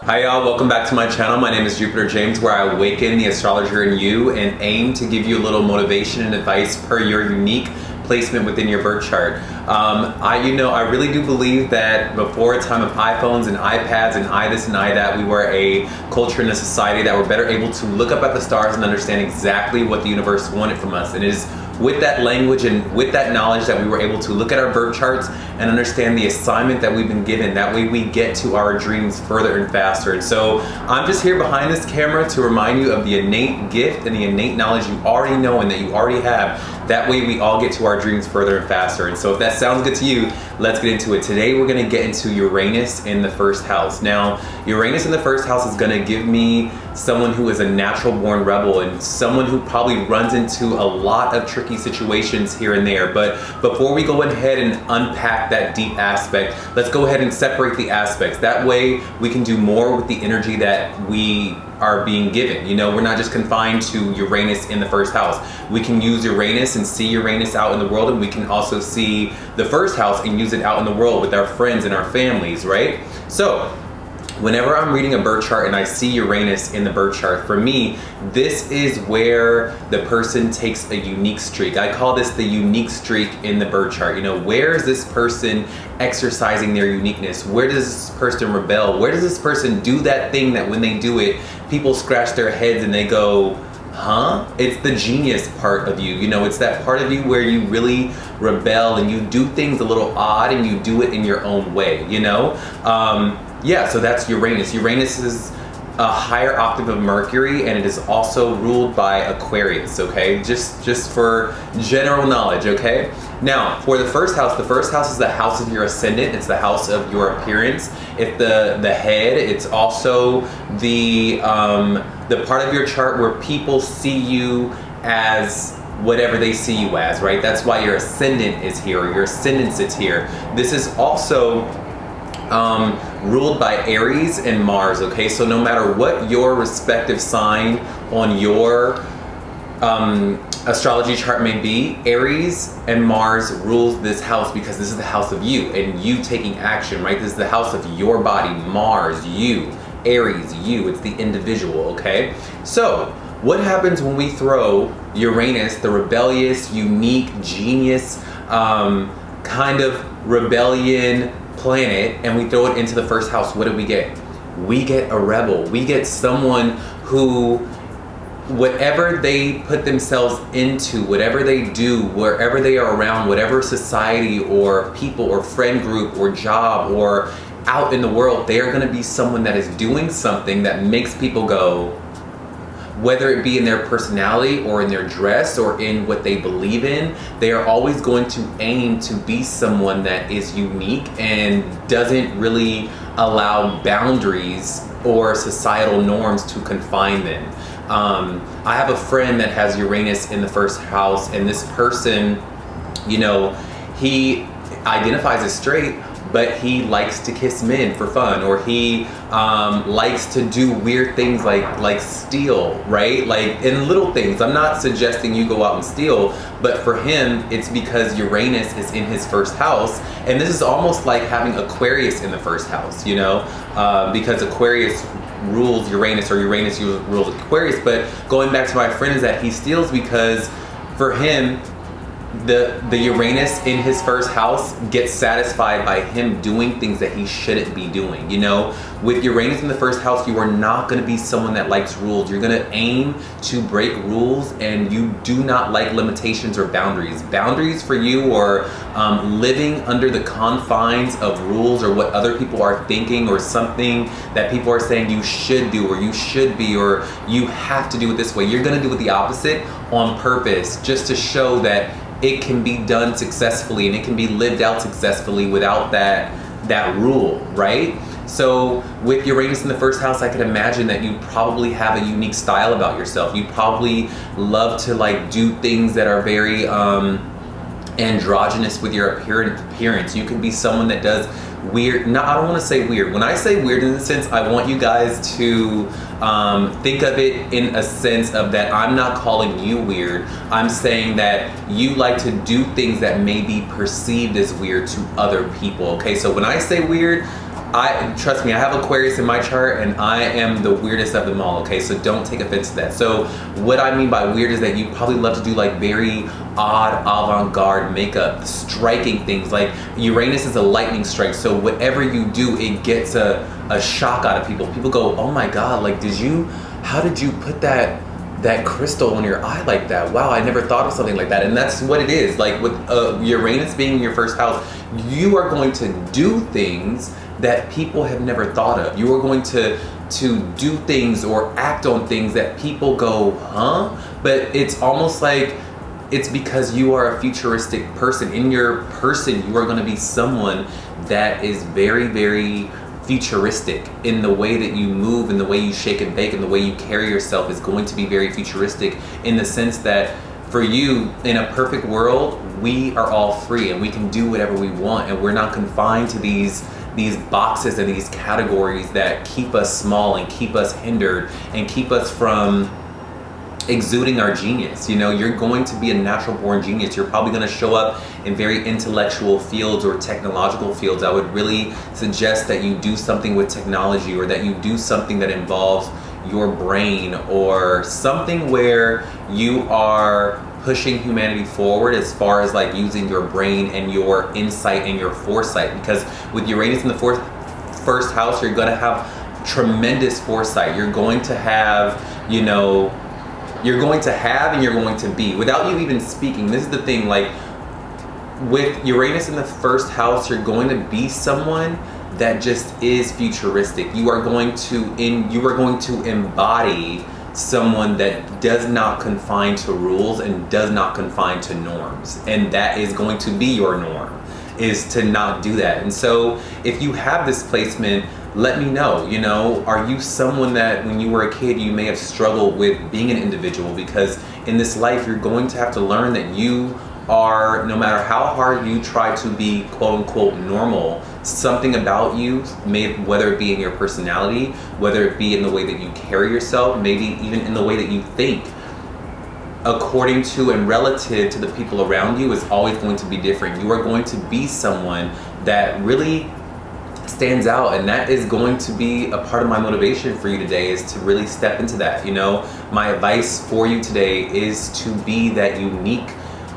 Hi y'all, welcome back to my channel. My name is Jupiter James, where I awaken the astrologer in you and aim to give you a little motivation and advice per your unique placement within your birth chart. I really do believe that before a time of iPhones and iPads and I this and I that, we were a culture and a society that were better able to look up at the stars and understand exactly what the universe wanted from us. And it is with that language and with that knowledge that we were able to look at our birth charts and understand the assignment that we've been given. That way we get to our dreams further and faster. And so I'm just here behind this camera to remind you of the innate gift and the innate knowledge you already know and that you already have. That way we all get to our dreams further and faster. And so if that sounds good to you, let's get into it. Today we're gonna get into Uranus in the first house. Now, Uranus in the first house is gonna give me someone who is a natural born rebel and someone who probably runs into a lot of tricky situations here and there. But before we go ahead and unpack that deep aspect, let's go ahead and separate the aspects. That way we can do more with the energy that we are being given. You know, we're not just confined to Uranus in the first house. We can use Uranus and see Uranus out in the world, and we can also see the first house and use it out in the world with our friends and our families, right? So whenever I'm reading a birth chart and I see Uranus in the birth chart, for me, this is where the person takes a unique streak. I call this the unique streak in the birth chart. You know, where is this person exercising their uniqueness? Where does this person rebel? Where does this person do that thing that when they do it, people scratch their heads and they go, huh? It's the genius part of you. You know, it's that part of you where you really rebel and you do things a little odd and you do it in your own way, you know? Yeah, so that's Uranus. Uranus is a higher octave of Mercury, and it is also ruled by Aquarius, okay? Just for general knowledge, okay? Now, for the first house is the house of your ascendant. It's the house of your appearance. It's the head. It's also the part of your chart where people see you as whatever they see you as, right? That's why your ascendant is here, or your ascendant sits here. This is also ruled by Aries and Mars, okay? So no matter what your respective sign on your astrology chart may be, Aries and Mars rules this house because this is the house of you and you taking action, right? This is the house of your body, Mars, you, Aries, you, it's the individual, okay? So what happens when we throw Uranus, the rebellious, unique, genius, kind of rebellion planet, and we throw it into the first house? What do we get? We get a rebel. We get someone who, whatever they put themselves into, whatever they do, wherever they are around, whatever society or people or friend group or job or out in the world, they are going to be someone that is doing something that makes people go, whether it be in their personality or in their dress or in what they believe in, they are always going to aim to be someone that is unique and doesn't really allow boundaries or societal norms to confine them. I have a friend that has Uranus in the first house, and this person, you know, he identifies as straight, but he likes to kiss men for fun, or he likes to do weird things like steal, right? Like in little things. I'm not suggesting you go out and steal, but for him, it's because Uranus is in his first house, and this is almost like having Aquarius in the first house, you know, because Aquarius rules Uranus, or Uranus rules Aquarius. But going back to my friend, is that he steals because for him, the Uranus in his first house gets satisfied by him doing things that he shouldn't be doing. You know, with Uranus in the first house, you are not going to be someone that likes rules. You're going to aim to break rules, and you do not like limitations or boundaries. Boundaries for you are living under the confines of rules or what other people are thinking, or something that people are saying you should do, or you should be, or you have to do it this way. You're going to do it the opposite on purpose, just to show that it can be done successfully and it can be lived out successfully without that rule, right? So with Uranus in the first house, I can imagine that you probably have a unique style about yourself. You probably love to like do things that are very androgynous with your appearance. You can be someone that does weird, no, I don't want to say weird. When I say weird in the sense, I want you guys to think of it in a sense of that I'm not calling you weird. I'm saying that you like to do things that may be perceived as weird to other people, okay? So when I say weird, trust me, I have Aquarius in my chart and I am the weirdest of them all, okay? So don't take offense to that. So what I mean by weird is that you probably love to do like very odd avant-garde makeup, striking things. Like Uranus is a lightning strike, so whatever you do, it gets a shock out of people. People go, oh my God, like how did you put that crystal on your eye like that? Wow, I never thought of something like that. And that's what it is. Like with Uranus being in your first house, you are going to do things that people have never thought of. You are going to do things or act on things that people go, huh? But it's almost like it's because you are a futuristic person. In your person, you are going to be someone that is very, very futuristic in the way that you move, in the way you shake and bake, and the way you carry yourself is going to be very futuristic, in the sense that for you, in a perfect world, we are all free and we can do whatever we want, and we're not confined to these boxes and these categories that keep us small and keep us hindered and keep us from exuding our genius. You know, you're going to be a natural born genius. You're probably going to show up in very intellectual fields or technological fields. I would really suggest that you do something with technology, or that you do something that involves your brain, or something where you are pushing humanity forward as far as like using your brain and your insight and your foresight. Because with Uranus in the first house, you're going to have tremendous foresight. You're going to have, you know, you're going to have and you're going to be without you even speaking. This is the thing, like with Uranus in the first house, you're going to be someone that just is futuristic. You are going to embody someone that does not confine to rules and does not confine to norms. And that is going to be your norm, is to not do that. And so if you have this placement, let me know, you know, are you someone that when you were a kid, you may have struggled with being an individual? Because in this life, you're going to have to learn that you are, no matter how hard you try to be quote unquote normal, something about you, whether it be in your personality, whether it be in the way that you carry yourself, maybe even in the way that you think, according to and relative to the people around you, is always going to be different. You are going to be someone that really stands out, and that is going to be a part of my motivation for you today, is to really step into that. You know, my advice for you today is to be that unique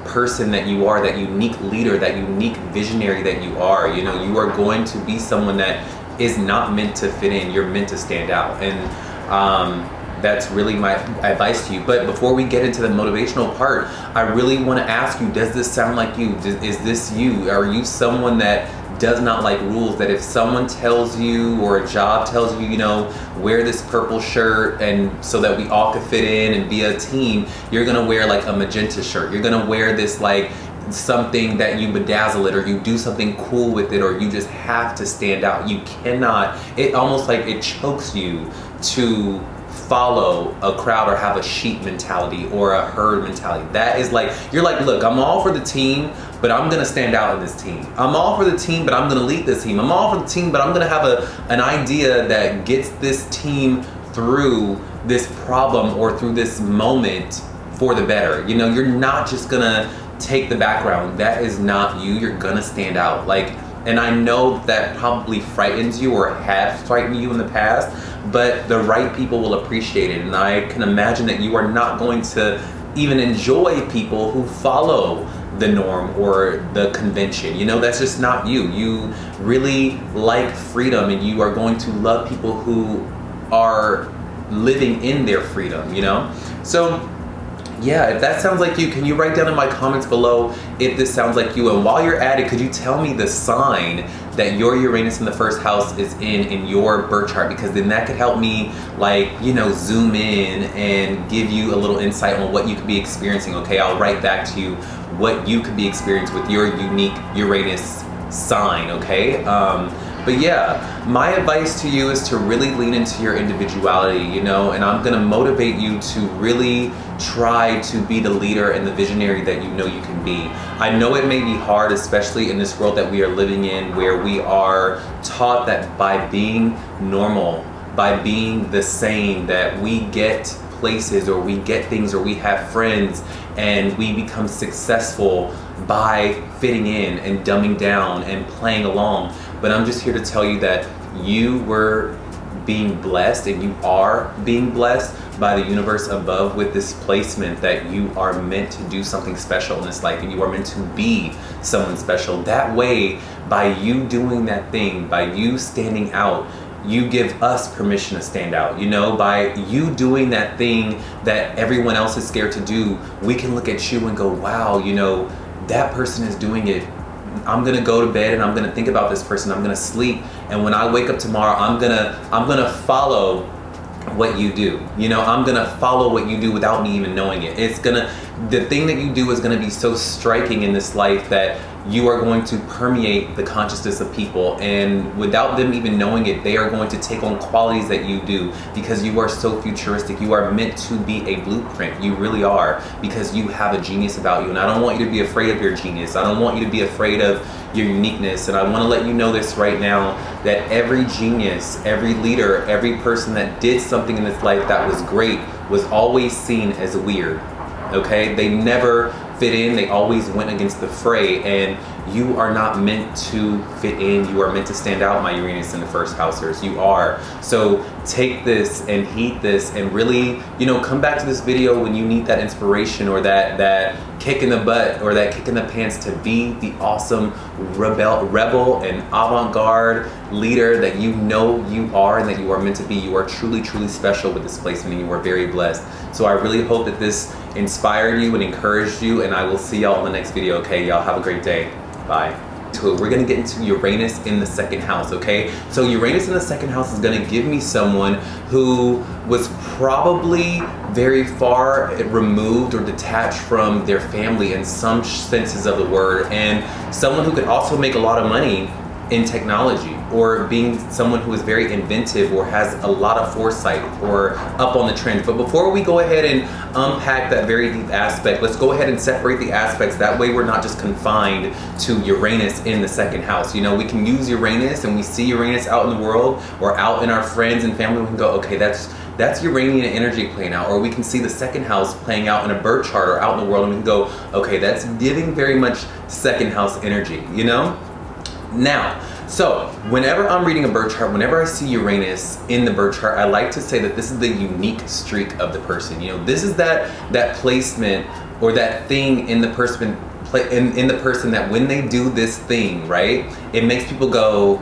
person that you are, that unique leader, that unique visionary that you are. You know, you are going to be someone that is not meant to fit in. You're meant to stand out, and that's really my advice to you. But before we get into the motivational part, I really want to ask you, does this sound like you? Is this you? Are you someone that does not like rules, that if someone tells you, or a job tells you, you know, wear this purple shirt and so that we all could fit in and be a team, you're gonna wear like a magenta shirt, you're gonna wear this like something that you bedazzle it, or you do something cool with it, or you just have to stand out. You cannot, it almost like it chokes you to follow a crowd or have a sheep mentality or a herd mentality. That is like, you're like, look, I'm all for the team, but I'm gonna stand out in this team. I'm all for the team, but I'm gonna lead this team. I'm all for the team, but I'm gonna have an idea that gets this team through this problem or through this moment for the better. You know, you're not just gonna take the background. That is not you. You're gonna stand out. Like, and I know that probably frightens you or has frightened you in the past, but the right people will appreciate it. And I can imagine that you are not going to even enjoy people who follow the norm or the convention. You know, that's just not you. You really like freedom, and you are going to love people who are living in their freedom, you know? So yeah, if that sounds like you, can you write down in my comments below if this sounds like you? And while you're at it, could you tell me the sign that your Uranus in the first house is in your birth chart? Because then that could help me, like, you know, zoom in and give you a little insight on what you could be experiencing. Okay, I'll write back to you what you could be experiencing with your unique Uranus sign, okay? But yeah, my advice to you is to really lean into your individuality, you know, and I'm gonna motivate you to really try to be the leader and the visionary that you know you can be. I know it may be hard, especially in this world that we are living in, where we are taught that by being normal, by being the same, that we get places or we get things or we have friends and we become successful by fitting in and dumbing down and playing along. But I'm just here to tell you that you were being blessed, and you are being blessed by the universe above with this placement, that you are meant to do something special in this life, and you are meant to be someone special. That way, by you doing that thing, by you standing out, you give us permission to stand out. You know, by you doing that thing that everyone else is scared to do, we can look at you and go, wow, you know, that person is doing it. I'm gonna go to bed and I'm gonna think about this person. I'm gonna sleep, and when I wake up tomorrow, I'm gonna follow what you do. You know, I'm gonna follow what you do without me even knowing it. The thing that you do is gonna be so striking in this life that you are going to permeate the consciousness of people, and without them even knowing it, they are going to take on qualities that you do, because you are so futuristic. You are meant to be a blueprint. You really are, because you have a genius about you. And I don't want you to be afraid of your genius. I don't want you to be afraid of your uniqueness. And I want to let you know this right now, that every genius, every leader, every person that did something in this life that was great was always seen as weird. Okay? They never fit in. They always went against the fray, and you are not meant to fit in. You are meant to stand out, my Uranus in the first housers. You are. So take this and heed this, and really, you know, come back to this video when you need that inspiration, or that kick in the butt, or that kick in the pants to be the awesome rebel and avant-garde leader that you know you are, and that you are meant to be. You are truly, truly special with this placement, and you are very blessed. So I really hope that this inspired you and encouraged you, and I will see y'all in the next video. Okay, y'all have a great day. Bye. So we're gonna get into Uranus in the second house, okay? So Uranus in the second house is gonna give me someone who was probably very far removed or detached from their family in some senses of the word, and someone who could also make a lot of money in technology, or being someone who is very inventive or has a lot of foresight or up on the trends. But before we go ahead and unpack that very deep aspect, let's go ahead and separate the aspects. That way we're not just confined to Uranus in the second house. You know, we can use Uranus, and we see Uranus out in the world or out in our friends and family. We can go, okay, that's Uranian energy playing out. Or we can see the second house playing out in a birth chart or out in the world, and we can go, okay, that's giving very much second house energy, you know? Now, so whenever I'm reading a birth chart, whenever I see Uranus in the birth chart, I like to say that this is the unique streak of the person. You know, this is that placement or that thing in the person in the person that when they do this thing, right, it makes people go,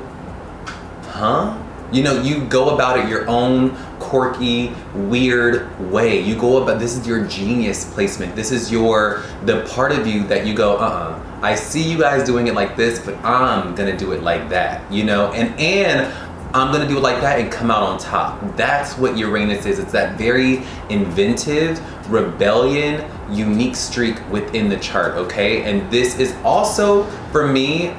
huh? You know, you go about it your own quirky, weird way. You go about, this is your genius placement. This is the part of you that you go, I see you guys doing it like this, but I'm gonna do it like that, you know? And I'm gonna do it like that and come out on top. That's what Uranus is. It's that very inventive, rebellion, unique streak within the chart, okay? And this is also, for me,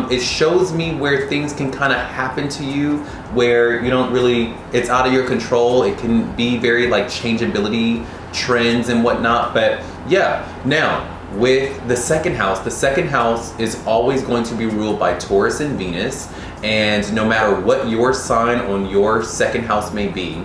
it shows me where things can kind of happen to you where you don't really, it's out of your control. It can be very like changeability, trends and whatnot. But yeah, now, with the second house is always going to be ruled by Taurus and Venus, and no matter what your sign on your second house may be,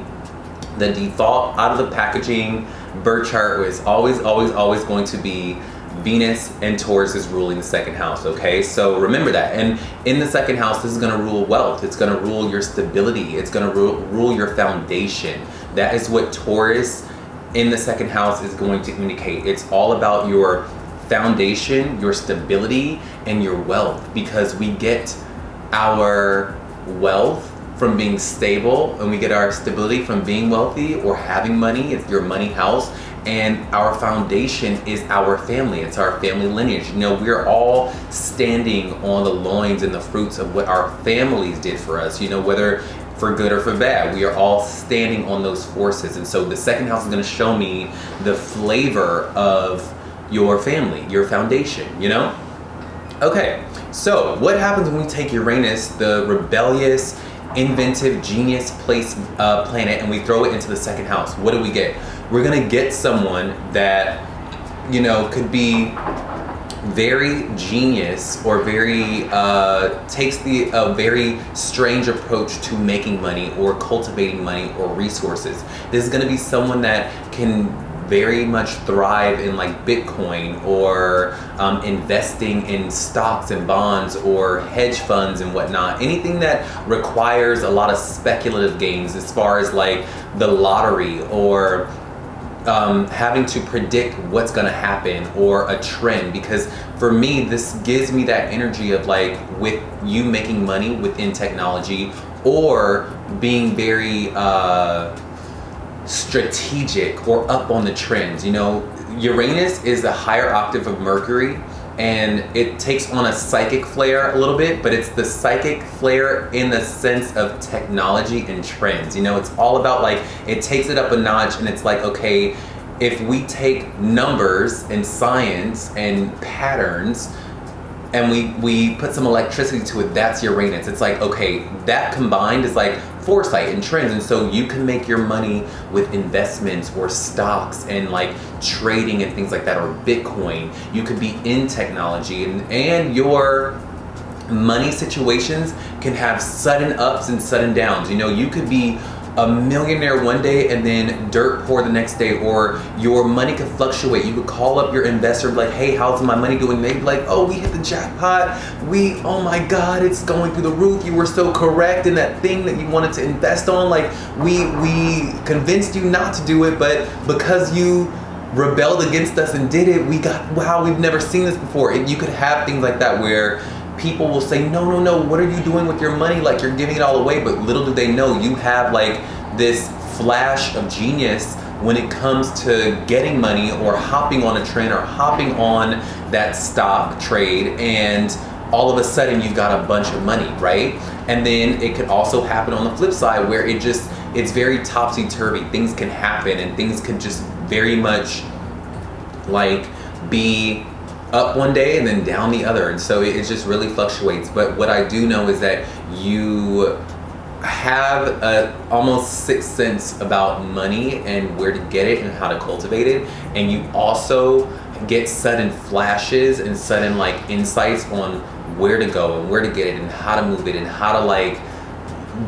the default out of the packaging birth chart is always going to be Venus and Taurus is ruling the second house, okay? So remember that. And in the second house, this is gonna rule wealth. It's gonna rule your stability. It's gonna rule your foundation. That is what Taurus in the second house is going to indicate. It's all about your foundation, your stability, and your wealth, because we get our wealth from being stable, and we get our stability from being wealthy or having money. It's your money house, and our foundation is our family. It's our family lineage. You know, we're all standing on the loins and the fruits of what our families did for us, you know, whether for good or for bad. We are all standing on those forces. And so the second house is going to show me the flavor of your family, your foundation, you know? Okay, so what happens when we take Uranus, the rebellious, inventive, genius planet, and we throw it into the second house? What do we get? We're gonna get someone that, you know, could be very genius or very, takes a very strange approach to making money or cultivating money or resources. This is gonna be someone that can very much thrive in like Bitcoin or investing in stocks and bonds or hedge funds and whatnot. Anything that requires a lot of speculative gains as far as like the lottery or having to predict what's gonna happen or a trend. Because for me, this gives me that energy of like with you making money within technology or being very strategic or up on the trends. You know, Uranus is a higher octave of Mercury, and it takes on a psychic flair a little bit, but it's the psychic flair in the sense of technology and trends. You know, it's all about like, it takes it up a notch, and it's like, okay, if we take numbers and science and patterns and we put some electricity to it, that's Uranus. It's like, okay, that combined is like foresight and trends. And so you can make your money with investments or stocks and like trading and things like that, or Bitcoin. You could be in technology, and your money situations can have sudden ups and sudden downs. You know, you could be a millionaire one day and then dirt poor the next day, or your money could fluctuate. You could call up your investor and be like, hey, how's my money doing? They'd be like, oh, we hit the jackpot. Oh my God, it's going through the roof. You were so correct in that thing that you wanted to invest on. Like we convinced you not to do it, but because you rebelled against us and did it, wow, we've never seen this before. And you could have things like that where people will say, no, what are you doing with your money? Like you're giving it all away. But little do they know, you have like this flash of genius when it comes to getting money or hopping on a trend or hopping on that stock trade, and all of a sudden you've got a bunch of money, right? And then it could also happen on the flip side where it's very topsy-turvy. Things can happen and things can just very much like be up one day and then down the other, and so it just really fluctuates. But what I do know is that you have a almost sixth sense about money and where to get it and how to cultivate it, and you also get sudden flashes and sudden like insights on where to go and where to get it and how to move it and how to like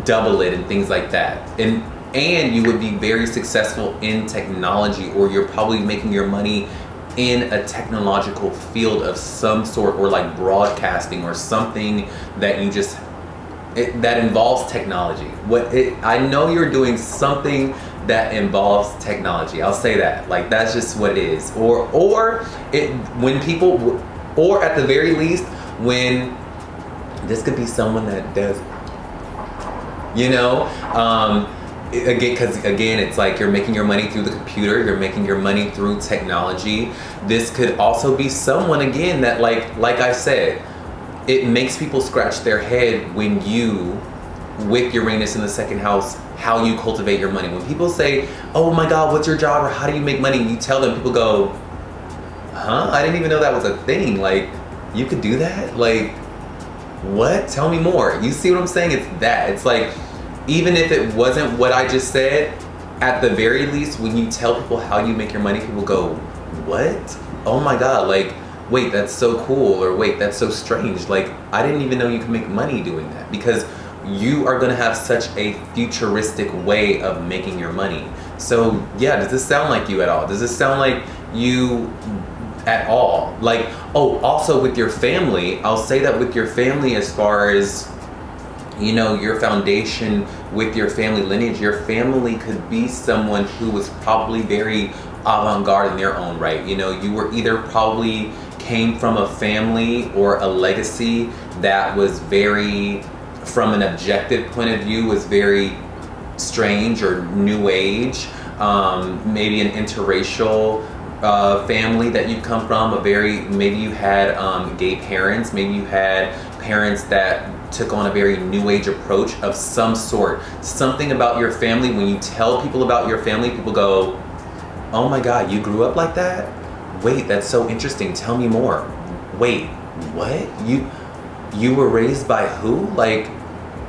double it and things like that. And you would be very successful in technology, or you're probably making your money in a technological field of some sort, or like broadcasting or something that you just that involves technology. I know you're doing something that involves technology. I'll say that. Like that's just what it is. Or when people, or at the very least, when this could be someone that does, you know, because again, it's like you're making your money through the computer, you're making your money through technology. This could also be someone, again, that like I said, it makes people scratch their head when you, with Uranus in the second house, how you cultivate your money. When people say, oh my God, what's your job, or how do you make money? You tell them, people go, huh? I didn't even know that was a thing. Like, you could do that? Like, what? Tell me more. You see what I'm saying? It's that. It's like, even if it wasn't what I just said, at the very least, when you tell people how you make your money, people go, what? Oh my God, like, wait, that's so cool, or wait, that's so strange. Like, I didn't even know you could make money doing that, because you are gonna have such a futuristic way of making your money. So yeah, does this sound like you at all? Does this sound like you at all? Like, oh, also with your family, I'll say that with your family, as far as, you know, your foundation with your family lineage, your family could be someone who was probably very avant-garde in their own right. You know, you were either probably came from a family or a legacy that was very, from an objective point of view, was very strange or new age. Maybe an interracial family that you come from, maybe you had gay parents, maybe you had parents that took on a very new age approach of some sort. Something about your family, when you tell people about your family, people go, oh my God, you grew up like that? Wait, that's so interesting. Tell me more. Wait, what? You were raised by who? Like,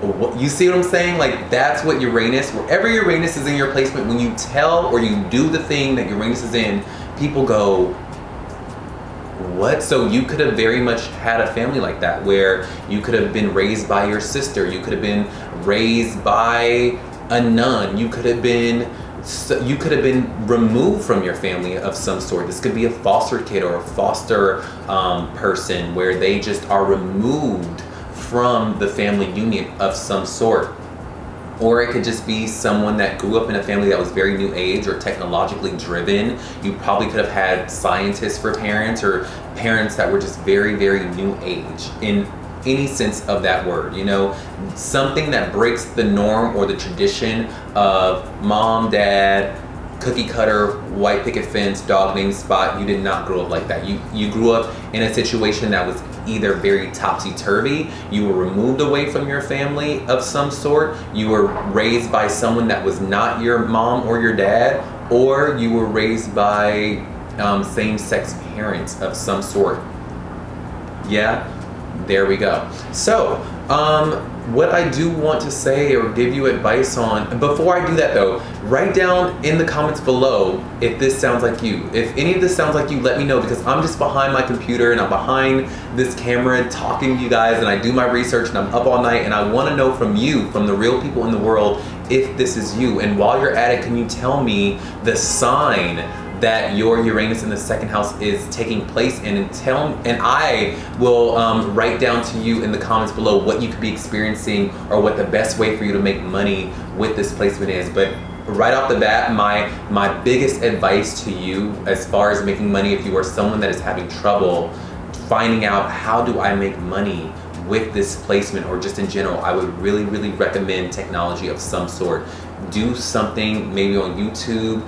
what? You see what I'm saying? Like, that's what Uranus, wherever Uranus is in your placement, when you tell or you do the thing that Uranus is in, people go, what? So you could have very much had a family like that, where you could have been raised by your sister, you could have been raised by a nun, you could have been So you could have been removed from your family of some sort. This could be a foster kid or a foster person where they just are removed from the family union of some sort. Or it could just be someone that grew up in a family that was very new age or technologically driven. You probably could have had scientists for parents, or parents that were just very, very new age in any sense of that word. You know, something that breaks the norm or the tradition of mom, dad, cookie cutter, white picket fence, dog named Spot. You did not grow up like that. You grew up in a situation that was either very topsy-turvy, you were removed away from your family of some sort, you were raised by someone that was not your mom or your dad, or you were raised by same-sex parents of some sort. Yeah, there we go. So, what I do want to say or give you advice on, before I do that though, write down in the comments below if this sounds like you. If any of this sounds like you, let me know, because I'm just behind my computer and I'm behind this camera talking to you guys, and I do my research and I'm up all night, and I want to know from you, from the real people in the world, if this is you. And while you're at it, can you tell me the sign that your Uranus in the second house is taking place in, and I will write down to you in the comments below what you could be experiencing or what the best way for you to make money with this placement is. But right off the bat, my biggest advice to you as far as making money, if you are someone that is having trouble finding out how do I make money with this placement, or just in general, I would really, really recommend technology of some sort. Do something maybe on YouTube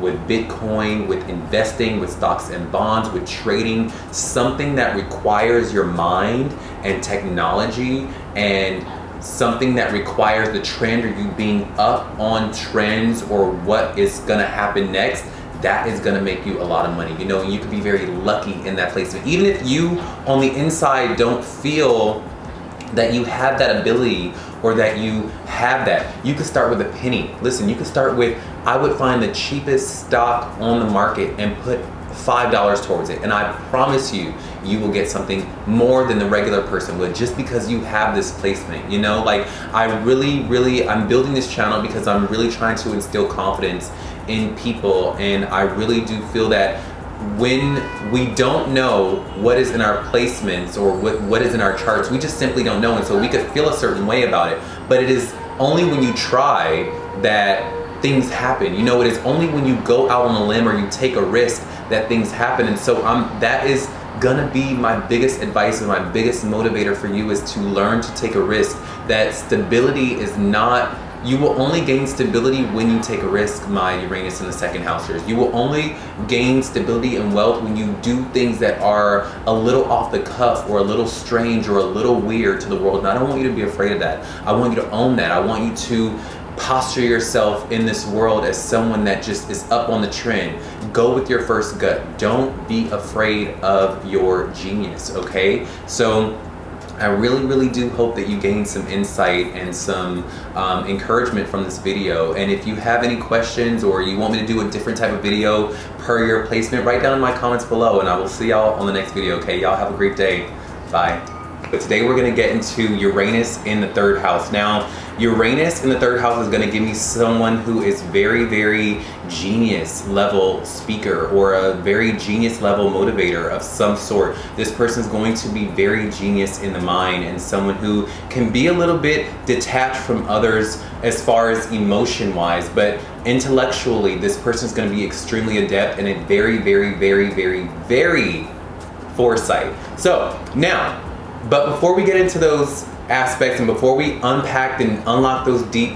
with Bitcoin, with investing, with stocks and bonds, with trading, something that requires your mind and technology, and something that requires the trend, or you being up on trends or what is gonna happen next. That is gonna make you a lot of money, you know, and you could be very lucky in that placement. Even if you on the inside don't feel that you have that ability or that you have that, you could start with a penny. Listen, you could start with, I would find the cheapest stock on the market and put $5 towards it, and I promise you, you will get something more than the regular person would, just because you have this placement. You know, like I'm building this channel because I'm really trying to instill confidence in people, and I really do feel that when we don't know what is in our placements or what is in our charts, we just simply don't know, and so we could feel a certain way about it. But it is only when you try that things happen. You know, it is only when you go out on a limb or you take a risk that things happen. And so that is gonna be my biggest advice and my biggest motivator for you, is to learn to take a risk. That stability is not, you will only gain stability when you take a risk, my Uranus in the second housers. You will only gain stability and wealth when you do things that are a little off the cuff or a little strange or a little weird to the world. And I don't want you to be afraid of that. I want you to own that. I want you to posture yourself in this world as someone that just is up on the trend. Go with your first gut. Don't be afraid of your genius, okay? So I really, really do hope that you gain some insight and some encouragement from this video. And if you have any questions or you want me to do a different type of video per your placement, write down in my comments below, and I will see y'all on the next video, okay? Y'all have a great day. Bye. But today we're gonna get into Uranus in the third house. Now, Uranus in the third house is gonna give me someone who is very, very genius level speaker, or a very genius level motivator of some sort. This person is going to be very genius in the mind, and someone who can be a little bit detached from others as far as emotion wise, but intellectually, this person is gonna be extremely adept and a very, very, very, very, very foresight. So now, but before we get into those aspects and before we unpack and unlock those deep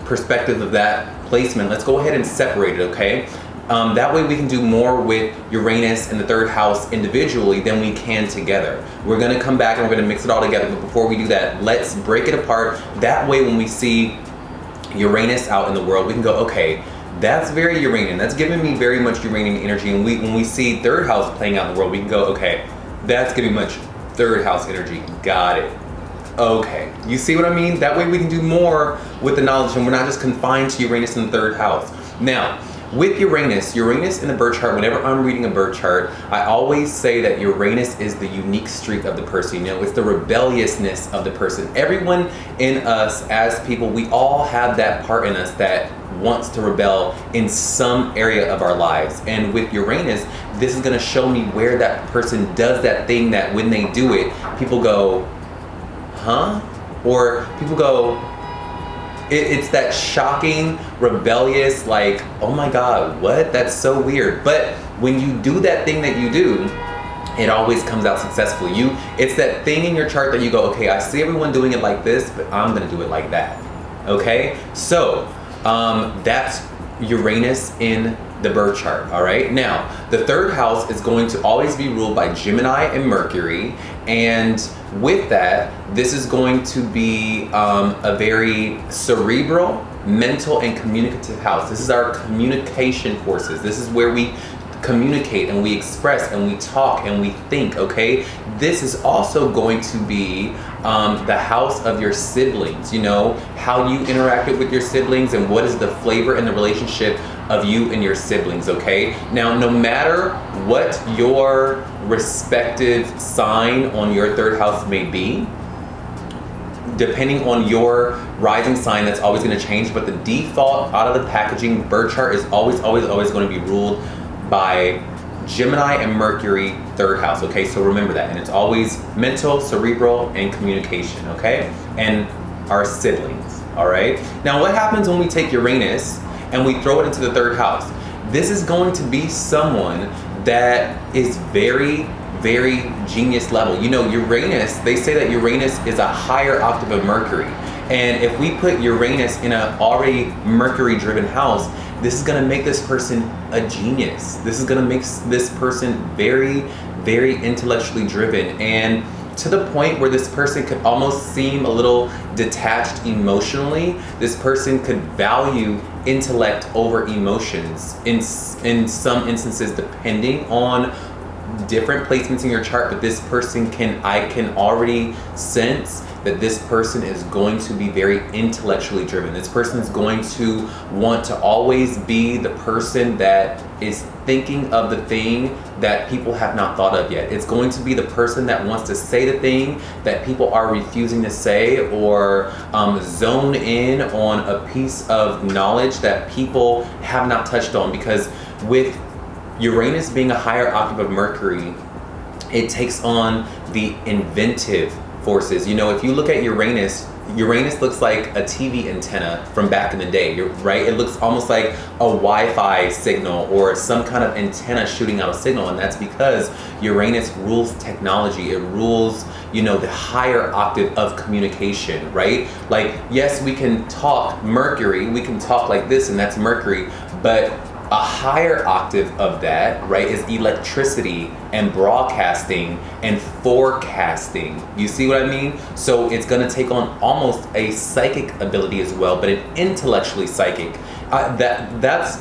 perspectives of that placement, let's go ahead and separate it, okay? That way we can do more with Uranus in the third house individually than we can together. We're gonna come back and we're gonna mix it all together, but before we do that, let's break it apart. That way when we see Uranus out in the world, we can go, okay, that's very Uranian. That's giving me very much Uranian energy. And when we see third house playing out in the world, we can go, okay, that's giving much third house energy. Got it. Okay, you see what I mean? That way we can do more with the knowledge, and we're not just confined to Uranus in the third house. Now, with Uranus in the birth chart, whenever I'm reading a birth chart, I always say that Uranus is the unique streak of the person. You know, it's the rebelliousness of the person. Everyone in us as people, we all have that part in us that wants to rebel in some area of our lives. And with Uranus, this is going to show me where that person does that thing that when they do it, people go, huh? Or people go, it's that shocking, rebellious, like, oh my God, what? That's so weird. But when you do that thing that you do, it always comes out successfully. It's that thing in your chart that you go, okay, I see everyone doing it like this, but I'm gonna do it like that. Okay? So that's Uranus in the birth chart. All right. Now, the third house is going to always be ruled by Gemini and Mercury. And with that, this is going to be a very cerebral, mental, and communicative house. This is our communication forces. This is where we communicate and we express and we talk and we think, okay? This is also going to be the house of your siblings, you know, how you interacted with your siblings and what is the flavor and the relationship of you and your siblings, okay? Now, no matter what your respective sign on your third house may be, depending on your rising sign, that's always going to change, but the default out of the packaging birth chart is always going to be ruled by Gemini and Mercury, third house, okay? So remember that. And it's always mental, cerebral, and communication, okay? And our siblings, all right? Now, what happens when we take Uranus and we throw it into the third house? This is going to be someone that is very, very genius level. You know, Uranus, they say that Uranus is a higher octave of Mercury. And if we put Uranus in an already Mercury-driven house, this is gonna make this person a genius. This is gonna make this person very, very intellectually driven, and to the point where this person could almost seem a little detached emotionally. This person could value intellect over emotions in some instances, depending on different placements in your chart. But this person I can already sense that this person is going to be very intellectually driven. This person is going to want to always be the person that is thinking of the thing that people have not thought of yet. It's going to be the person that wants to say the thing that people are refusing to say, or zone in on a piece of knowledge that people have not touched on. Because with Uranus being a higher octave of Mercury, it takes on the inventive forces. You know, if you look at Uranus looks like a TV antenna from back in the day, right? It looks almost like a Wi-Fi signal or some kind of antenna shooting out a signal, and that's because Uranus rules technology. It rules, you know, the higher octave of communication, right? Like, yes, we can talk Mercury, we can talk like this, and that's Mercury, but a higher octave of that, right, is electricity and broadcasting and forecasting. You see what I mean? So it's gonna take on almost a psychic ability as well, but an intellectually psychic. It's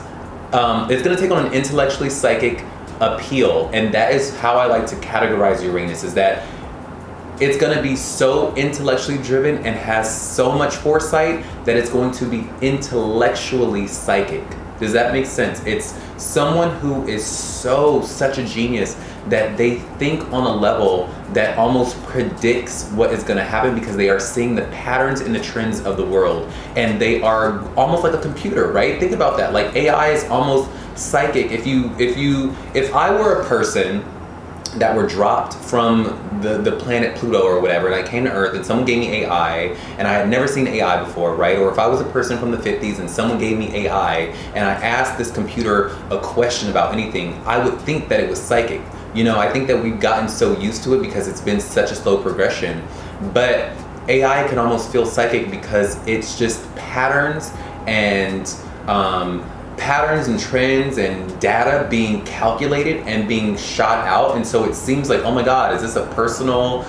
gonna take on an intellectually psychic appeal, and that is how I like to categorize Uranus, is that it's going to be so intellectually driven and has so much foresight that it's going to be intellectually psychic. Does that make sense? It's someone who is such a genius that they think on a level that almost predicts what is going to happen, because they are seeing the patterns and the trends of the world, and they are almost like a computer, right? Think about that. Like, AI is almost psychic. If I were a person that were dropped from the planet Pluto or whatever, and I came to Earth and someone gave me AI and I had never seen AI before, right? Or if I was a person from the 50s and someone gave me AI and I asked this computer a question about anything, I would think that it was psychic. You know, I think that we've gotten so used to it because it's been such a slow progression. But AI can almost feel psychic because it's just patterns and trends and data being calculated and being shot out. And so it seems like, oh my God, is this a personal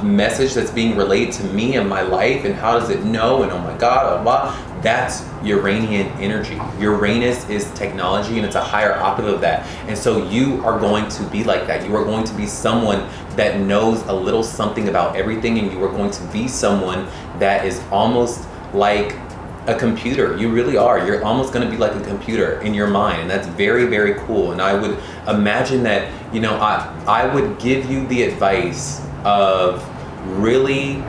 message that's being relayed to me in my life? And how does it know? And oh my God, blah, blah. That's Uranian energy. Uranus is technology, and it's a higher octave of that. And so you are going to be like that. You are going to be someone that knows a little something about everything, and you are going to be someone that is almost like a computer. You really are. You're almost going to be like a computer in your mind, and that's very, very cool. And I would imagine that, you know, I would give you the advice of really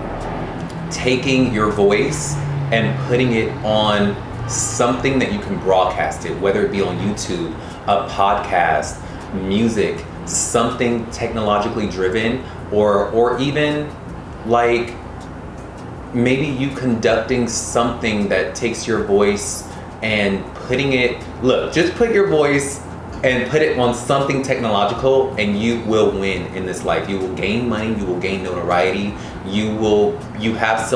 taking your voice and putting it on something that you can broadcast it, whether it be on YouTube, a podcast, music, something technologically driven, or even like maybe you conducting something that takes your voice and putting it, look, just put your voice and put it on something technological and you will win in this life. You will gain money, you will gain notoriety, you have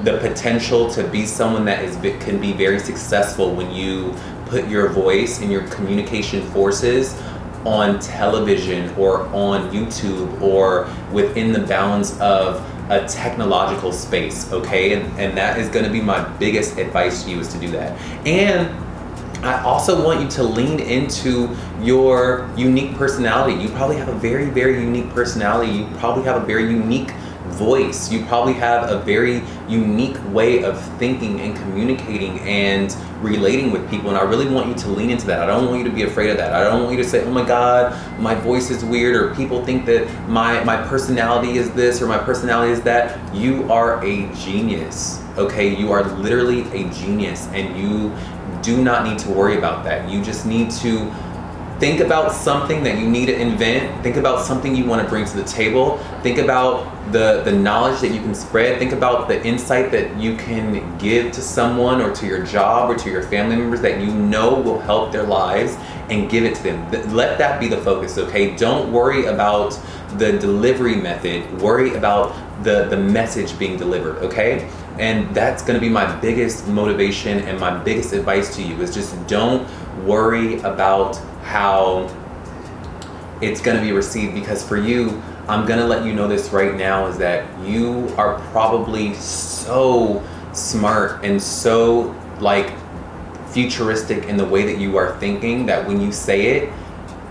the potential to be someone that can be very successful when you put your voice and your communication forces on television or on YouTube or within the bounds of a technological space, okay? And that is gonna be my biggest advice to you, is to do that. And I also want you to lean into your unique personality. You probably have a very, very unique personality. You probably have a very unique voice. You probably have a very unique way of thinking and communicating and relating with people, and I really want you to lean into that. I don't want you to be afraid of that. I don't want you to say, oh my God, my voice is weird, or people think that my personality is this or my personality is that. You are a genius, okay? You are literally a genius, and you do not need to worry about that. You just need to think about something that you need to invent. Think about something you want to bring to the table. Think about the knowledge that you can spread. Think about the insight that you can give to someone or to your job or to your family members that you know will help their lives, and give it to them. Let that be the focus, okay? Don't worry about the delivery method. Worry about the message being delivered, okay? And that's gonna be my biggest motivation and my biggest advice to you, is just don't worry about how it's gonna be received, because for you, I'm gonna let you know this right now, is that you are probably so smart and so like futuristic in the way that you are thinking, that when you say it,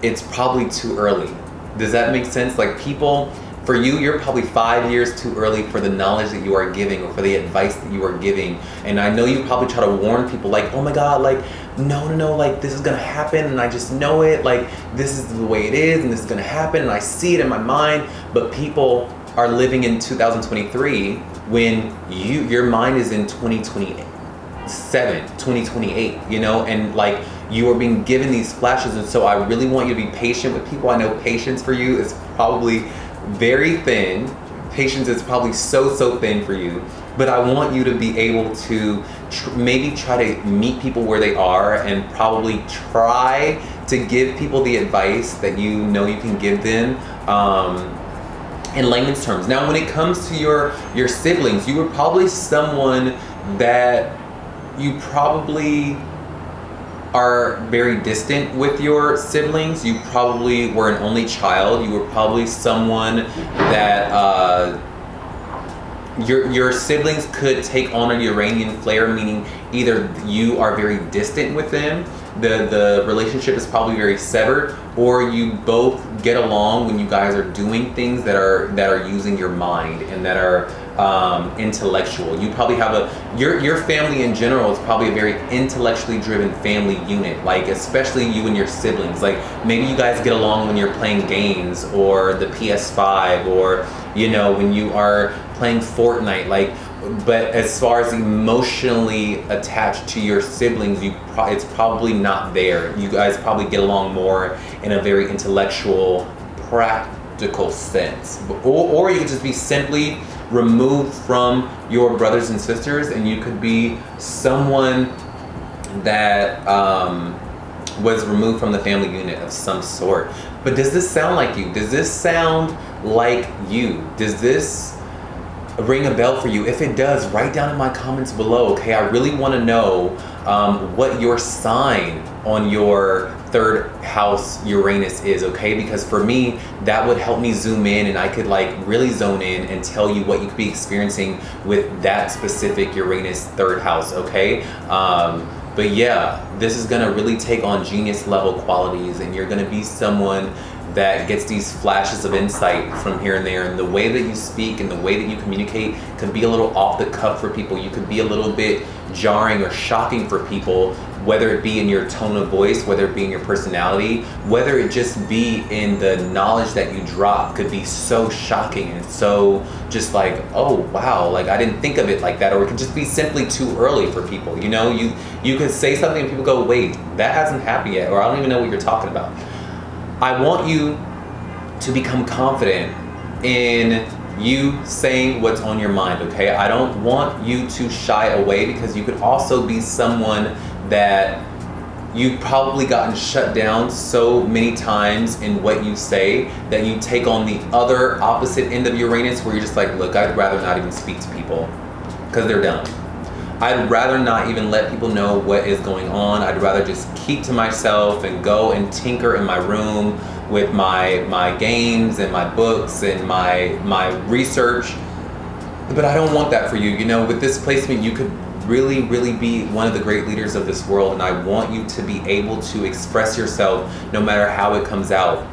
it's probably too early. Does that make sense? Like, people, for you, you're probably 5 years too early for the knowledge that you are giving or for the advice that you are giving. And I know you probably try to warn people like, oh my God, like, no, like this is gonna happen and I just know it, like this is the way it is and this is gonna happen and I see it in my mind. But people are living in 2023 when your mind is in 2027, 2028, you know, and like you are being given these flashes. And so I really want you to be patient with people. I know patience for you is probably very thin. Patience is probably so thin for you, but I want you to be able to maybe try to meet people where they are and probably try to give people the advice that you know you can give them in layman's terms. Now, when it comes to your siblings, you were probably someone that you probably are very distant with your siblings. You probably were an only child. You were probably someone that your siblings could take on a Uranian flare, meaning either you are very distant with them, the relationship is probably very severed, or you both get along when you guys are doing things that are using your mind and that are intellectual. You probably have your family in general is probably a very intellectually driven family unit, like especially you and your siblings. Like maybe you guys get along when you're playing games or the PS5, or you know, when you are playing Fortnite, like, but as far as emotionally attached to your siblings, it's probably not there. You guys probably get along more in a very intellectual, practical sense. Or you could just be simply removed from your brothers and sisters, and you could be someone that was removed from the family unit of some sort. But does this sound like you? Does this sound like you? Does this ring a bell for you? If it does, write down in my comments below, okay? I really want to know what your sign on your third house Uranus is, okay? Because for me, that would help me zoom in, and I could like really zone in and tell you what you could be experiencing with that specific Uranus third house, okay? But yeah, this is gonna really take on genius level qualities, and you're gonna be someone that gets these flashes of insight from here and there, and the way that you speak and the way that you communicate can be a little off the cuff for people. You could be a little bit jarring or shocking for people, whether it be in your tone of voice, whether it be in your personality, whether it just be in the knowledge that you drop, could be so shocking and so just like, oh wow, like I didn't think of it like that. Or it could just be simply too early for people. You know, you could say something and people go, wait, that hasn't happened yet, or I don't even know what you're talking about. I want you to become confident in you saying what's on your mind, okay? I don't want you to shy away, because you could also be someone that you've probably gotten shut down so many times in what you say that you take on the other opposite end of Uranus, where you're just like, look, I'd rather not even speak to people because they're dumb. I'd rather not even let people know what is going on. I'd rather just keep to myself and go and tinker in my room with my games and my books and my research. But I don't want that for you. You know, with this placement, you could really, really be one of the great leaders of this world, and I want you to be able to express yourself no matter how it comes out.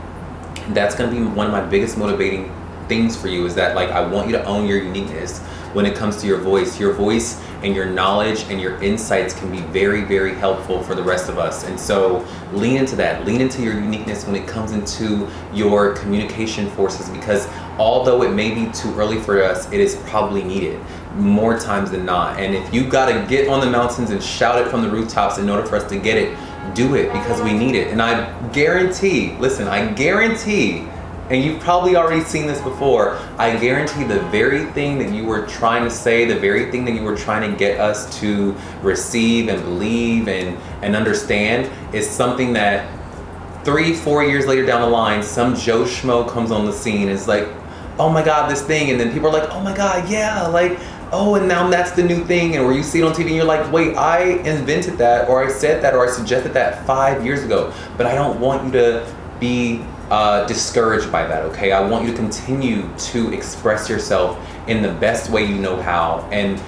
That's gonna be one of my biggest motivating things for you, is that like I want you to own your uniqueness when it comes to your voice. Your voice and your knowledge and your insights can be very, very helpful for the rest of us. And so lean into that, lean into your uniqueness when it comes into your communication forces, because although it may be too early for us, it is probably needed more times than not. And if you gotta get on the mountains and shout it from the rooftops in order for us to get it, do it, because we need it. And I guarantee, listen, I guarantee, and you've probably already seen this before, I guarantee the very thing that you were trying to say, the very thing that you were trying to get us to receive and believe and understand is something that 3-4 years later down the line, some Joe Schmo comes on the scene, is like, oh my God, this thing. And then people are like, oh my God, yeah, like, oh, and now that's the new thing. And where you see it on TV and you're like, wait, I invented that, or I said that, or I suggested that 5 years ago. But I don't want you to be discouraged by that, okay? I want you to continue to express yourself in the best way you know how, and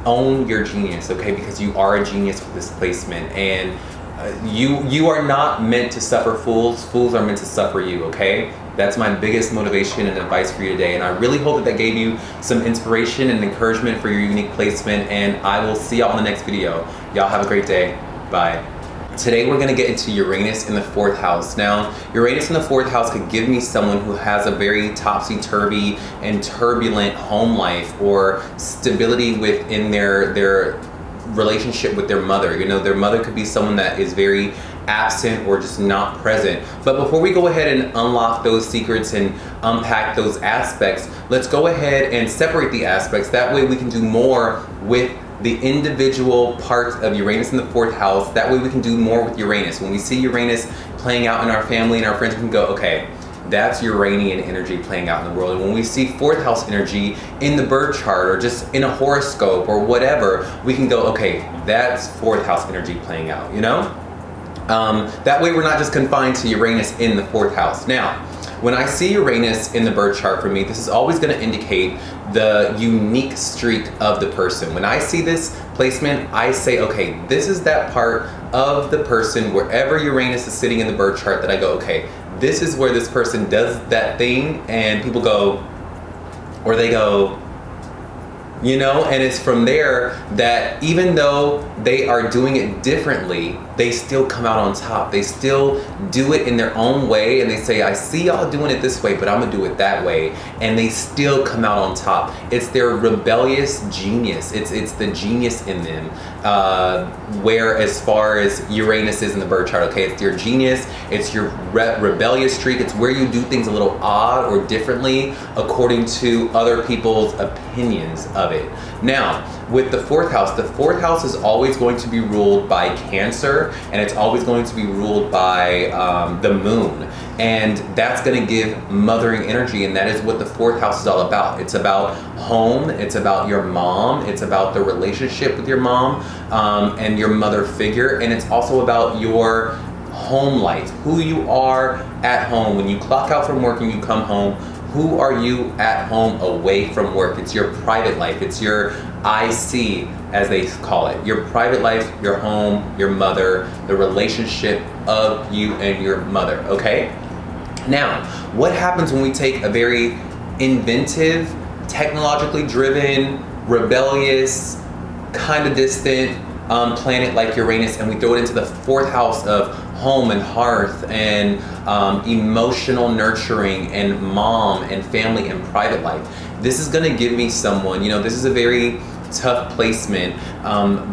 own your genius, okay? Because you are a genius with this placement, and you are not meant to suffer fools. Fools are meant to suffer you, okay? That's my biggest motivation and advice for you today, and I really hope that gave you some inspiration and encouragement for your unique placement, and I will see y'all in the next video. Y'all have a great day. Bye. Today we're going to get into Uranus in the 4th house. Now, Uranus in the 4th house could give me someone who has a very topsy-turvy and turbulent home life, or stability within their relationship with their mother. You know, their mother could be someone that is very absent or just not present. But before we go ahead and unlock those secrets and unpack those aspects, let's go ahead and separate the aspects. That way we can do more with the individual parts of Uranus in the 4th house. That way we can do more with Uranus. When we see Uranus playing out in our family and our friends, we can go, okay, that's Uranian energy playing out in the world. And when we see 4th house energy in the birth chart, or just in a horoscope or whatever, we can go, okay, that's 4th house energy playing out, you know? That way we're not just confined to Uranus in the 4th house. Now, when I see Uranus in the birth chart, for me, this is always going to indicate the unique streak of the person. When I see this placement, I say, okay, this is that part of the person, wherever Uranus is sitting in the birth chart, that I go, okay, this is where this person does that thing, and people go, or they go, you know, and it's from there that even though they are doing it differently, they still come out on top. They still do it in their own way, and they say, I see y'all doing it this way, but I'm gonna do it that way. And they still come out on top. It's their rebellious genius. It's the genius in them. Where as far as Uranus is in the birth chart, okay, it's your genius, it's your rebellious streak, it's where you do things a little odd or differently according to other people's opinions of it. Now, with the 4th house is always going to be ruled by Cancer, and it's always going to be ruled by the moon. And that's going to give mothering energy, and that is what the 4th house is all about. It's about home, it's about your mom, it's about the relationship with your mom and your mother figure, and it's also about your home life, who you are at home. When you clock out from work and you come home, who are you at home away from work? It's your private life. It's your IC, as they call it. Your private life, your home, your mother, the relationship of you and your mother, okay? Now, what happens when we take a very inventive, technologically driven, rebellious, kind of distant planet like Uranus, and we throw it into the fourth house of home and hearth and emotional nurturing and mom and family and private life? This is going to give me someone, this is a very tough placement,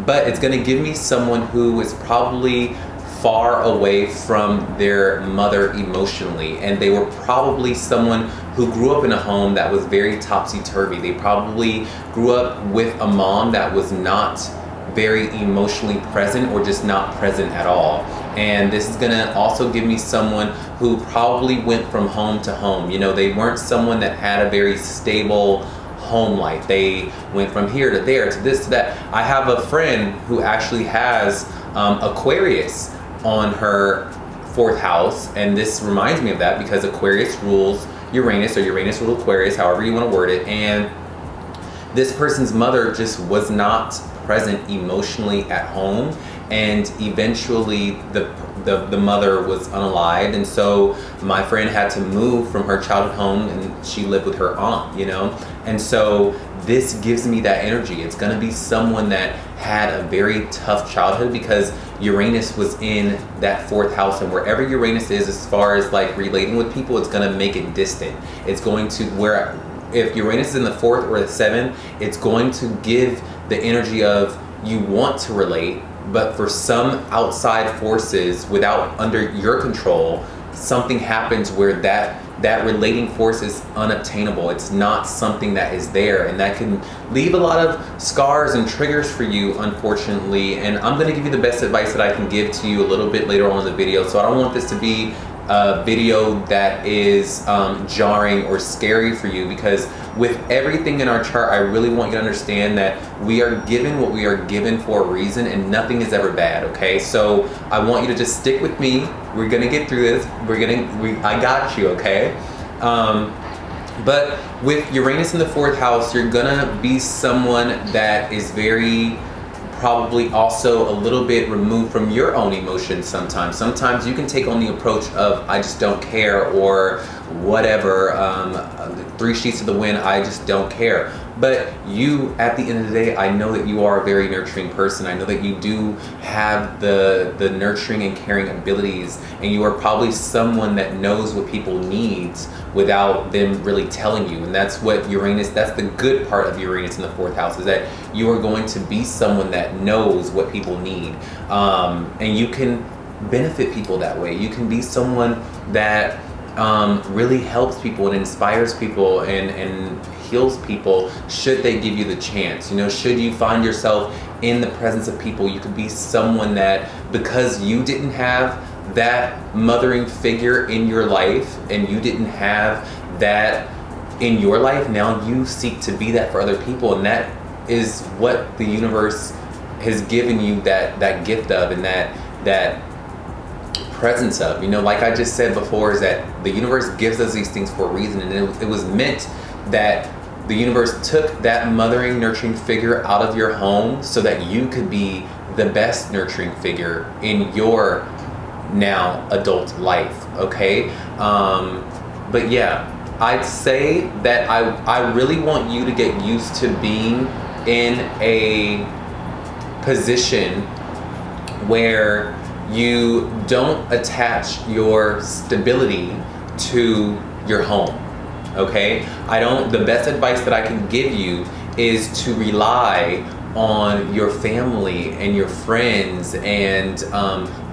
but it's going to give me someone who is probably far away from their mother emotionally, and they were probably someone who grew up in a home that was very topsy-turvy. They probably grew up with a mom that was not very emotionally present, or just not present at all. And this is gonna also give me someone who probably went from home to home. They weren't someone that had a very stable home life. They went from here to there to this to that. I have a friend who actually has Aquarius on her fourth house, and this reminds me of that because Aquarius rules Uranus, or Uranus rules Aquarius, however you want to word it. And this person's mother just was not present emotionally at home, and eventually the mother was unalived, and so my friend had to move from her childhood home, and she lived with her aunt, and so this gives me that energy. It's going to be someone that had a very tough childhood, because Uranus was in that fourth house, and wherever Uranus is as far as like relating with people, it's going to make it distant. It's going to, where if Uranus is in the fourth or the seventh, it's going to give the energy of you want to relate, but for some outside forces without under your control, something happens where that relating force is unobtainable. It's not something that is there, and that can leave a lot of scars and triggers for you, unfortunately. And I'm going to give you the best advice that I can give to you a little bit later on in the video, so I don't want this to be a video that is jarring or scary for you, because with everything in our chart, I really want you to understand that we are given what we are given for a reason, and nothing is ever bad, okay? So I want you to just stick with me. We're gonna get through this. I got you, okay? But with Uranus in the fourth house, you're gonna be someone that is very probably also a little bit removed from your own emotions sometimes. Sometimes you can take on the approach of, I just don't care, or whatever, three sheets to the wind, I just don't care. But you, at the end of the day, I know that you are a very nurturing person. I know that you do have the nurturing and caring abilities, and you are probably someone that knows what people need without them really telling you. And that's what Uranus, that's the good part of Uranus in the fourth house, is that you are going to be someone that knows what people need. And you can benefit people that way. You can be someone that really helps people and inspires people and heals people should they give you the chance. Should you find yourself in the presence of people, you could be someone that, because you didn't have that mothering figure in your life, and you didn't have that in your life, now you seek to be that for other people, and that is what the universe has given you that gift of, and that presence of. Like I just said before, is that the universe gives us these things for a reason, and it was meant that the universe took that mothering, nurturing figure out of your home so that you could be the best nurturing figure in your now adult life, okay? But yeah, I'd say that I really want you to get used to being in a position where you don't attach your stability to your home, okay? The best advice that I can give you is to rely on your family and your friends and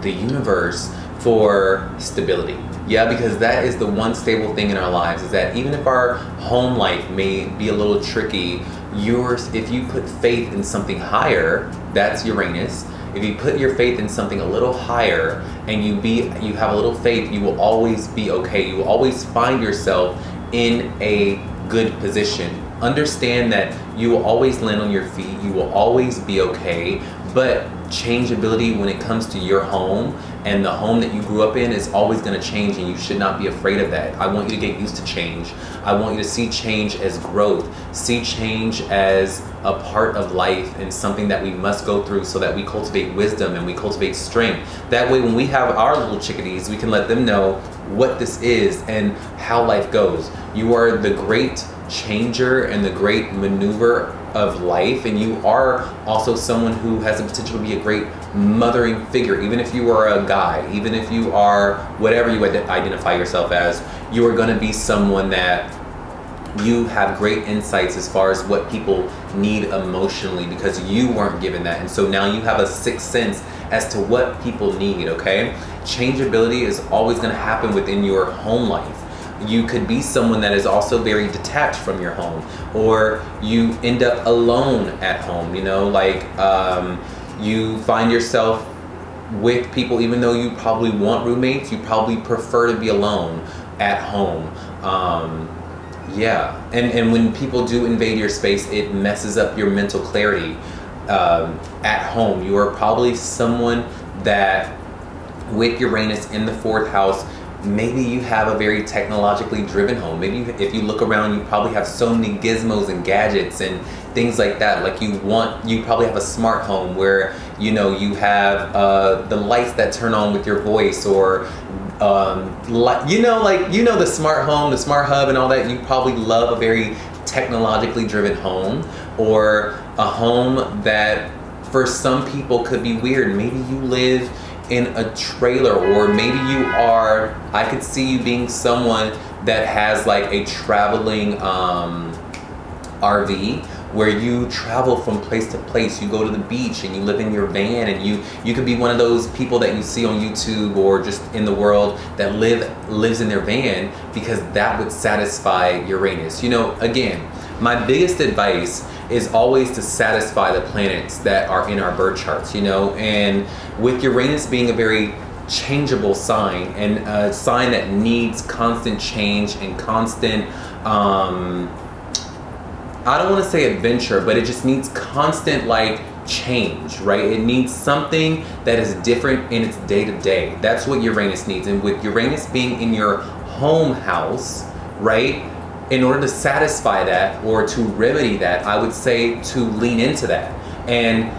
the universe for stability. Yeah, because that is the one stable thing in our lives, is that even if our home life may be a little tricky, if you put faith in something higher, that's Uranus. If you put your faith in something a little higher, and you have a little faith, you will always be okay. You will always find yourself in a good position understand that you will always land on your feet, you will always be okay, but changeability when it comes to your home and the home that you grew up in is always going to change, and you should not be afraid of that. I want you to get used to change. I want you to see change as growth, see change as a part of life and something that we must go through so that we cultivate wisdom and we cultivate strength. That way when we have our little chickadees, we can let them know what this is and how life goes. You are the great changer and the great maneuver of life, and you are also someone who has the potential to be a great mothering figure. Even if you are a guy, even if you are whatever you identify yourself as, you are going to be someone that you have great insights as far as what people need emotionally, because you weren't given that, and so now you have a sixth sense as to what people need. Okay, changeability is always going to happen within your home life. You could be someone that is also very detached from your home, or you end up alone at home, you know, like you find yourself with people, even though you probably want roommates, you probably prefer to be alone at home. Yeah, and when people do invade your space, it messes up your mental clarity. At home, you are probably someone that, with Uranus in the fourth house, maybe you have a very technologically driven home. Maybe if you look around, you probably have so many gizmos and gadgets and things like that. Like you probably have a smart home where, you know, you have the lights that turn on with your voice, or the smart home, the smart hub and all that. You probably love a very technologically driven home, or a home that for some people could be weird. Maybe you live in a trailer, or maybe I could see you being someone that has like a traveling RV, where you travel from place to place. You go to the beach and you live in your van, and you could be one of those people that you see on YouTube or just in the world that lives in their van, because that would satisfy Uranus. You know, again, my biggest advice is always to satisfy the planets that are in our birth charts, you know, and with Uranus being a very changeable sign, and a sign that needs constant change and constant, I don't want to say adventure, but it just needs constant like change, right? It needs something that is different in its day to day. That's what Uranus needs. And with Uranus being in your home house, right? In order to satisfy that or to remedy that, I would say to lean into that. And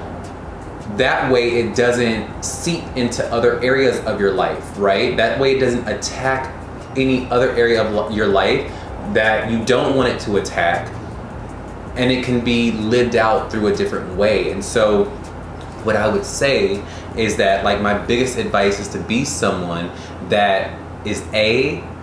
that way it doesn't seep into other areas of your life, right? That way it doesn't attack any other area of your life that you don't want it to attack. And it can be lived out through a different way. And so what I would say is that, like, my biggest advice is to be someone that is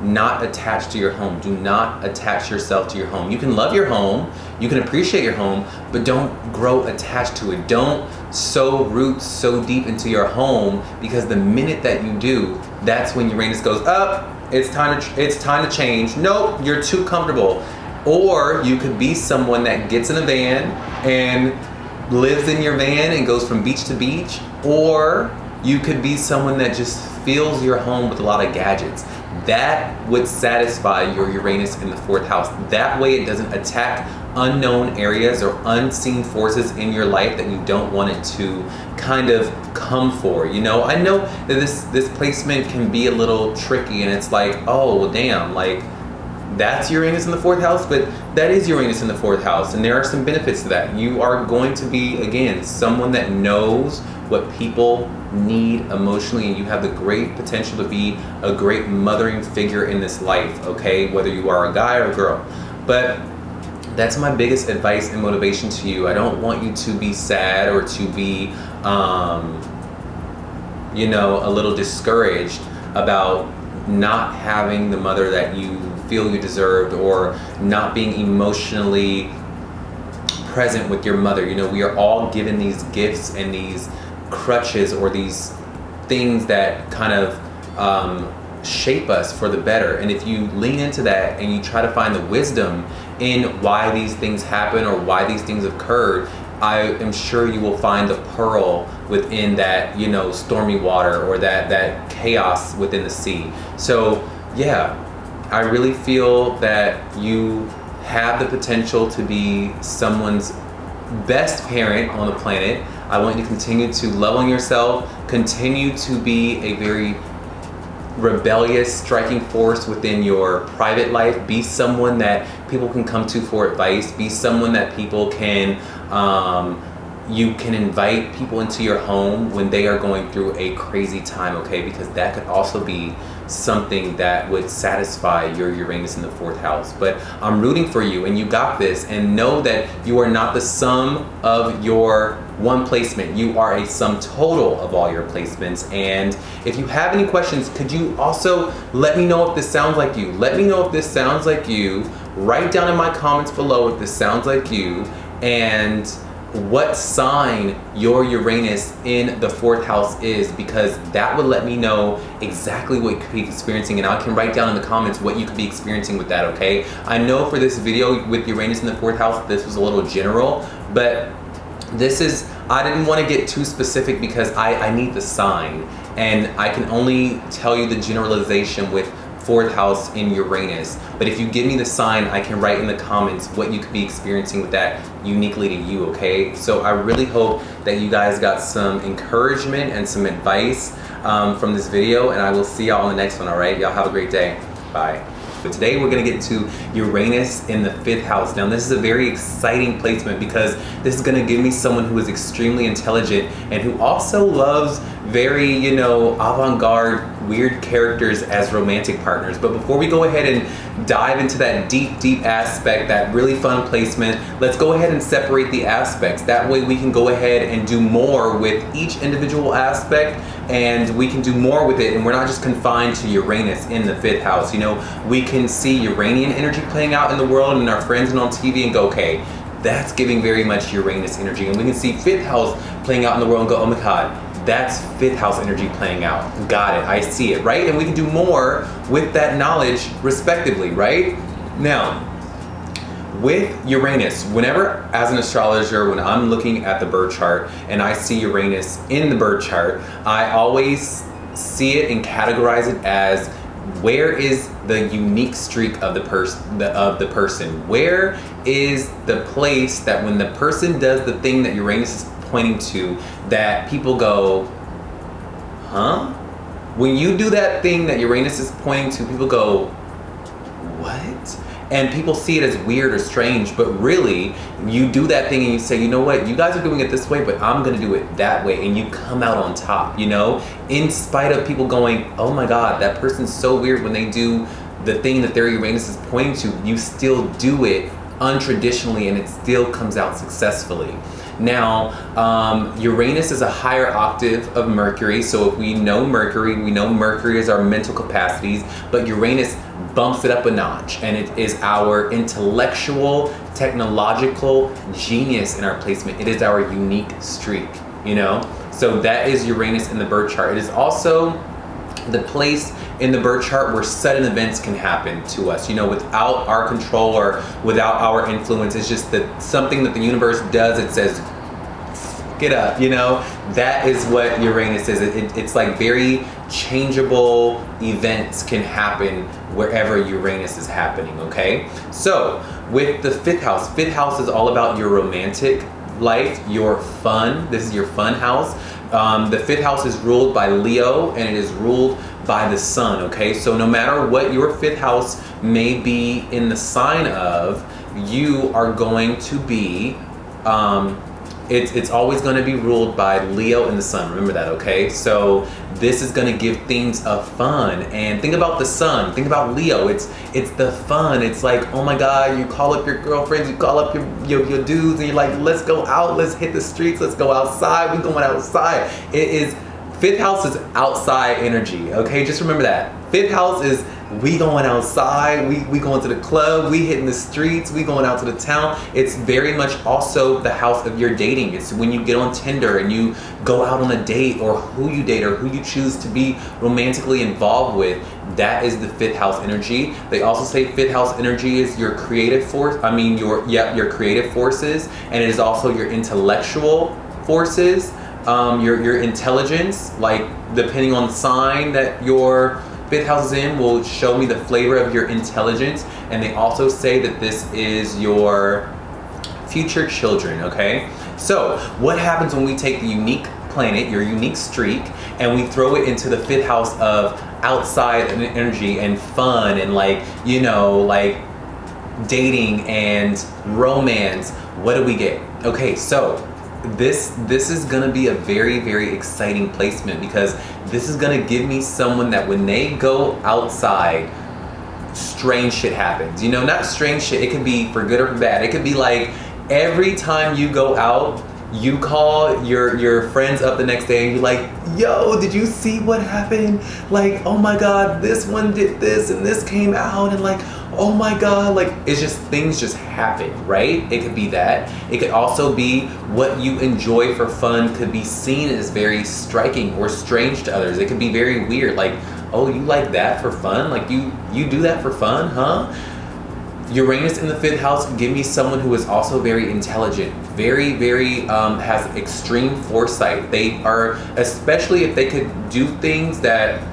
not attached to your home. Do not attach yourself to your home. You can love your home, you can appreciate your home, but don't grow attached to it. Don't sow roots so deep into your home, because the minute that you do, that's when Uranus goes up. It's time to change. Nope, you're too comfortable. Or you could be someone that gets in a van and lives in your van and goes from beach to beach. Or you could be someone that just fills your home with a lot of gadgets. That would satisfy your Uranus in the fourth house. That way it doesn't attack unknown areas or unseen forces in your life that you don't want it to kind of come for. You know, I know that this placement can be a little tricky, and it's like, oh, well, damn, like, that's Uranus in the fourth house, but that is Uranus in the fourth house, and there are some benefits to that. You are going to be, again, someone that knows what people need emotionally, and you have the great potential to be a great mothering figure in this life, okay? Whether you are a guy or a girl. But that's my biggest advice and motivation to you. I don't want you to be sad or to be, you know, a little discouraged about not having the mother that you feel you deserved, or not being emotionally present with your mother. You know, we are all given these gifts and these crutches, or these things that kind of shape us for the better. And if you lean into that and you try to find the wisdom in why these things happen or why these things occurred, I am sure you will find the pearl within that, you know, stormy water, or that chaos within the sea. So yeah, I really feel that you have the potential to be someone's best parent on the planet. I want you to continue to love on yourself, continue to be a very rebellious, striking force within your private life. Be someone that people can come to for advice. Be someone that people can, you can invite people into your home when they are going through a crazy time, okay? Because that could also be something that would satisfy your Uranus in the 4th house. But I'm rooting for you, and you got this, and know that you are not the sum of your one placement. You are a sum total of all your placements. And if you have any questions, could you also let me know if this sounds like you? Let me know if this sounds like you. Write down in my comments below if this sounds like you, and what sign your Uranus in the 4th house is, because that would let me know exactly what you could be experiencing, and I can write down in the comments what you could be experiencing with that, okay? I know for this video with Uranus in the 4th house, this was a little general, but this is, I didn't want to get too specific because I need the sign, and I can only tell you the generalization with 4th house in Uranus. But if you give me the sign, I can write in the comments what you could be experiencing with that uniquely to you, okay? So I really hope that you guys got some encouragement and some advice from this video, and I will see y'all on the next one, all right? Y'all have a great day. Bye. But today we're gonna get to Uranus in the 5th house. Now this is a very exciting placement because this is gonna give me someone who is extremely intelligent and who also loves very, you know, avant-garde, weird characters as romantic partners. But before we go ahead and dive into that deep aspect, that really fun placement, let's go ahead and separate the aspects. That way we can go ahead and do more with each individual aspect, and we can do more with it, and we're not just confined to Uranus in the 5th house. You know, we can see Uranian energy playing out in the world and our friends and on TV and go, okay, that's giving very much Uranus energy. And we can see 5th house playing out in the world and go, oh my God, that's 5th house energy playing out. Got it, I see it, right? And we can do more with that knowledge respectively, right? Now, with Uranus, whenever as an astrologer, when I'm looking at the birth chart and I see Uranus in the birth chart, I always see it and categorize it as, where is the unique streak of the person? Where is the place that when the person does the thing that Uranus is pointing to, that people go, huh? When you do that thing that Uranus is pointing to, people go, what? And people see it as weird or strange, but really, you do that thing and you say, you know what, you guys are doing it this way, but I'm gonna do it that way, and you come out on top, you know? In spite of people going, oh my God, that person's so weird when they do the thing that their Uranus is pointing to, you still do it untraditionally and it still comes out successfully. Now, Uranus is a higher octave of Mercury, so if we know Mercury, we know Mercury is our mental capacities, but Uranus bumps it up a notch, and it is our intellectual, technological genius in our placement. It is our unique streak, you know? So that is Uranus in the birth chart. It is also the place in the birth chart where sudden events can happen to us, you know, without our control or without our influence. It's just that something that the universe does, it says, get up, you know? That is what Uranus is. It's like very changeable events can happen wherever Uranus is happening, okay? So with the 5th house is all about your romantic life, your fun. This is your fun house. The 5th house is ruled by Leo, and it is ruled by the sun, okay? So no matter what your 5th house may be in the sign of, you are going to be, it's always going to be ruled by Leo and the sun. Remember that, okay? So this is going to give things a fun. And think about the sun. Think about Leo. It's the fun. It's like, oh my God, you call up your girlfriends, you call up your dudes, and you're like, let's go out, let's hit the streets, let's go outside. We're going outside. It is, 5th house is outside energy, okay? Just remember that. 5th house is we going outside, we going to the club, we hitting the streets, we going out to the town. It's very much also the house of your dating. It's when you get on Tinder and you go out on a date, or who you date or who you choose to be romantically involved with. That is the 5th house energy. They also say 5th house energy is your creative force. I mean, your creative forces, and it is also your intellectual forces, your intelligence. Like, depending on the sign that your 5th house is in will show me the flavor of your intelligence, and they also say that this is your future children, okay? So what happens when we take the unique planet, your unique streak, and we throw it into the 5th house of outside energy and fun and like, you know, like dating and romance? What do we get? Okay, so this is gonna be a very, very exciting placement, because this is gonna give me someone that when they go outside, strange shit happens. You know, not strange shit, it could be for good or for bad. It could be like every time you go out, you call your friends up the next day and you're like, yo, did you see what happened? Like, oh my God, this one did this and this came out, and like, oh my God, like, it's just, things just happen, right? It could be that. It could also be what you enjoy for fun could be seen as very striking or strange to others. It could be very weird, like, oh, you like that for fun? Like, you do that for fun, huh? Uranus in the 5th house can give me someone who is also very intelligent, very, very, has extreme foresight. They are, especially if they could do things that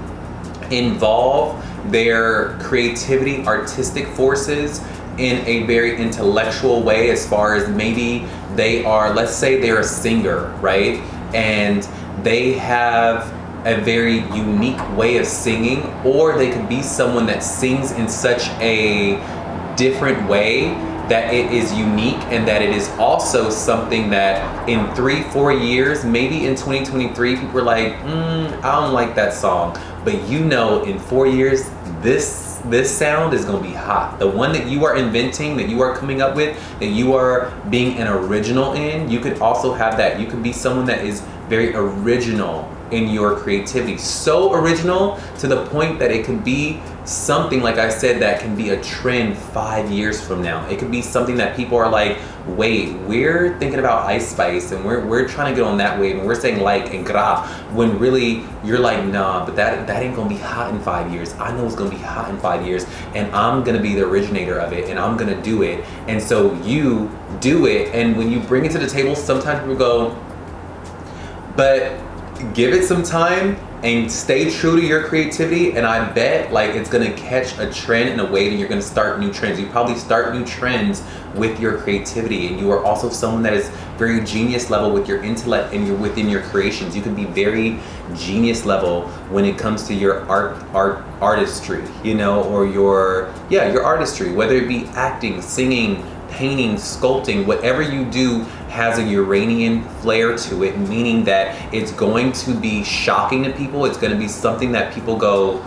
involve their creativity, artistic forces in a very intellectual way, as far as maybe they are, let's say they're a singer, right? And they have a very unique way of singing, or they could be someone that sings in such a different way that it is unique, and that it is also something that in 3-4 years, maybe in 2023, people are like, I don't like that song. But you know, in 4 years, this sound is gonna be hot. The one that you are inventing, that you are coming up with, that you are being an original in, you could also have that. You could be someone that is very original in your creativity. So original to the point that it could be something, like I said, that can be a trend 5 years from now. It could be something that people are like, wait, we're thinking about Ice Spice and we're trying to get on that wave and we're saying like and gra, when really you're like, nah, but that ain't gonna be hot in 5 years. I know it's gonna be hot in 5 years, and I'm gonna be the originator of it, and I'm gonna do it. And so you do it, and when you bring it to the table, sometimes people go, but give it some time and stay true to your creativity, and I bet like it's gonna catch a trend in a way that you're gonna start new trends. You probably start new trends with your creativity, and you are also someone that is very genius level with your intellect and within your creations. You can be very genius level when it comes to your artistry, you know, or your artistry, whether it be acting, singing, painting, sculpting. Whatever you do has a Uranian flair to it, meaning that it's going to be shocking to people. It's going to be something that people go,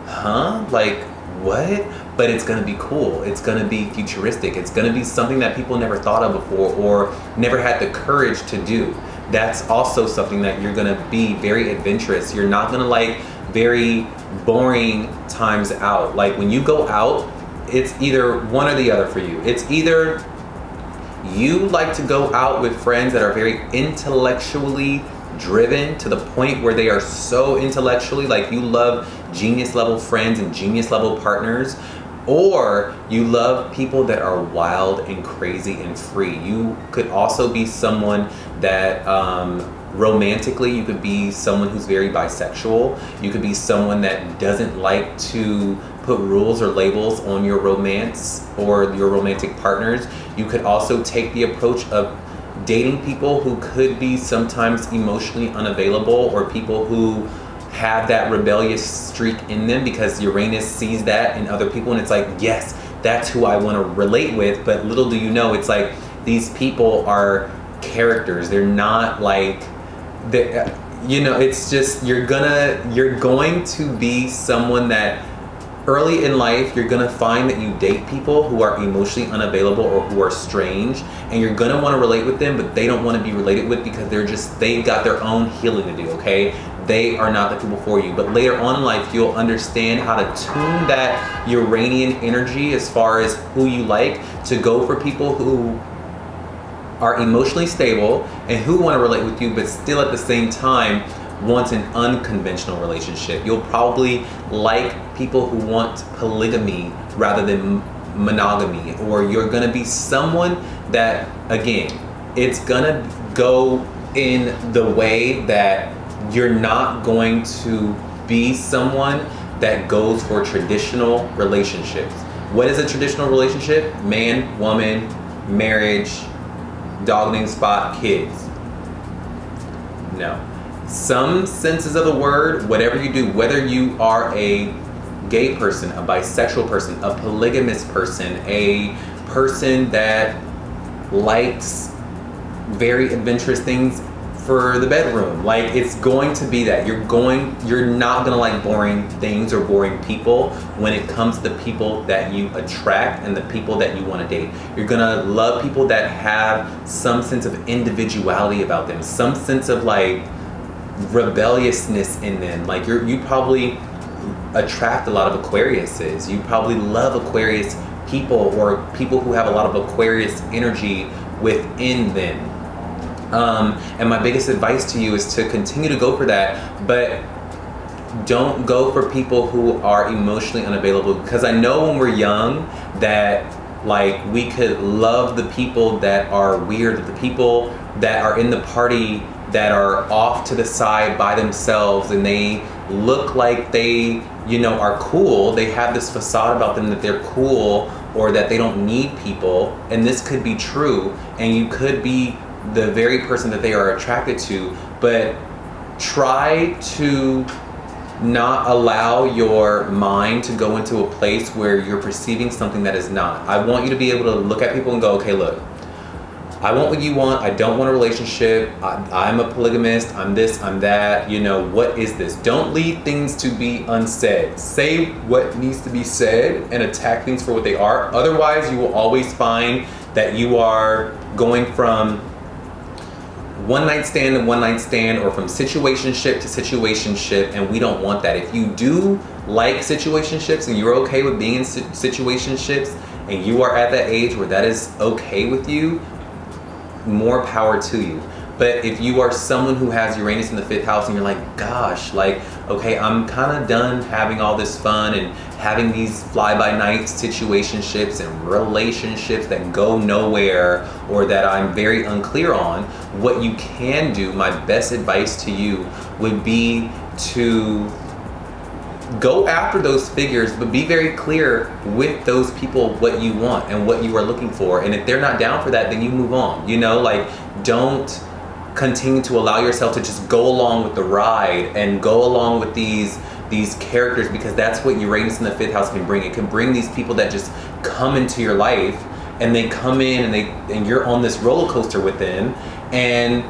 huh? Like, what? But it's going to be cool. It's going to be futuristic. It's going to be something that people never thought of before or never had the courage to do. That's also something that you're going to be very adventurous. You're not going to like very boring times out. Like when you go out, it's either one or the other for you. It's either you like to go out with friends that are very intellectually driven to the point where they are so intellectually, like you love genius level friends and genius level partners, or you love people that are wild and crazy and free. You could also be someone that romantically, you could be someone who's very bisexual. You could be someone that doesn't like to put rules or labels on your romance or your romantic partners. You could also take the approach of dating people who could be sometimes emotionally unavailable, or people who have that rebellious streak in them, because Uranus sees that in other people and it's like, yes, that's who I want to relate with. But little do you know, it's like these people are characters. They're not like, you know, it's just, you're going to be someone that early in life, you're gonna find that you date people who are emotionally unavailable or who are strange, and you're gonna wanna relate with them, but they don't wanna be related with because they've got their own healing to do, okay? They are not the people for you. But later on in life, you'll understand how to tune that Uranian energy as far as who you like, to go for people who are emotionally stable and who wanna relate with you, but still at the same time want an unconventional relationship. You'll probably like people who want polygamy rather than monogamy, or you're gonna be someone that, again, it's gonna go in the way that you're not going to be someone that goes for traditional relationships. What is a traditional relationship? Man, woman, marriage, dog named Spot, kids. No. Some senses of the word, whatever you do, whether you are a gay person, a bisexual person, a polygamous person, a person that likes very adventurous things for the bedroom, like, it's going to be that you're not gonna like boring things or boring people when it comes to the people that you attract and the people that you want to date. You're gonna love people that have some sense of individuality about them, some sense of like rebelliousness in them. Like, you probably attract a lot of Aquariuses. You probably love Aquarius people, or people who have a lot of Aquarius energy within them. And my biggest advice to you is to continue to go for that, but don't go for people who are emotionally unavailable, because I know when we're young that like we could love the people that are weird, the people that are in the party that are off to the side by themselves and they look like they, you know, are cool. They have this facade about them that they're cool or that they don't need people, and this could be true, and you could be the very person that they are attracted to, but try to not allow your mind to go into a place where you're perceiving something that is not. I want you to be able to look at people and go, okay, look, I want what you want. I don't want a relationship. I'm a polygamist. I'm this, I'm that. You know, what is this? Don't leave things to be unsaid. Say what needs to be said and attack things for what they are. Otherwise, you will always find that you are going from one night stand to one night stand, or from situationship to situationship, and we don't want that. If you do like situationships and you're okay with being in situationships and you are at that age where that is okay with you, more power to you. But if you are someone who has Uranus in the 5th house and you're like, gosh, like, okay, I'm kind of done having all this fun and having these fly-by-night situationships and relationships that go nowhere, or that I'm very unclear on, what you can do, my best advice to you would be to go after those figures, but be very clear with those people what you want and what you are looking for. And if they're not down for that, then you move on. You know, like, don't continue to allow yourself to just go along with the ride and go along with these characters, because that's what Uranus in the 5th house can bring. It can bring these people that just come into your life, and they come in and you're on this roller coaster with them, and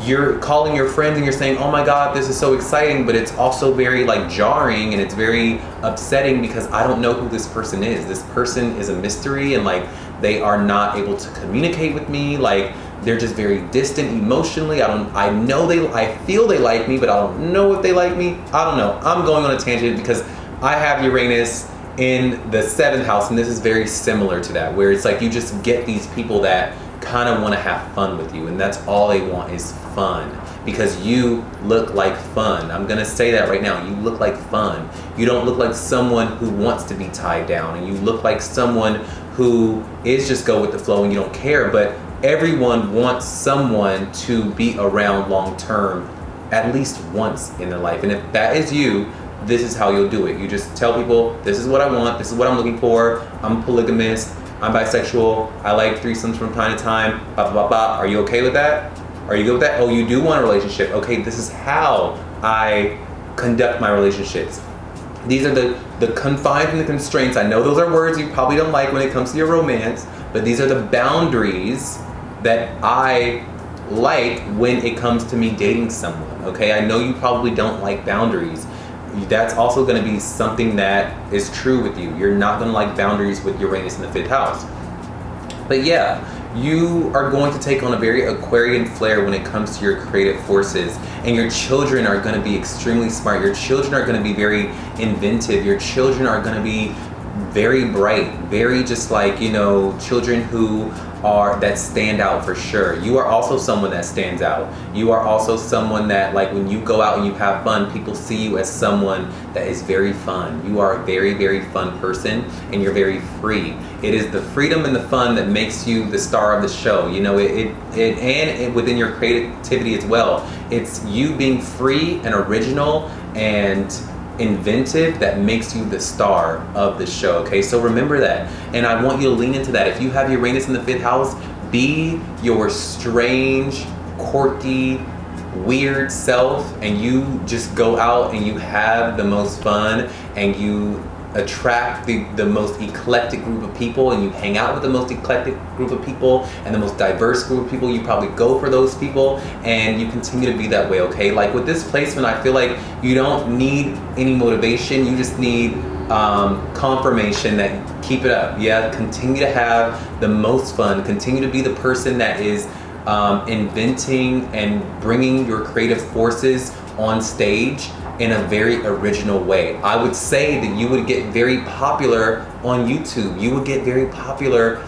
you're calling your friends and you're saying, oh my God, this is so exciting, but it's also very like jarring and it's very upsetting because I don't know who this person is. This person is a mystery, and like they are not able to communicate with me. Like, they're just very distant emotionally. I feel they like me, but I don't know if they like me. I don't know. I'm going on a tangent because I have Uranus in the 7th house, and this is very similar to that, where it's like you just get these people that kind of want to have fun with you, and that's all they want is fun, because you look like fun. I'm gonna say that right now. You look like fun. You don't look like someone who wants to be tied down, and you look like someone who is just go with the flow and you don't care. But everyone wants someone to be around long term at least once in their life, and if that is you, this is how you'll do it. You just tell people, this is what I want, this is what I'm looking for, I'm a polygamist, I'm bisexual, I like threesomes from time to time, blah, blah, blah. Are you okay with that? Are you good with that? Oh, you do want a relationship. Okay, this is how I conduct my relationships. These are the confines and the constraints. I know those are words you probably don't like when it comes to your romance, but these are the boundaries that I like when it comes to me dating someone, okay? I know you probably don't like boundaries. That's also going to be something that is true with you. You're not going to like boundaries with Uranus in the 5th house. But yeah, you are going to take on a very Aquarian flair when it comes to your creative forces, and your children are going to be extremely smart. Your children are going to be very inventive. Your children are going to be very bright, very just like, you know, children who are that stand out for sure. You are also someone that stands out. You are also someone that, like, when you go out and you have fun, people see you as someone that is very fun. You are a very, very fun person, and you're very free. It is the freedom and the fun that makes you the star of the show. You know, and within your creativity as well. It's you being free and original and inventive that makes you the star of the show, okay? So remember that. And I want you to lean into that. If you have Uranus in the 5th house, be your strange, quirky, weird self, and you just go out and you have the most fun, and you attract the most eclectic group of people, and you hang out with the most eclectic group of people and the most diverse group of people. You probably go for those people, and you continue to be that way, okay? Like with this placement, I feel like you don't need any motivation. You just need confirmation that keep it up. Yeah, continue to have the most fun. Continue to be the person that is inventing and bringing your creative forces on stage in a very original way. I would say that you would get very popular on YouTube. You would get very popular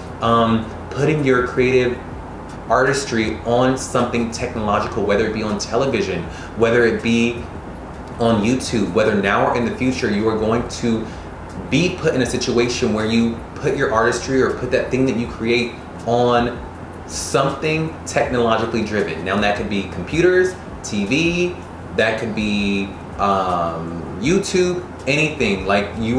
putting your creative artistry on something technological, whether it be on television, whether it be on YouTube, whether now or in the future you are going to be put in a situation where you put your artistry or put that thing that you create on something technologically driven. Now that could be computers, TV, that could be YouTube, anything. Like you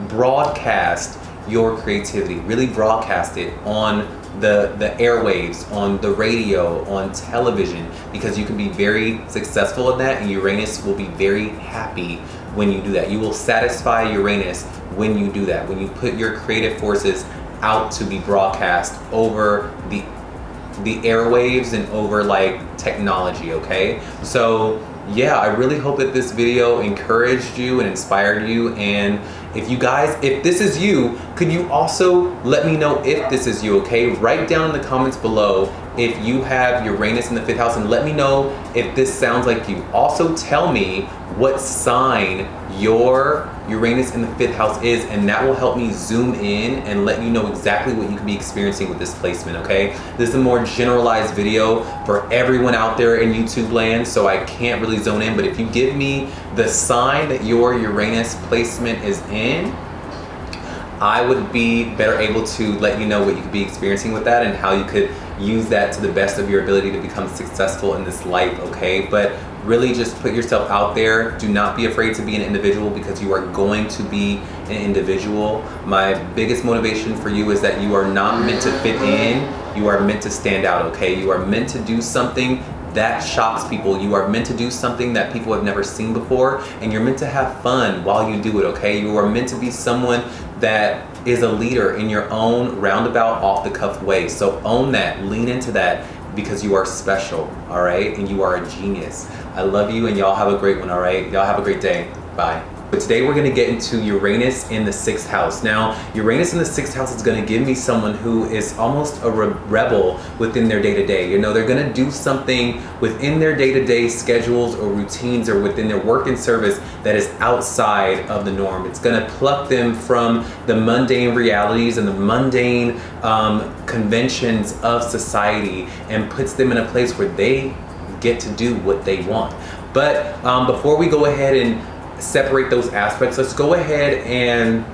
broadcast your creativity, really broadcast it on the airwaves, on the radio, on television, because you can be very successful in that, and Uranus will be very happy when you do that. You will satisfy Uranus when you do that, when you put your creative forces out to be broadcast over the airwaves and over like technology, okay? So yeah, I really hope that this video encouraged you and inspired you. And if this is you, could you also let me know if this is you, okay? Write down in the comments below if you have Uranus in the 5th house, and let me know if this sounds like you. Also tell me what sign your Uranus in the 5th house is, and that will help me zoom in and let you know exactly what you could be experiencing with this placement, okay? This is a more generalized video for everyone out there in YouTube land, so I can't really zone in, but if you give me the sign that your Uranus placement is in, I would be better able to let you know what you could be experiencing with that and how you could use that to the best of your ability to become successful in this life, okay? But really just put yourself out there. Do not be afraid to be an individual, because you are going to be an individual. My biggest motivation for you is that you are not meant to fit in, you are meant to stand out, okay? You are meant to do something that shocks people. You are meant to do something that people have never seen before, and you're meant to have fun while you do it, okay? You are meant to be someone that is a leader in your own roundabout, off the cuff way. So own that, lean into that, because you are special, all right? And you are a genius. I love you, and y'all have a great one, all right? Y'all have a great day. Bye. But today we're gonna get into Uranus in the 6th house. Now, Uranus in the 6th house is gonna give me someone who is almost a rebel within their day-to-day. You know, they're gonna do something within their day-to-day schedules or routines or within their work and service that is outside of the norm. It's gonna pluck them from the mundane realities and the mundane conventions of society, and puts them in a place where they get to do what they want. But before we go ahead and separate those aspects, let's go ahead and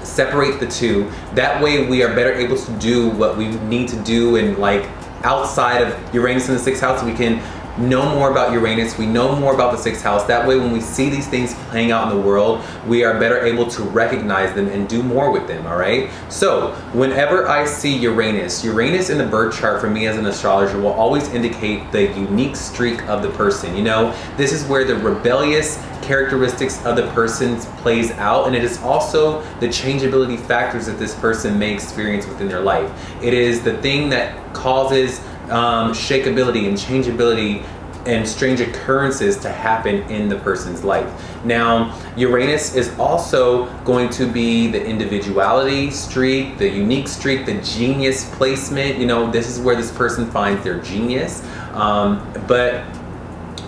separate the two. That way we are better able to do what we need to do, and like outside of Uranus in the 6th house, we can know more about Uranus, we know more about the 6th house. That way when we see these things playing out in the world, we are better able to recognize them and do more with them, all right? So whenever I see Uranus in the birth chart, for me as an astrologer, will always indicate the unique streak of the person. You know, this is where the rebellious characteristics of the person plays out, and it is also the changeability factors that this person may experience within their life. It is the thing that causes shakeability and changeability and strange occurrences to happen in the person's life. Now, Uranus is also going to be the individuality streak, the unique streak, the genius placement. You know, this is where this person finds their genius. But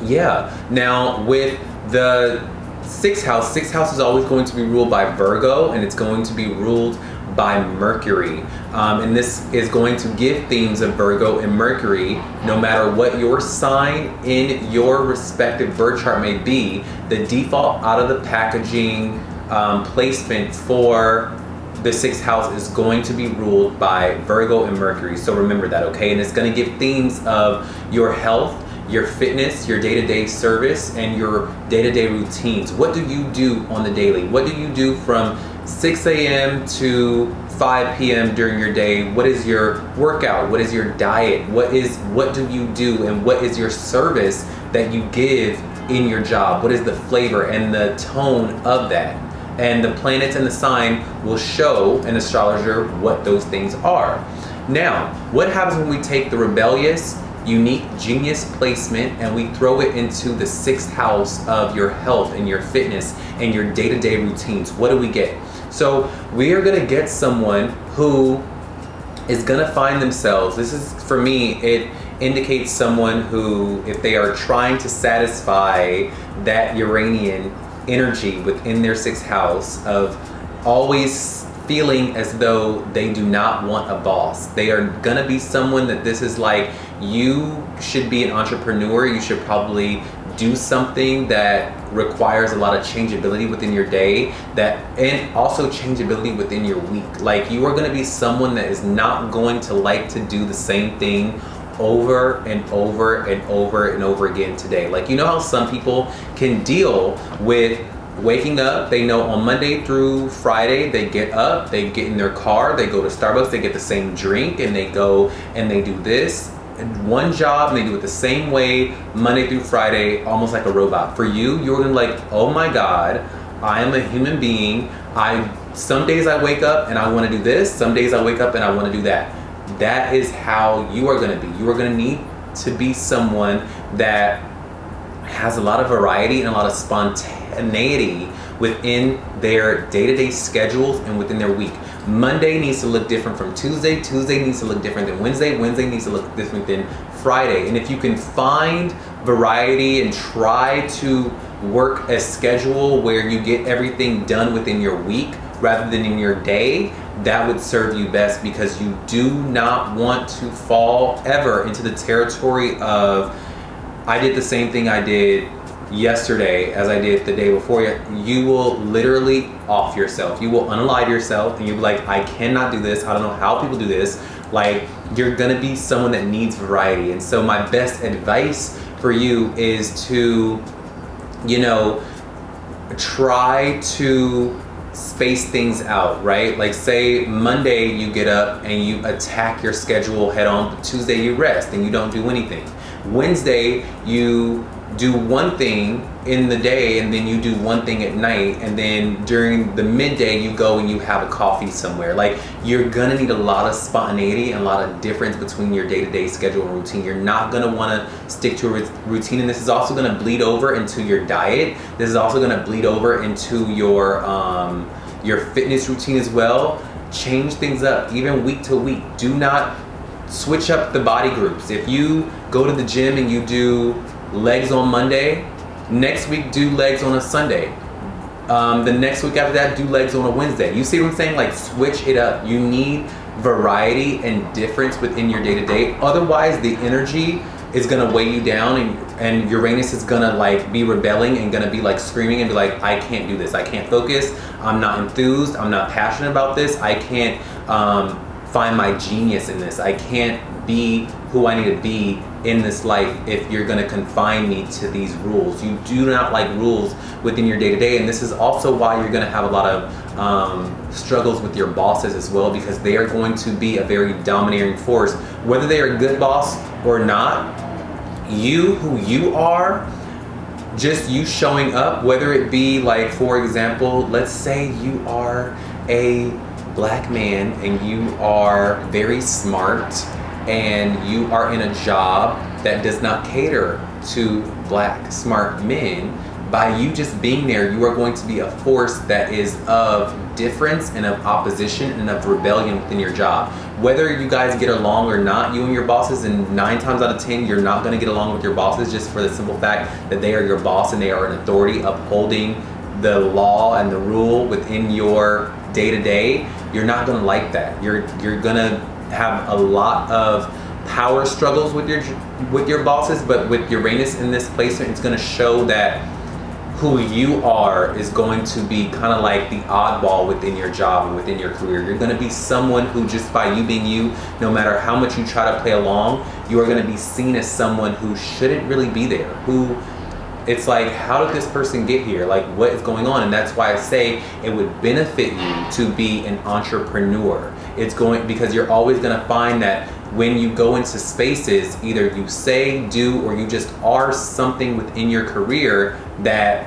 yeah, now with the 6th house is always going to be ruled by Virgo, and it's going to be ruled by Mercury. And this is going to give themes of Virgo and Mercury. No matter what your sign in your respective birth chart may be, the default out of the packaging placement for the 6th house is going to be ruled by Virgo and Mercury. So remember that, okay? And it's going to give themes of your health, your fitness, your day-to-day service, and your day-to-day routines. What do you do on the daily? What do you do from 6 a.m. to 5 p.m. during your day? What is your workout? What is your diet? What do you do, and what is your service that you give in your job? What is the flavor and the tone of that? And the planets and the sign will show an astrologer what those things are. Now, what happens when we take the rebellious, unique, genius placement and we throw it into the 6th house of your health and your fitness and your day-to-day routines? What do we get? So we are gonna get someone who is gonna find themselves, this is, for me, it indicates someone who, if they are trying to satisfy that Uranian energy within their 6th house of always feeling as though they do not want a boss. They are gonna be someone that this is like, you should be an entrepreneur, you should probably do something that requires a lot of changeability within your day, and also changeability within your week. Like, you are gonna be someone that is not going to like to do the same thing over and over and over and over again today. Like, you know how some people can deal with waking up, they know on Monday through Friday, they get up, they get in their car, they go to Starbucks, they get the same drink, and they go and they do this one job, and they do it the same way Monday through Friday, almost like a robot. For you, you're gonna be like, oh my God, I am a human being. Some days I wake up and I wanna do this, some days I wake up and I wanna do that. That is how you are gonna be. You are gonna need to be someone that has a lot of variety and a lot of spontaneity within their day-to-day schedules and within their week. Monday needs to look different from Tuesday. Tuesday needs to look different than Wednesday. Wednesday needs to look different than Friday. And if you can find variety and try to work a schedule where you get everything done within your week rather than in your day, that would serve you best, because you do not want to fall ever into the territory of, I did the same thing I did yesterday as I did the day before. You will literally off yourself. You will unalive yourself and you'll be like, I cannot do this. I don't know how people do this. Like, you're gonna be someone that needs variety. And so my best advice for you is to, try to space things out, right? Like, say Monday you get up and you attack your schedule head on. Tuesday you rest and you don't do anything. Wednesday you do one thing in the day and then you do one thing at night, and then during the midday you go and you have a coffee somewhere. Like, you're gonna need a lot of spontaneity and a lot of difference between your day-to-day schedule and routine. You're not gonna wanna stick to a routine, and this is also gonna bleed over into your diet. This is also gonna bleed over into your fitness routine as well. Change things up, even week to week. Do not switch up the body groups. If you go to the gym and you do legs on Monday, next week do legs on a Sunday. The next week after that, do legs on a Wednesday. You see what I'm saying? Like, switch it up. You need variety and difference within your day-to-day. Otherwise, the energy is gonna weigh you down, and Uranus is gonna like be rebelling and gonna be like screaming and be like, I can't do this. I can't focus. I'm not enthused. I'm not passionate about this. I can't find my genius in this. I can't be who I need to be in this life if you're gonna confine me to these rules. You do not like rules within your day-to-day, and this is also why you're gonna have a lot of struggles with your bosses as well, because they are going to be a very domineering force. Whether they are a good boss or not, you, who you are, just you showing up, whether it be like, for example, let's say you are a Black man and you are very smart and you are in a job that does not cater to Black smart men. By you just being there, you are going to be a force that is of difference and of opposition and of rebellion within your job. Whether you guys get along or not, you and your bosses, and 9 times out of 10 you're not going to get along with your bosses, just for the simple fact that they are your boss and they are an authority upholding the law and the rule within your day-to-day. You're not going to like that. You're going to have a lot of power struggles with your bosses, but with Uranus in this placement, it's going to show that who you are is going to be kind of like the oddball within your job and within your career. You're going to be someone who, just by you being you, no matter how much you try to play along, you are going to be seen as someone who shouldn't really be there, who it's like, how did this person get here? Like, what is going on? And that's why I say it would benefit you to be an entrepreneur. It's going, because you're always going to find that when you go into spaces, either you say, do, or you just are something within your career that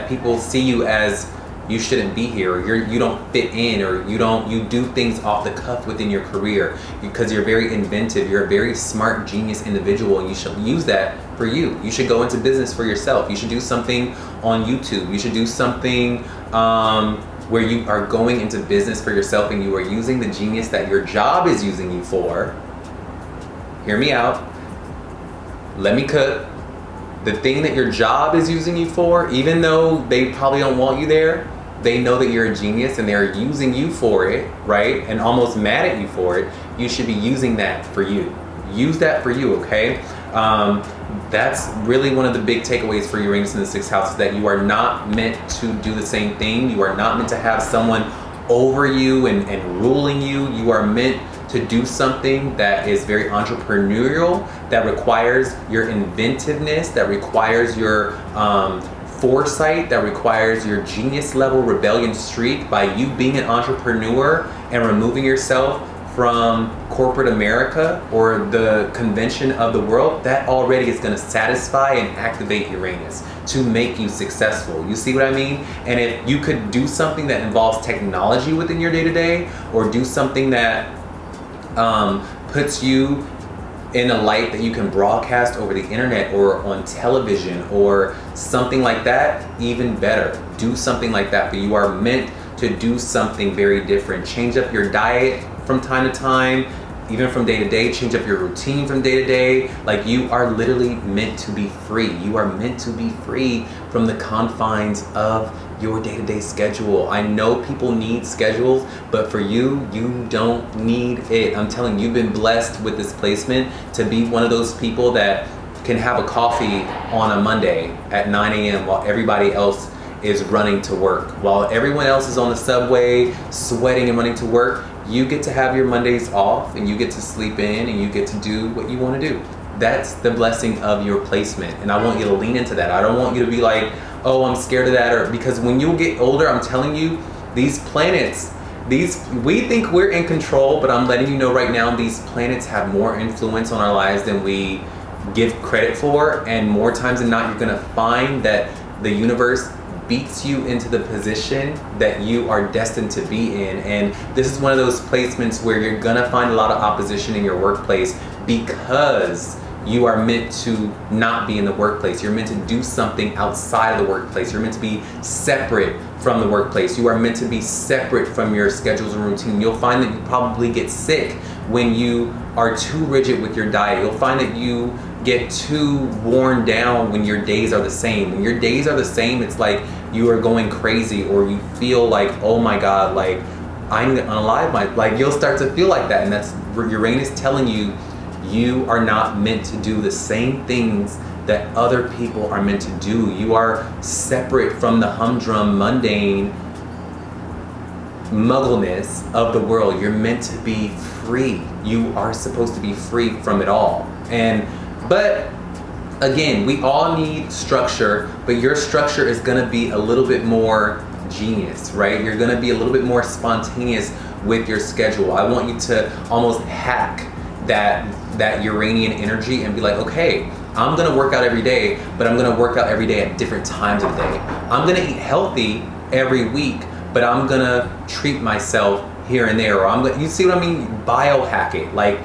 people see you as you shouldn't be here, or you don't fit in, or you do things off the cuff within your career because you're very inventive. You're a very smart, genius individual, and you should use that for you. You should go into business for yourself. You should do something on YouTube. You should do something where you are going into business for yourself and you are using the genius that your job is using you for. Hear me out. Let me cook. The thing that your job is using you for, even though they probably don't want you there, they know that you're a genius and they're using you for it, right? And almost mad at you for it. You should be using that for you. Use that for you, okay? That's really one of the big takeaways for Uranus in the 6th house, is that you are not meant to do the same thing. You are not meant to have someone over you and ruling you. You are meant to do something that is very entrepreneurial, that requires your inventiveness, that requires your foresight, that requires your genius level rebellion streak. By you being an entrepreneur and removing yourself from corporate America or the convention of the world, that already is going to satisfy and activate Uranus to make you successful. You see what I mean? And if you could do something that involves technology within your day-to-day, or do something that puts you in a light that you can broadcast over the internet or on television or something like that, even better. Do something like that. But you are meant to do something very different. Change up your diet from time to time, even from day to day. Change up your routine from day to day. Like, you are literally meant to be free. You are meant to be free from the confines of your day-to-day schedule. I know people need schedules, but for you, you don't need it. I'm telling you, you've been blessed with this placement to be one of those people that can have a coffee on a Monday at 9 a.m. while everybody else is running to work. While everyone else is on the subway, sweating and running to work, you get to have your Mondays off and you get to sleep in and you get to do what you want to do. That's the blessing of your placement. And I want you to lean into that. I don't want you to be like, oh, I'm scared of that, or because when you get older, I'm telling you, these planets, we think we're in control, but I'm letting you know right now, these planets have more influence on our lives than we give credit for. And more times than not, you're gonna find that the universe beats you into the position that you are destined to be in. And this is one of those placements where you're gonna find a lot of opposition in your workplace, because you are meant to not be in the workplace. You're meant to do something outside of the workplace. You're meant to be separate from the workplace. You are meant to be separate from your schedules and routine. You'll find that you probably get sick when you are too rigid with your diet. You'll find that you get too worn down when your days are the same. When your days are the same, it's like you are going crazy, or you feel like, oh my God, like I need to unalive my, like you'll start to feel like that. And that's Uranus telling you, you are not meant to do the same things that other people are meant to do. You are separate from the humdrum, mundane muggleness of the world. You're meant to be free. You are supposed to be free from it all. But again, we all need structure, but your structure is gonna be a little bit more genius, right? You're gonna be a little bit more spontaneous with your schedule. I want you to almost hack that Uranian energy and be like, okay, I'm gonna work out every day, but I'm gonna work out every day at different times of the day. I'm gonna eat healthy every week, but I'm gonna treat myself here and there. Or you see what I mean? Biohack it, like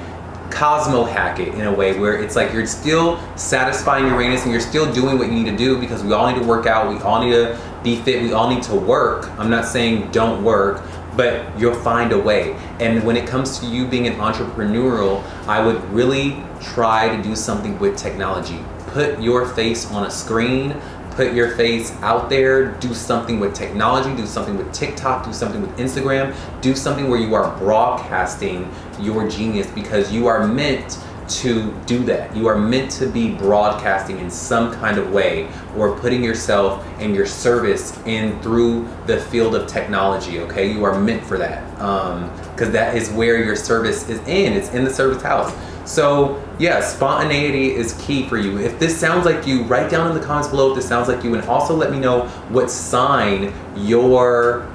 Cosmo hack it in a way where it's like you're still satisfying Uranus and you're still doing what you need to do, because we all need to work out, we all need to be fit, we all need to work. I'm not saying don't work, but you'll find a way. And when it comes to you being an entrepreneurial, I would really try to do something with technology. Put your face on a screen, put your face out there, do something with technology, do something with TikTok, do something with Instagram, do something where you are broadcasting your genius, because you are meant to do that. You are meant to be broadcasting in some kind of way, or putting yourself and your service in through the field of technology, okay? You are meant for that, because that is where your service is in. It's in the service house. So yeah, spontaneity is key for you. If this sounds like you, write down in the comments below if this sounds like you, and also let me know what sign your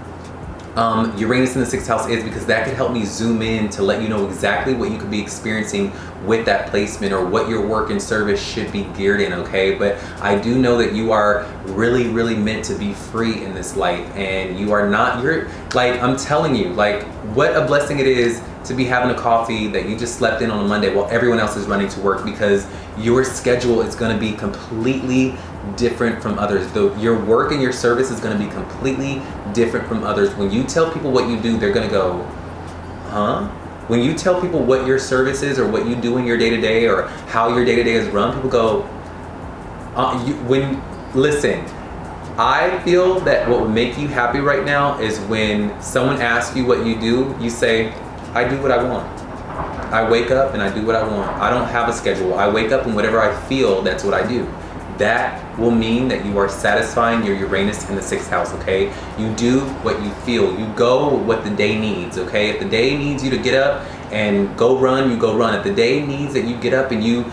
Uranus in the 6th house is, because that could help me zoom in to let you know exactly what you could be experiencing with that placement, or what your work and service should be geared in, okay? But I do know that you are really, really meant to be free in this life, and you are not, you're like, I'm telling you, like, what a blessing it is to be having a coffee that you just slept in on a Monday while everyone else is running to work, because your schedule is going to be completely different from others. Your work and your service is going to be completely different from others. When you tell people what you do, they're going to go, huh? When you tell people what your service is, or what you do in your day-to-day, or how your day-to-day is run, people go, listen, I feel that what would make you happy right now is when someone asks you what you do, you say, I do what I want. I wake up and I do what I want. I don't have a schedule. I wake up and whatever I feel, that's what I do. That will mean that you are satisfying your Uranus in the 6th house, okay? You do what you feel. You go with what the day needs, okay? If the day needs you to get up and go run, you go run. If the day needs that you get up and you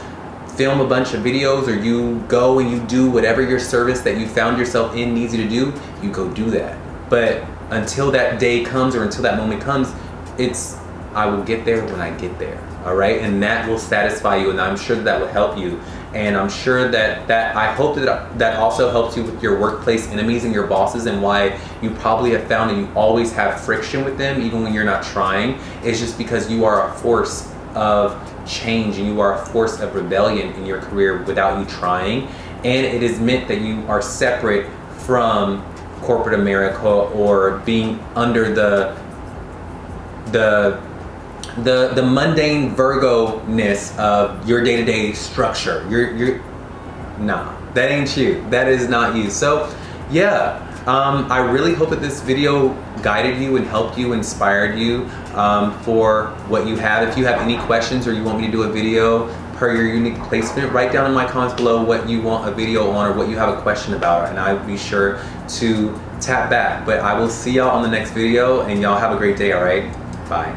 film a bunch of videos, or you go and you do whatever your service that you found yourself in needs you to do, you go do that. But until that day comes, or until that moment comes, it's, I will get there when I get there, all right? And that will satisfy you, and I'm sure that will help you. And I'm sure that I hope that also helps you with your workplace enemies and your bosses, and why you probably have found that you always have friction with them even when you're not trying. It's just because you are a force of change, and you are a force of rebellion in your career without you trying. And it is meant that you are separate from corporate America, or being under the mundane Virgo-ness of your day-to-day structure. Nah, that ain't you. That is not you. So yeah, I really hope that this video guided you and helped you, inspired you for what you have. If you have any questions, or you want me to do a video per your unique placement, write down in my comments below what you want a video on, or what you have a question about, and I'll be sure to tap back. But I will see y'all on the next video, and y'all have a great day, all right? Bye.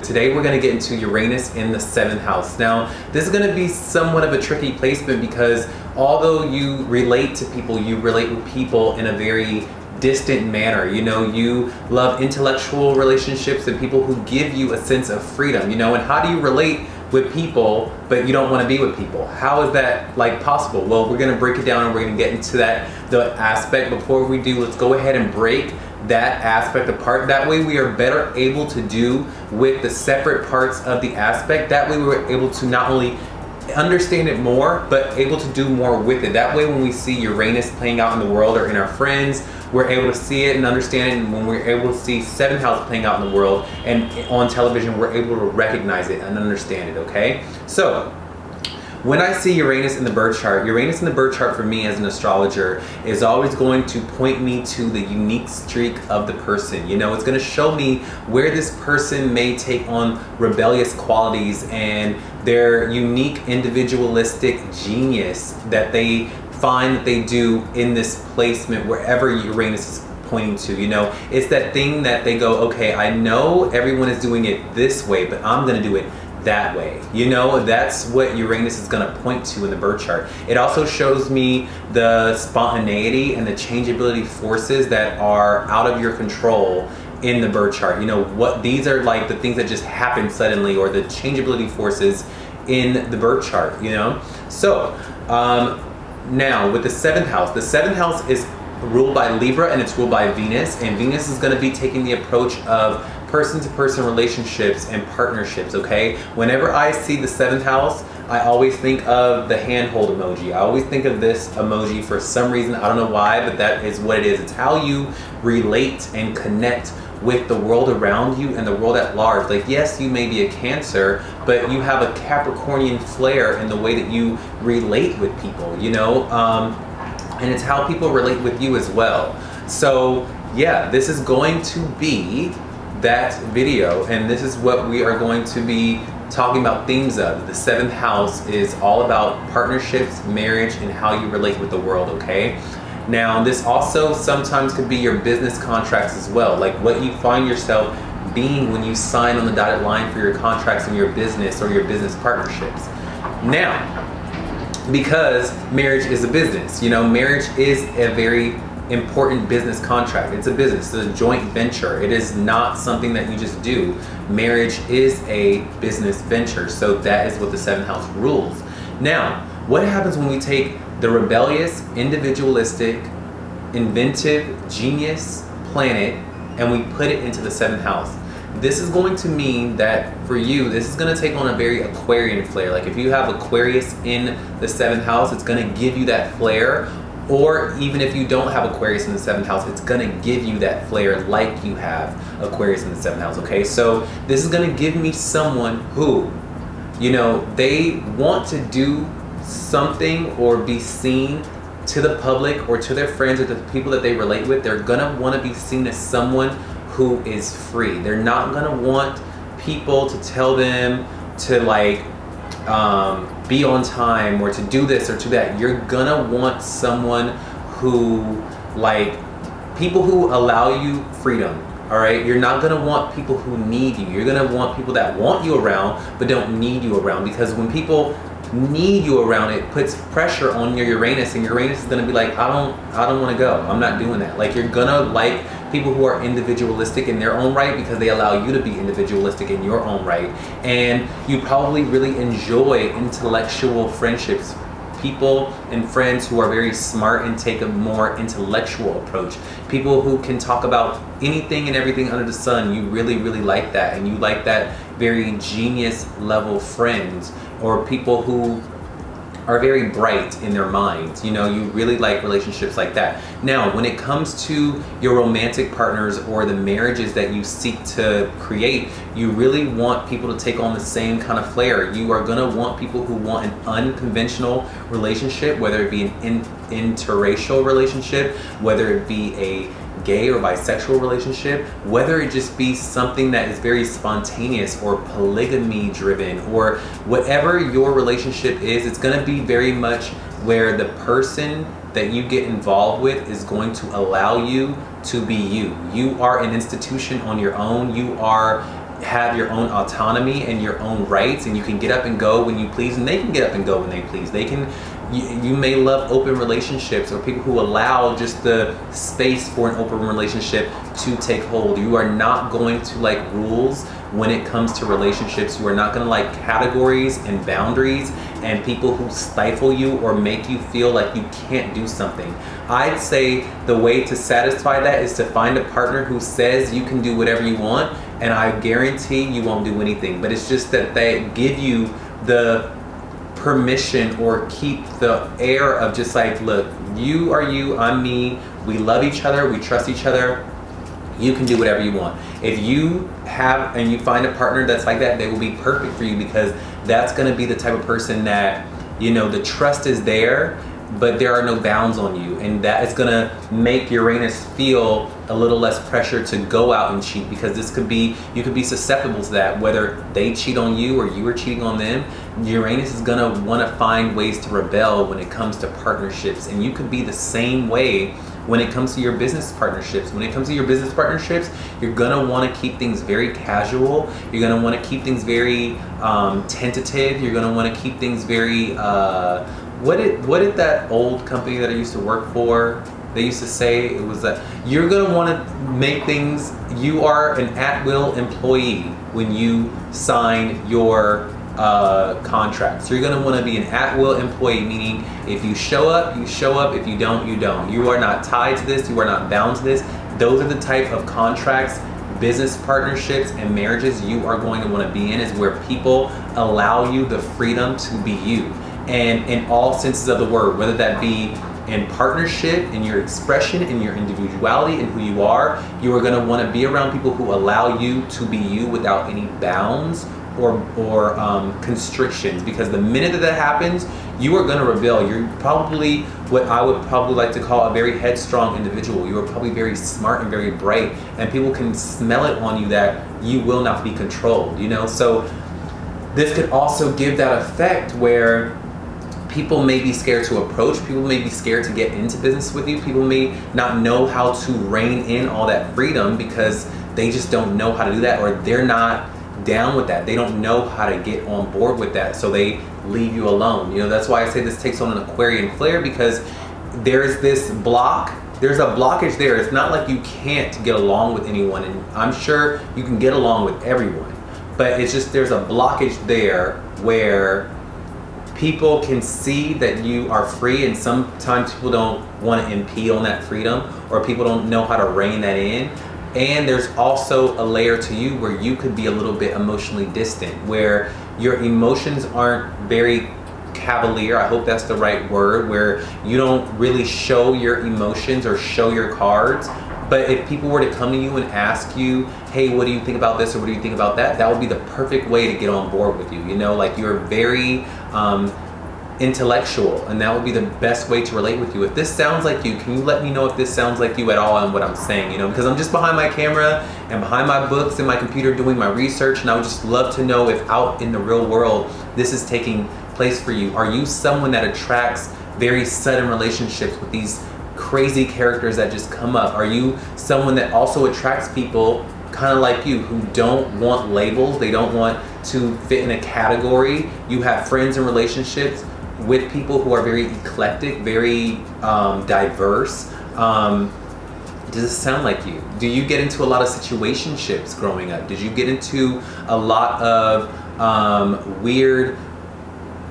Today we're going to get into Uranus in the 7th house. Now, this is going to be somewhat of a tricky placement, because although you relate to people, you relate with people in a very distant manner. You know, you love intellectual relationships and people who give you a sense of freedom, you know. And how do you relate with people but you don't want to be with people? How is that like possible? Well, we're going to break it down, and we're going to get into the aspect. Before we do, let's go ahead and break that aspect apart. That way we are better able to do with the separate parts of the aspect. That way we're able to not only understand it more, but able to do more with it. That way when we see Uranus playing out in the world, or in our friends, we're able to see it and understand it. And when we're able to see 7th house playing out in the world and on television, we're able to recognize it and understand it, okay? So when I see Uranus in the birth chart, Uranus in the birth chart for me as an astrologer is always going to point me to the unique streak of the person. You know, it's going to show me where this person may take on rebellious qualities and their unique individualistic genius that they find that they do in this placement, wherever Uranus is pointing to. You know, it's that thing that they go, okay, I know everyone is doing it this way, but I'm going to do it that way. You know, that's what Uranus is going to point to in the birth chart. It also shows me the spontaneity and the changeability forces that are out of your control in the birth chart. You know, what these are like the things that just happen suddenly, or the changeability forces in the birth chart, you know. So now with the 7th house is ruled by Libra, and it's ruled by Venus, and Venus is going to be taking the approach of person-to-person relationships and partnerships, okay? Whenever I see the 7th house, I always think of the handhold emoji. I always think of this emoji for some reason. I don't know why, but that is what it is. It's how you relate and connect with the world around you and the world at large. Like, yes, you may be a Cancer, but you have a Capricornian flair in the way that you relate with people, you know? And it's how people relate with you as well. So yeah, this is going to be that video, and this is what we are going to be talking about themes of. The seventh house is all about partnerships, marriage, and how you relate with the world, okay? Now, this also sometimes could be your business contracts as well, like what you find yourself being when you sign on the dotted line for your contracts in your business or your business partnerships. Now, because marriage is a business, you know, marriage is a very important business contract. It's a business, it's a joint venture. It is not something that you just do. Marriage is a business venture, so that is what the seventh house rules. Now, what happens when we take the rebellious, individualistic, inventive, genius planet and we put it into the seventh house? This is going to mean that for you, this is going to take on a very Aquarian flair. Like if you have Aquarius in the seventh house, it's going to give you that flair. Or even if you don't have Aquarius in the seventh house, it's going to give you that flair like you have Aquarius in the seventh house, okay? So this is going to give me someone who, you know, they want to do something or be seen to the public or to their friends or the people that they relate with. They're going to want to be seen as someone who is free. They're not going to want people to tell them to like be on time or to do this or to that. You're gonna want someone who, like, people who allow you freedom, all right? You're not gonna want people who need you. You're gonna want people that want you around but don't need you around, because when people need you around, it puts pressure on your Uranus, and Uranus is gonna be like, I don't wanna go. I'm not doing that. Like, you're gonna like people who are individualistic in their own right because they allow you to be individualistic in your own right. And you probably really enjoy intellectual friendships, people and friends who are very smart and take a more intellectual approach. People who can talk about anything and everything under the sun. You really, really like that, and you like that very genius level friends, or people who are very bright in their minds. You know, you really like relationships like that. Now, when it comes to your romantic partners or the marriages that you seek to create, you really want people to take on the same kind of flair. You are gonna want people who want an unconventional relationship, whether it be an interracial relationship, whether it be a gay or bisexual relationship, whether it just be something that is very spontaneous or polygamy driven, or whatever your relationship is, it's going to be very much where the person that you get involved with is going to allow you to be you. You are an institution on your own. You have your own autonomy and your own rights, and you can get up and go when you please, and they can get up and go when they please. You may love open relationships, or people who allow just the space for an open relationship to take hold. You are not going to like rules when it comes to relationships. You are not going to like categories and boundaries and people who stifle you or make you feel like you can't do something. I'd say the way to satisfy that is to find a partner who says you can do whatever you want, and I guarantee you won't do anything. But it's just that they give you the permission or keep the air of just like, look, you are you, I'm me, we love each other, we trust each other, you can do whatever you want. If you have and you find a partner that's like that, they will be perfect for you, because that's going to be the type of person that, you know, the trust is there, but there are no bounds on you, and that is going to make Uranus feel a little less pressure to go out and cheat, because you could be susceptible to that, whether they cheat on you or you are cheating on them. Uranus is going to want to find ways to rebel when it comes to partnerships, and you could be the same way when it comes to your business partnerships. When it comes to your business partnerships, you're gonna want to keep things very casual. You're gonna want to keep things very tentative. You're gonna want to keep things very what did that old company that I used to work for, they used to say? It was that you're gonna want to make things, you are an at-will employee when you sign your contract. So you're going to want to be an at-will employee, meaning if you show up, you show up. If you don't, you don't. You are not tied to this. You are not bound to this. Those are the type of contracts, business partnerships, and marriages you are going to want to be in, is where people allow you the freedom to be you. And in all senses of the word, whether that be in partnership, in your expression, in your individuality, in who you are going to want to be around people who allow you to be you without any bounds or constrictions, because the minute that happens, you are going to rebel. You're probably what I would probably like to call a very headstrong individual. You are probably very smart and very bright, and people can smell it on you that you will not be controlled, you know? So this could also give that effect where people may be scared to approach, people may be scared to get into business with you, people may not know how to rein in all that freedom because they just don't know how to do that, or they're not down with that. They don't know how to get on board with that, so they leave you alone. You know, that's why I say this takes on an Aquarian flair, because there's this block, there's a blockage there. It's not like you can't get along with anyone, and I'm sure you can get along with everyone, but it's just there's a blockage there where people can see that you are free, and sometimes people don't want to impede on that freedom, or people don't know how to rein that in. And there's also a layer to you where you could be a little bit emotionally distant, where your emotions aren't very cavalier, I hope that's the right word, where you don't really show your emotions or show your cards. But if people were to come to you and ask you, hey, what do you think about this, or what do you think about that, that would be the perfect way to get on board with you. You know, like you're very intellectual, and that would be the best way to relate with you. If this sounds like you, can you let me know if this sounds like you at all and what I'm saying, you know, because I'm just behind my camera and behind my books and my computer doing my research, and I would just love to know if out in the real world this is taking place for you. Are you someone that attracts very sudden relationships with these crazy characters that just come up? Are you someone that also attracts people kind of like you, who don't want labels, they don't want to fit in a category? You have friends and relationships with people who are very eclectic, very diverse. Does it sound like you? Do you get into a lot of situationships growing up? Did you get into a lot of weird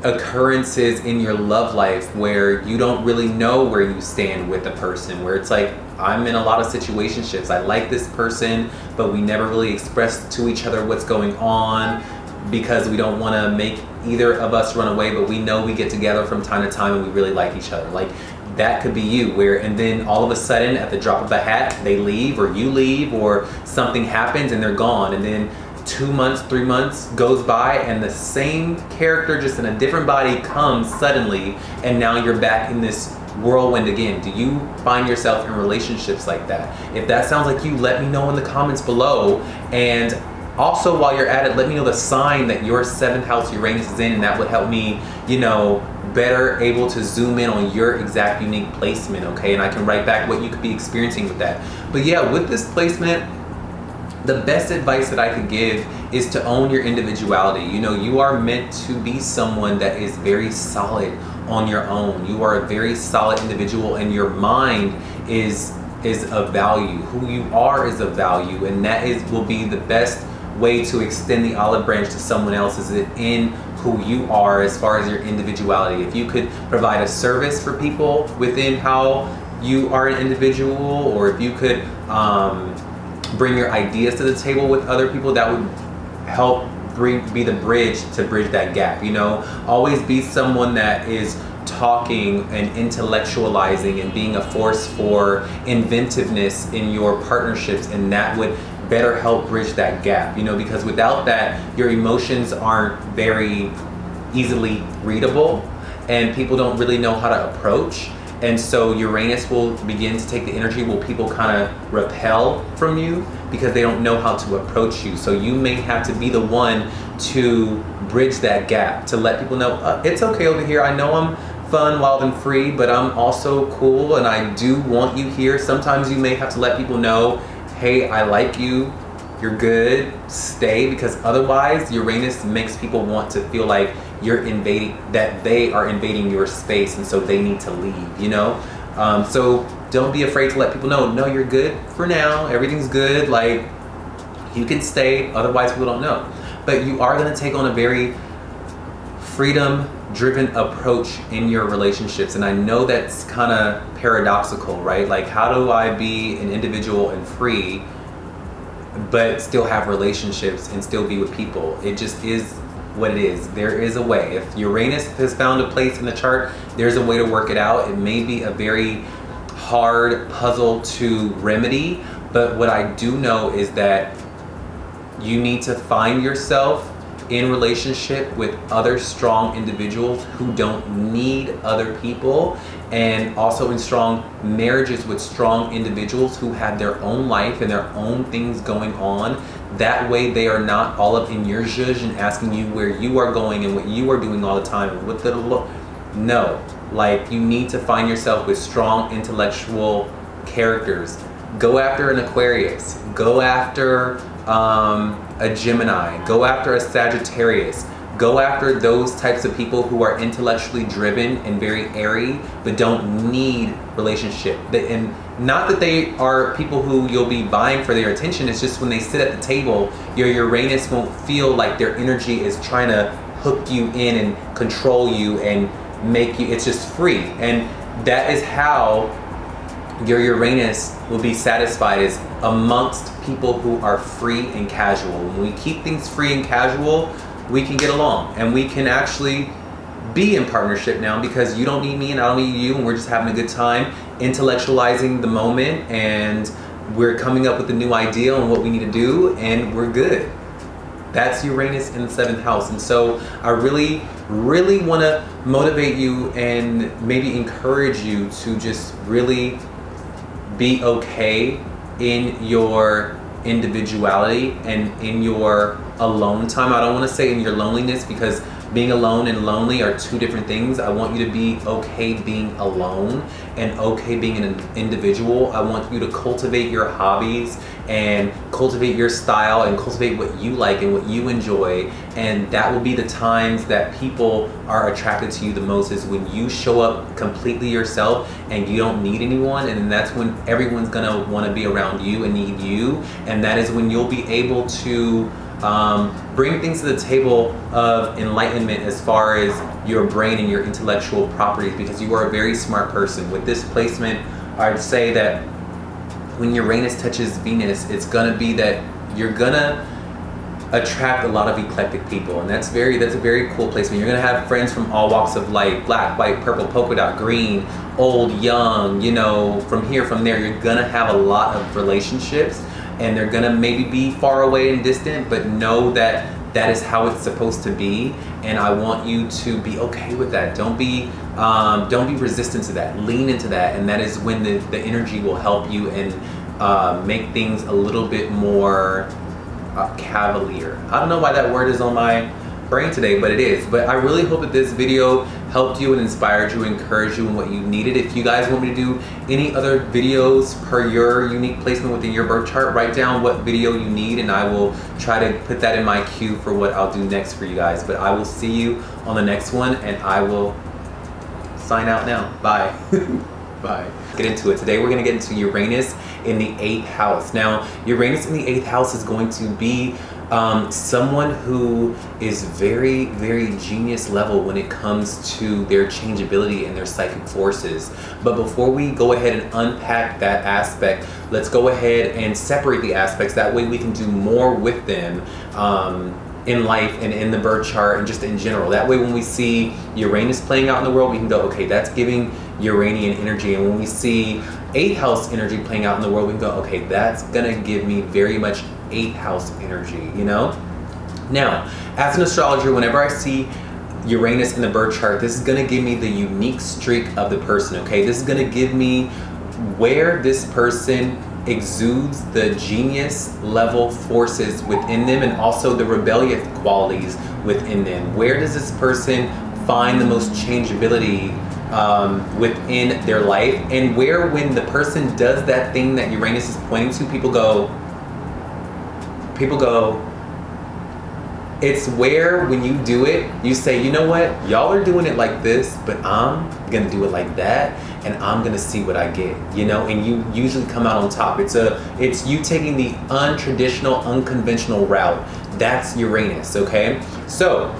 occurrences in your love life where you don't really know where you stand with a person, where it's like, I'm in a lot of situationships, I like this person, but we never really express to each other what's going on because we don't want to make either of us run away, but we know we get together from time to time and we really like each other. Like, that could be you, where, and then all of a sudden at the drop of a hat they leave, or you leave, or something happens and they're gone, and then 2 months, 3 months goes by and the same character just in a different body comes suddenly, and now you're back in this whirlwind again. Do you find yourself in relationships like that? If that sounds like you, let me know in the comments below. And also, while you're at it, let me know the sign that your 7th house Uranus is in, and that would help me, you know, better able to zoom in on your exact unique placement, okay? And I can write back what you could be experiencing with that. But yeah, with this placement, the best advice that I could give is to own your individuality. You know, you are meant to be someone that is very solid on your own. You are a very solid individual, and your mind is of value. Who you are is of value, and that will be the best way to extend the olive branch to someone else, is in who you are as far as your individuality. If you could provide a service for people within how you are an individual, or if you could bring your ideas to the table with other people, that would help be the bridge to bridge that gap. You know, always be someone that is talking and intellectualizing and being a force for inventiveness in your partnerships, and that would better help bridge that gap, you know, because without that, your emotions aren't very easily readable, and people don't really know how to approach. And so Uranus will begin to take the energy where people kind of repel from you because they don't know how to approach you. So you may have to be the one to bridge that gap, to let people know, it's okay over here. I know I'm fun, wild, and free, but I'm also cool, and I do want you here. Sometimes you may have to let people know, hey, I like you, you're good, stay, because otherwise Uranus makes people want to feel like you're invading, that they are invading your space, and so they need to leave, you know? So don't be afraid to let people know, no, you're good for now, everything's good, like, you can stay, otherwise people don't know. But you are gonna take on a very freedom-driven approach in your relationships, and I know that's kind of paradoxical, right? Like, how do I be an individual and free, but still have relationships and still be with people? It just is what it is. There is a way. If Uranus has found a place in the chart, there's a way to work it out. It may be a very hard puzzle to remedy, but what I do know is that you need to find yourself in relationship with other strong individuals who don't need other people, and also in strong marriages with strong individuals who have their own life and their own things going on. That way they are not all up in your zhuzh and asking you where you are going and what you are doing all the time and what the look. No, like, you need to find yourself with strong intellectual characters. Go after an Aquarius, go after a Gemini, go after a Sagittarius. Go after those types of people who are intellectually driven and very airy, but don't need relationship. And not that they are people who you'll be vying for their attention, it's just when they sit at the table, your Uranus won't feel like their energy is trying to hook you in and control you and make you, it's just free. And that is how your Uranus will be satisfied, is amongst people who are free and casual. When we keep things free and casual, we can get along and we can actually be in partnership now, because you don't need me and I don't need you, and we're just having a good time intellectualizing the moment, and we're coming up with a new idea on what we need to do, and we're good. That's Uranus in the 7th house. And so I really want to motivate you and maybe encourage you to just really be okay in your individuality and in your alone time. I don't want to say in your loneliness, because being alone and lonely are two different things. I want you to be okay being alone and okay being an individual. I want you to cultivate your hobbies and cultivate your style and cultivate what you like and what you enjoy. And that will be the times that people are attracted to you the most, is when you show up completely yourself and you don't need anyone. And that's when everyone's gonna want to be around you and need you. And that is when you'll be able to bring things to the table of enlightenment as far as your brain and your intellectual properties, because you are a very smart person. With this placement, I'd say that when Uranus touches Venus, it's gonna be that you're gonna attract a lot of eclectic people, and that's a very cool placement. You're gonna have friends from all walks of life: black, white, purple, polka dot, green, old, young, you know, from here, from there. You're gonna have a lot of relationships, and they're gonna maybe be far away and distant, but know that that is how it's supposed to be. And I want you to be okay with that. Don't be resistant to that. Lean into that, and that is when the energy will help you and make things a little bit more cavalier. I don't know why that word is on my brain today, but it is. But I really hope that this video helped you and inspired you, encouraged you in what you needed. If you guys want me to do any other videos per your unique placement within your birth chart, write down what video you need and I will try to put that in my queue for what I'll do next for you guys. But I will see you on the next one, and I will sign out now. Bye. Bye. Get into it. Today we're going to get into Uranus in the 8th house. Now, Uranus in the 8th house is going to be someone who is very, very genius level when it comes to their changeability and their psychic forces. But before we go ahead and unpack that aspect, let's go ahead and separate the aspects. That way we can do more with them in life and in the birth chart and just in general. That way when we see Uranus playing out in the world, we can go, okay, that's giving Uranian energy. And when we see 8th house energy playing out in the world, we can go, okay, that's gonna give me very much 8th house energy, you know? Now, as an astrologer, whenever I see Uranus in the birth chart, this is gonna give me the unique streak of the person, okay? This is gonna give me where this person exudes the genius level forces within them, and also the rebellious qualities within them. Where does this person find the most changeability within their life? And where, when the person does that thing that Uranus is pointing to, people go, it's where when you do it, you say, you know what, y'all are doing it like this, but I'm gonna do it like that, and I'm gonna see what I get, you know? And you usually come out on top. It's you taking the untraditional, unconventional route. That's Uranus, okay? So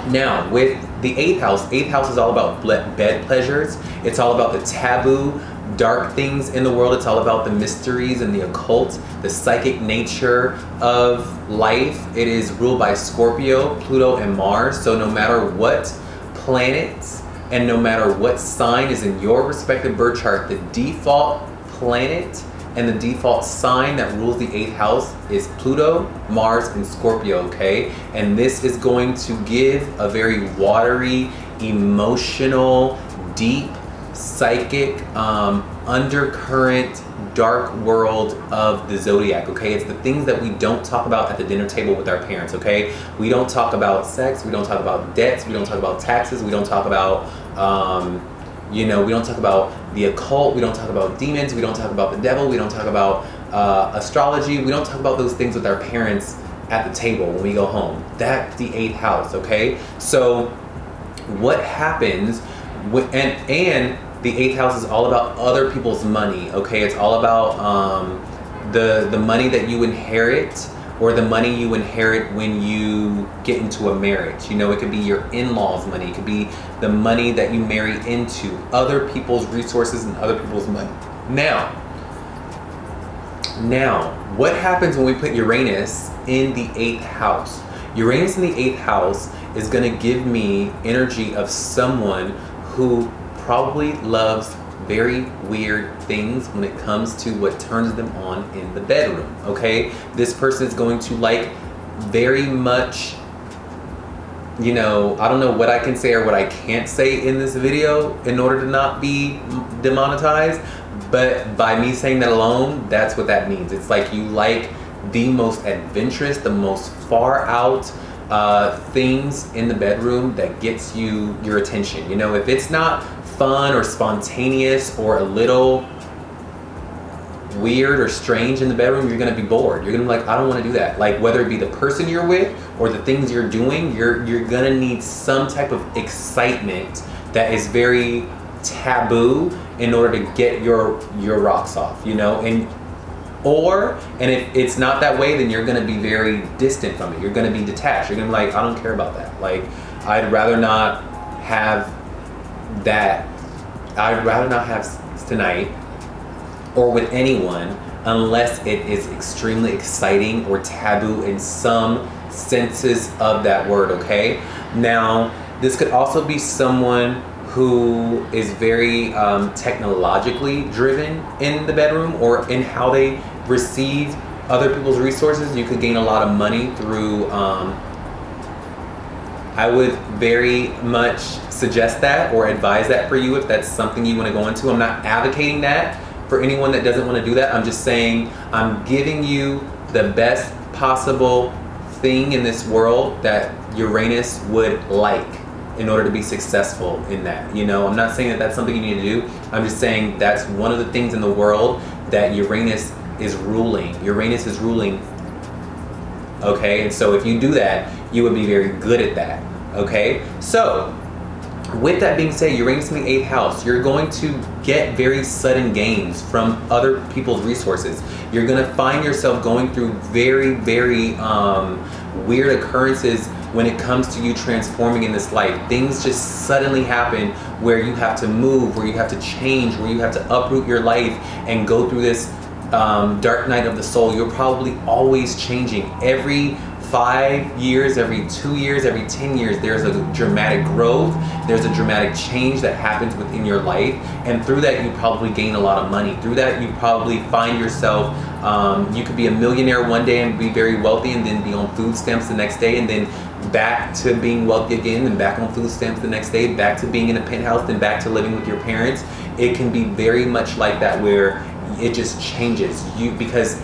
now with the 8th house is all about bed pleasures. It's all about the taboo, dark things in the world. It's all about the mysteries and the occult, the psychic nature of life. It is ruled by Scorpio, Pluto, and Mars. So no matter what planets and no matter what sign is in your respective birth chart, the default planet and the default sign that rules the 8th house is Pluto, Mars, and Scorpio, okay? And this is going to give a very watery, emotional, deep psychic undercurrent dark world of the zodiac. Okay, it's the things that we don't talk about at the dinner table with our parents. Okay, we don't talk about sex, we don't talk about debts, we don't talk about taxes, we don't talk about we don't talk about the occult, we don't talk about demons, we don't talk about the devil, we don't talk about astrology, we don't talk about those things with our parents at the table when we go home. That's the 8th house. Okay, so what happens and the 8th house is all about other people's money. Okay, it's all about the money that you inherit, or the money you inherit when you get into a marriage. It could be your in-laws' money, it could be the money that you marry into, other people's resources and other people's money. Now, what happens when we put Uranus in the 8th house? Uranus in the 8th house is going to give me energy of someone who probably loves very weird things when it comes to what turns them on in the bedroom. Okay, this person is going to like very much, I don't know what I can say or what I can't say in this video in order to not be demonetized, but by me saying that alone, that's what that means. It's like you like the most adventurous, the most far out things in the bedroom that gets your attention. If it's not fun or spontaneous or a little weird or strange in the bedroom, you're gonna be bored. You're gonna be like, I don't want to do that. Like, whether it be the person you're with or the things you're doing, you're gonna need some type of excitement that is very taboo in order to get your rocks off. And if it's not that way, then you're gonna be very distant from it. You're gonna be detached. You're gonna be like, I don't care about that. Like, I'd rather not have that. I'd rather not have sex tonight or with anyone unless it is extremely exciting or taboo in some senses of that word. Okay, now this could also be someone who is very technologically driven in the bedroom, or in how they receive other people's resources. You could gain a lot of money through I would very much suggest that or advise that for you if that's something you want to go into. I'm not advocating that for anyone that doesn't want to do that. I'm just saying I'm giving you the best possible thing in this world that Uranus would like in order to be successful in that. I'm not saying that that's something you need to do. I'm just saying that's one of the things in the world that Uranus is ruling. Uranus is ruling. Okay, and so if you do that, you would be very good at that. Okay, so with that being said, Uranus in the 8th house, you're going to get very sudden gains from other people's resources. You're going to find yourself going through very, very weird occurrences when it comes to you transforming in this life. Things just suddenly happen where you have to move, where you have to change, where you have to uproot your life and go through this dark night of the soul. You're probably always changing. Every 5 years, every 2 years, every 10 years, there's a dramatic growth, there's a dramatic change that happens within your life, and through that you probably gain a lot of money. Through that you probably find yourself, you could be a millionaire one day and be very wealthy, and then be on food stamps the next day, and then back to being wealthy again, and back on food stamps the next day, back to being in a penthouse, then back to living with your parents. It can be very much like that, where it just changes because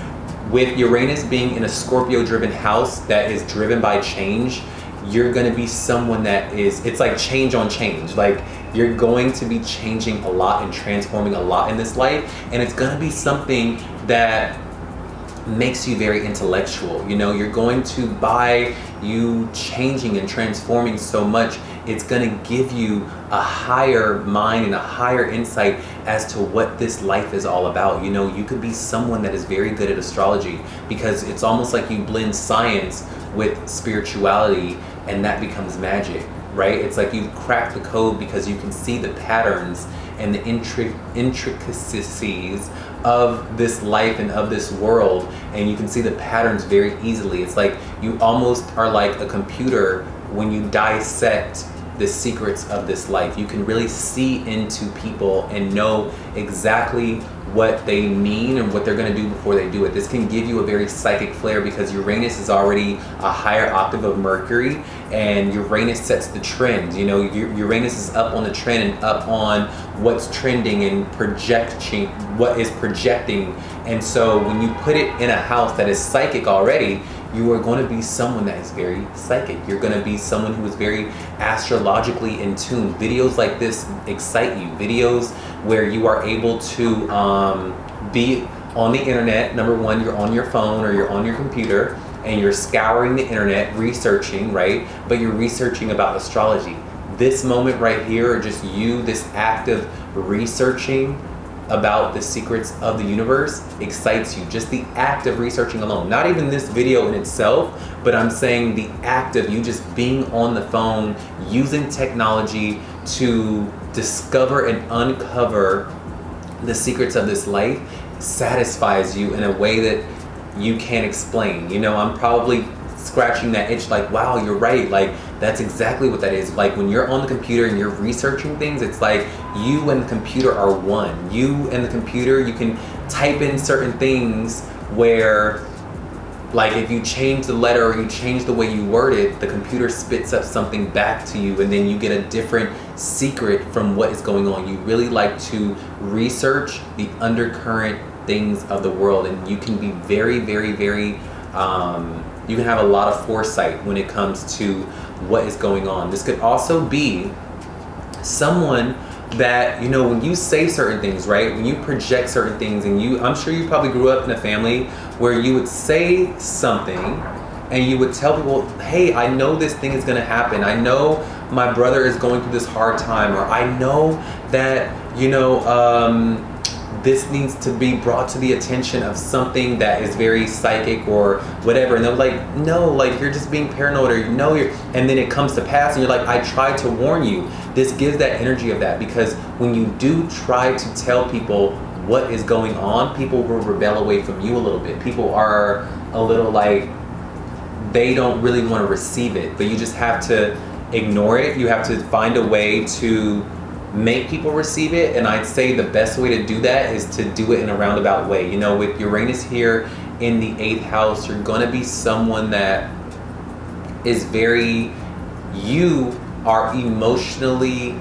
with Uranus being in a Scorpio driven house that is driven by change, you're going to be someone that it's like change on change. Like, you're going to be changing a lot and transforming a lot in this life, and it's going to be something that makes you very intellectual. You're going to, by you changing and transforming so much, it's going to give you a higher mind and a higher insight as to what this life is all about. You could be someone that is very good at astrology, because it's almost like you blend science with spirituality, and that becomes magic, right? It's like you've cracked the code because you can see the patterns and the intricacies of this life and of this world, and you can see the patterns very easily. It's like you almost are like a computer when you dissect the secrets of this life. You can really see into people and know exactly what they mean and what they're going to do before they do it. This can give you a very psychic flair because Uranus is already a higher octave of Mercury, and Uranus sets the trend. You know, Uranus is up on the trend and up on what's trending and projecting what is projecting. And so when you put it in a house that is psychic already, you are going to be someone that is very psychic. You're going to be someone who is very astrologically in tune. Videos like this excite you. Videos where you are able to be on the internet. Number one, you're on your phone or you're on your computer and you're scouring the internet, researching, right? But you're researching about astrology. This moment right here, or just you, this act of researching about the secrets of the universe excites you. Just the act of researching alone. Not even this video in itself, but I'm saying the act of you just being on the phone, using technology to discover and uncover the secrets of this life satisfies you in a way that you can't explain. You know, I'm probably scratching that itch like, wow, you're right. Like, that's exactly what that is. Like when you're on the computer and you're researching things, it's like you and the computer are one. You and the computer, you can type in certain things where, like, if you change the letter or you change the way you word it, the computer spits up something back to you, and then you get a different secret from what is going on. You really like to research the undercurrent things of the world, and you can be very, very, very you can have a lot of foresight when it comes to what is going on. This could also be someone that, you know, when you say certain things, right? When you project certain things, and I'm sure you probably grew up in a family where you would say something and you would tell people, hey, I know this thing is gonna happen. I know my brother is going through this hard time, or I know that, you know, this needs to be brought to the attention of something that is very psychic or whatever. And they're like, no, like, you're just being paranoid, or you know, and then it comes to pass and you're like, I tried to warn you. This gives that energy of that, because when you do try to tell people what is going on, people will rebel away from you a little bit. People are a little like, they don't really want to receive it, but you just have to ignore it. You have to find a way to make people receive it, and I'd say the best way to do that is to do it in a roundabout way. You know, with Uranus here in the 8th house, you're going to be someone that is very, you are emotionally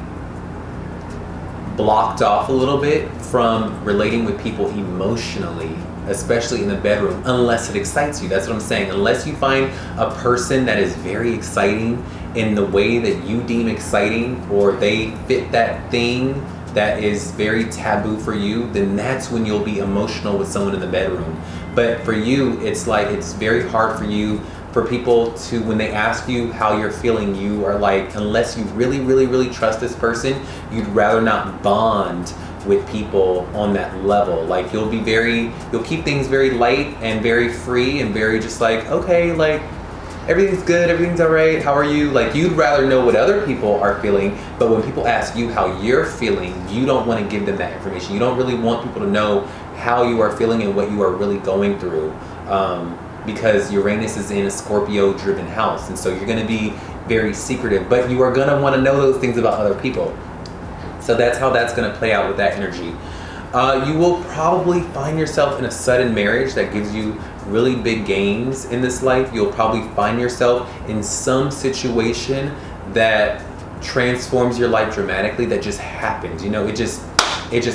blocked off a little bit from relating with people emotionally, especially in the bedroom, unless it excites you. That's what I'm saying. Unless you find a person that is very exciting in the way that you deem exciting, or they fit that thing that is very taboo for you, then that's when you'll be emotional with someone in the bedroom. But for you, it's like, it's very hard for you, for people to, when they ask you how you're feeling, you are like, unless you really, really, really trust this person, you'd rather not bond with people on that level. Like, you'll keep things very light and very free and very just like, okay, like, everything's good, everything's all right, how are you? Like, you'd rather know what other people are feeling, but when people ask you how you're feeling, you don't want to give them that information. You don't really want people to know how you are feeling and what you are really going through, because Uranus is in a Scorpio-driven house, and so you're going to be very secretive, but you are going to want to know those things about other people. So that's how that's going to play out with that energy. You will probably find yourself in a sudden marriage that gives you really big gains in this life. You'll probably find yourself in some situation that transforms your life dramatically, that just happens. You know, it just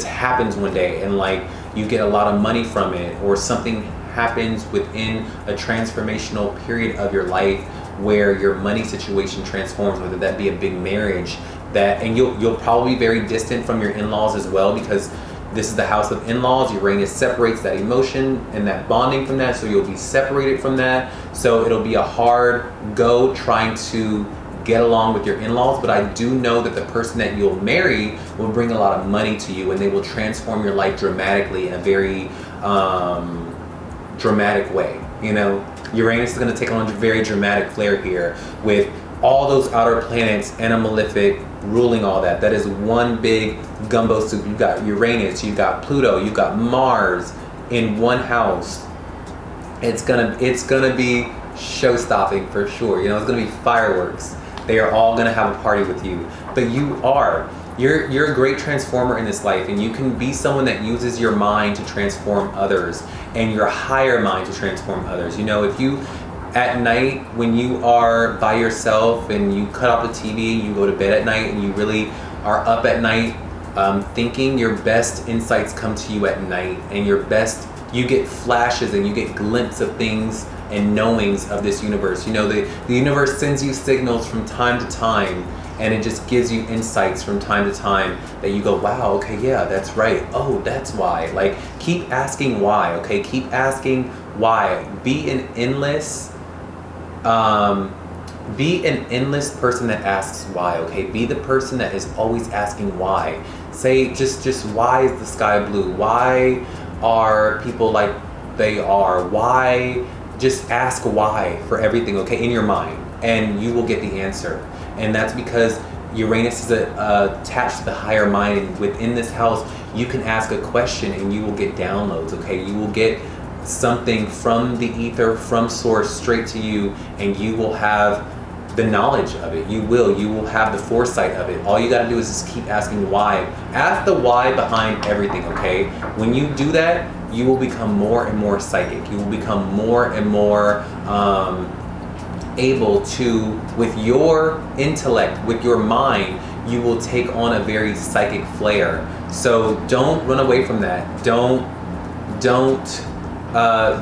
happens one day, and like, you get a lot of money from it, or something happens within a transformational period of your life where your money situation transforms, whether that be a big marriage, and you'll probably be very distant from your in-laws as well, because this is the house of in-laws. Uranus separates that emotion and that bonding from that, so you'll be separated from that. So it'll be a hard go trying to get along with your in-laws, but I do know that the person that you'll marry will bring a lot of money to you, and they will transform your life dramatically in a very dramatic way. You know, Uranus is going to take on a very dramatic flair here, with all those outer planets and a malefic ruling all that. That is one big gumbo soup. You've got Uranus, you've got Pluto, you've got Mars in one house. It's gonna be show-stopping for sure. You know, it's gonna be fireworks. they are all gonna have a party with you. But you're a great transformer in this life, and you can be someone that uses your mind to transform others and your higher mind to transform others. You know, if you at night when you are by yourself and you cut off the TV, you go to bed at night and you really are up at night thinking, your best insights come to you at night, and you get flashes and you get glimpses of things and knowings of this universe. You know, the universe sends you signals from time to time, and it just gives you insights from time to time that you go, wow, okay, yeah, that's right. Oh, that's why. Like, keep asking why, okay? Keep asking why. Be an endless person that asks why, okay? Be the person that is always asking why. Say, just why is the sky blue? Why are people like they are? Why? Just ask why for everything, okay, in your mind, and you will get the answer. And that's because Uranus is attached to the higher mind, and within this house, you can ask a question and you will get downloads, okay? You will get something from the ether, from source, straight to you, and you will have the knowledge of it. You will have the foresight of it. All you got to do is just keep asking why. Ask the why behind everything, okay? When you do that, you will become more and more psychic. You will become more and more able to, with your intellect, with your mind, you will take on a very psychic flair. So don't run away from that. Don't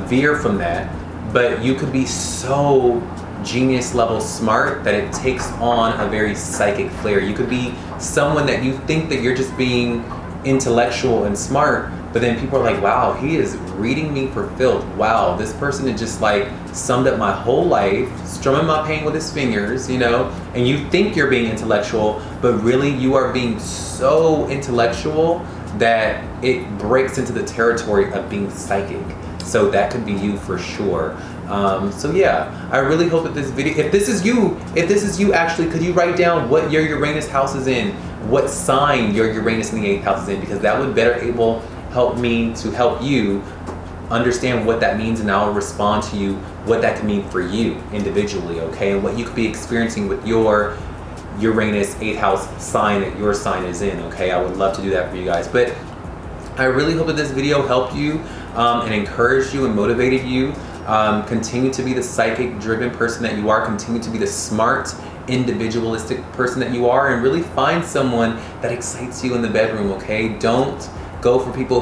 veer from that. But you could be so genius level smart that it takes on a very psychic flair. You could be someone that you think that you're just being intellectual and smart, but then people are like, wow, he is reading me for filth. Wow, this person had just like summed up my whole life, strumming my pain with his fingers, you know? And you think you're being intellectual, but really you are being so intellectual that it breaks into the territory of being psychic. So that could be you for sure. So yeah, I really hope that this video, if this is you actually, could you write down what your Uranus house is in, what sign your Uranus in the 8th house is in, because that would better help me to help you understand what that means, and I'll respond to you what that could mean for you individually, okay? And what you could be experiencing with your Uranus 8th house sign that your sign is in, okay? I would love to do that for you guys. But I really hope that this video helped you and encouraged you and motivated you. Continue to be the psychic driven person that you are. Continue to be the smart, individualistic person that you are, and really find someone that excites you in the bedroom, okay? Don't go for people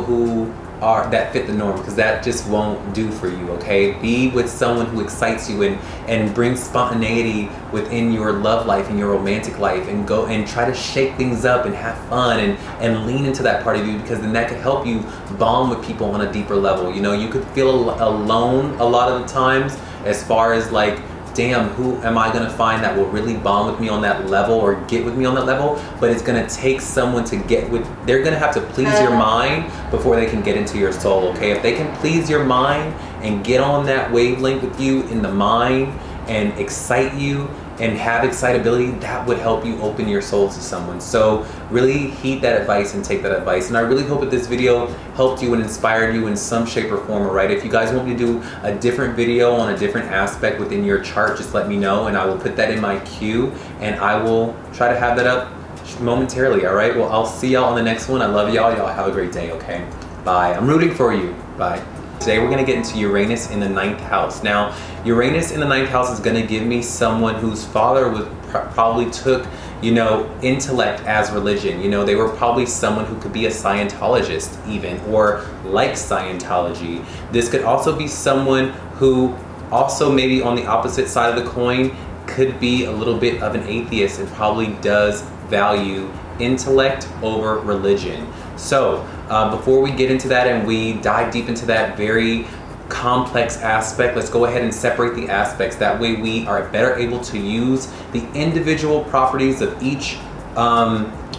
that fit the norm, because that just won't do for you, okay? Be with someone who excites you and brings spontaneity within your love life and your romantic life, and go and try to shake things up and have fun and lean into that part of you, because then that could help you bond with people on a deeper level. You know, you could feel alone a lot of the times, as far as like, damn, who am I gonna find that will really bond with me on that level or get with me on that level? But it's gonna take someone to get with, they're gonna have to please your mind before they can get into your soul, okay? If they can please your mind and get on that wavelength with you in the mind and excite you and have excitability, that would help you open your soul to someone. So really heed that advice and take that advice. And I really hope that this video helped you and inspired you in some shape or form, all right? If you guys want me to do a different video on a different aspect within your chart, just let me know and I will put that in my queue, and I will try to have that up momentarily, all right? Well, I'll see y'all on the next one. I love y'all. Y'all have a great day, okay? Bye. I'm rooting for you. Bye. Today we're going to get into Uranus in the 9th house. Now, Uranus in the 9th house is going to give me someone whose father probably took, you know, intellect as religion. You know, they were probably someone who could be a Scientologist even, or like Scientology. This could also be someone who also, maybe on the opposite side of the coin, could be a little bit of an atheist and probably does value intellect over religion. So before we get into that and we dive deep into that very complex aspect, let's go ahead and separate the aspects. That way we are better able to use the individual properties of each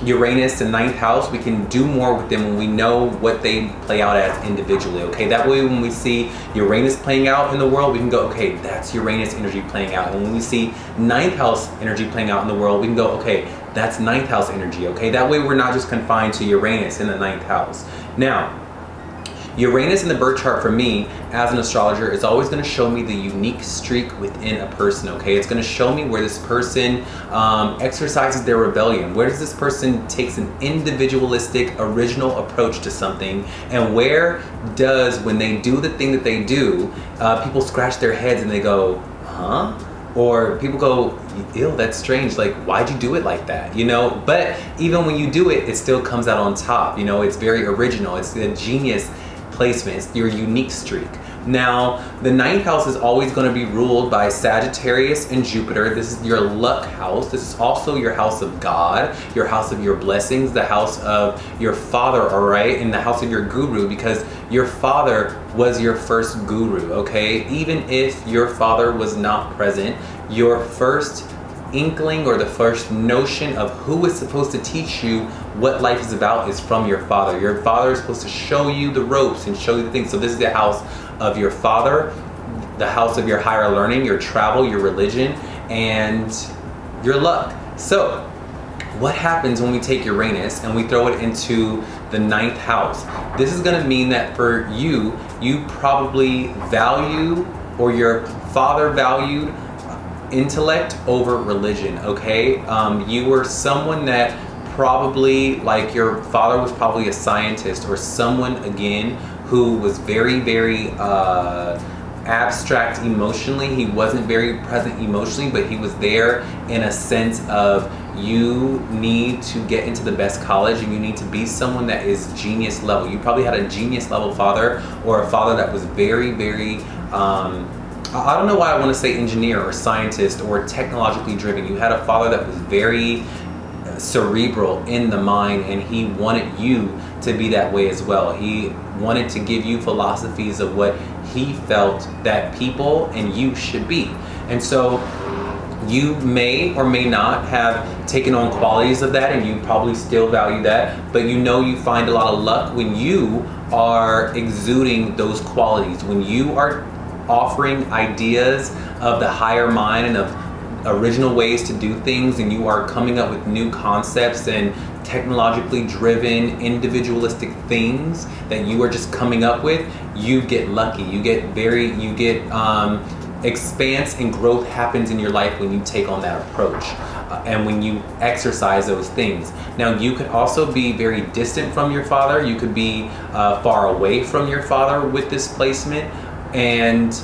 Uranus and 9th house. We can do more with them when we know what they play out as individually, okay? That way when we see Uranus playing out in the world, we can go, okay, that's Uranus energy playing out. And when we see 9th house energy playing out in the world, we can go, okay, that's 9th house energy, okay? That way we're not just confined to Uranus in the 9th house. Now, Uranus in the birth chart for me as an astrologer is always going to show me the unique streak within a person, okay? It's going to show me where this person exercises their rebellion. Where does this person takes an individualistic, original approach to something, and where does, when they do the thing that they do, people scratch their heads and they go, huh? Or people go, ew, that's strange, like, why'd you do it like that, you know? But even when you do it, it still comes out on top, you know? It's very original, it's a genius placement, it's your unique streak. Now, the ninth house is always going to be ruled by Sagittarius and Jupiter. This is your luck house. This is also your house of God, your house of your blessings, the house of your father, all right? And the house of your guru, because your father was your first guru, okay? Even if your father was not present, your first inkling or the first notion of who is supposed to teach you what life is about is from your father. Your father is supposed to show you the ropes and show you the things. So this is the house of your father, the house of your higher learning, your travel, your religion, and your luck. So what happens when we take Uranus and we throw it into the ninth house? This is going to mean that for you, you probably value, or your father valued, intellect over religion, okay? You were someone that probably, like, your father was probably a scientist, or someone, again, who was very, very abstract emotionally. He wasn't very present emotionally, but he was there in a sense of, you need to get into the best college and you need to be someone that is genius level. You probably had a genius level father, or a father that was very, very, I don't know why I want to say engineer or scientist or technologically driven. You had a father that was very cerebral in the mind, and he wanted you to be that way as well. He wanted to give you philosophies of what he felt that people and you should be. And so you may or may not have taken on qualities of that, and you probably still value that, but you know you find a lot of luck when you are exuding those qualities, when you are offering ideas of the higher mind and of original ways to do things, and you are coming up with new concepts and technologically driven individualistic things that you are just coming up with. You get lucky. You get expanse and growth happens in your life when you take on that approach, and when you exercise those things. Now, you could also be very distant from your father. You could be far away from your father with this placement. And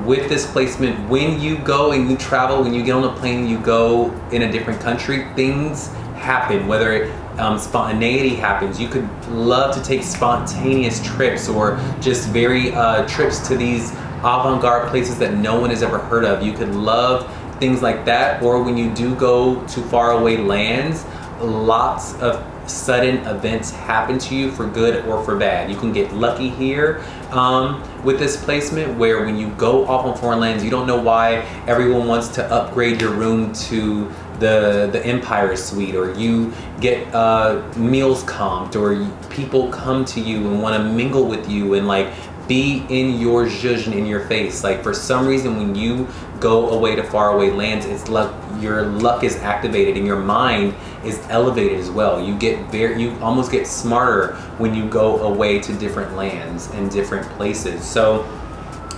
with this placement, when you go and you travel, when you get on a plane and you go in a different country, things happen, whether spontaneity happens. You could love to take spontaneous trips, or just very trips to these avant-garde places that no one has ever heard of. You could love things like that. Or when you do go to faraway lands, lots of sudden events happen to you for good or for bad. You can get lucky here with this placement, where when you go off on foreign lands, you don't know why everyone wants to upgrade your room to the Empire Suite, or you get meals comped, or people come to you and want to mingle with you and like be in your zhuzh, in your face. Like, for some reason, when you go away to faraway lands, it's luck. Your luck is activated and your mind is elevated as well. You almost get smarter when you go away to different lands and different places. So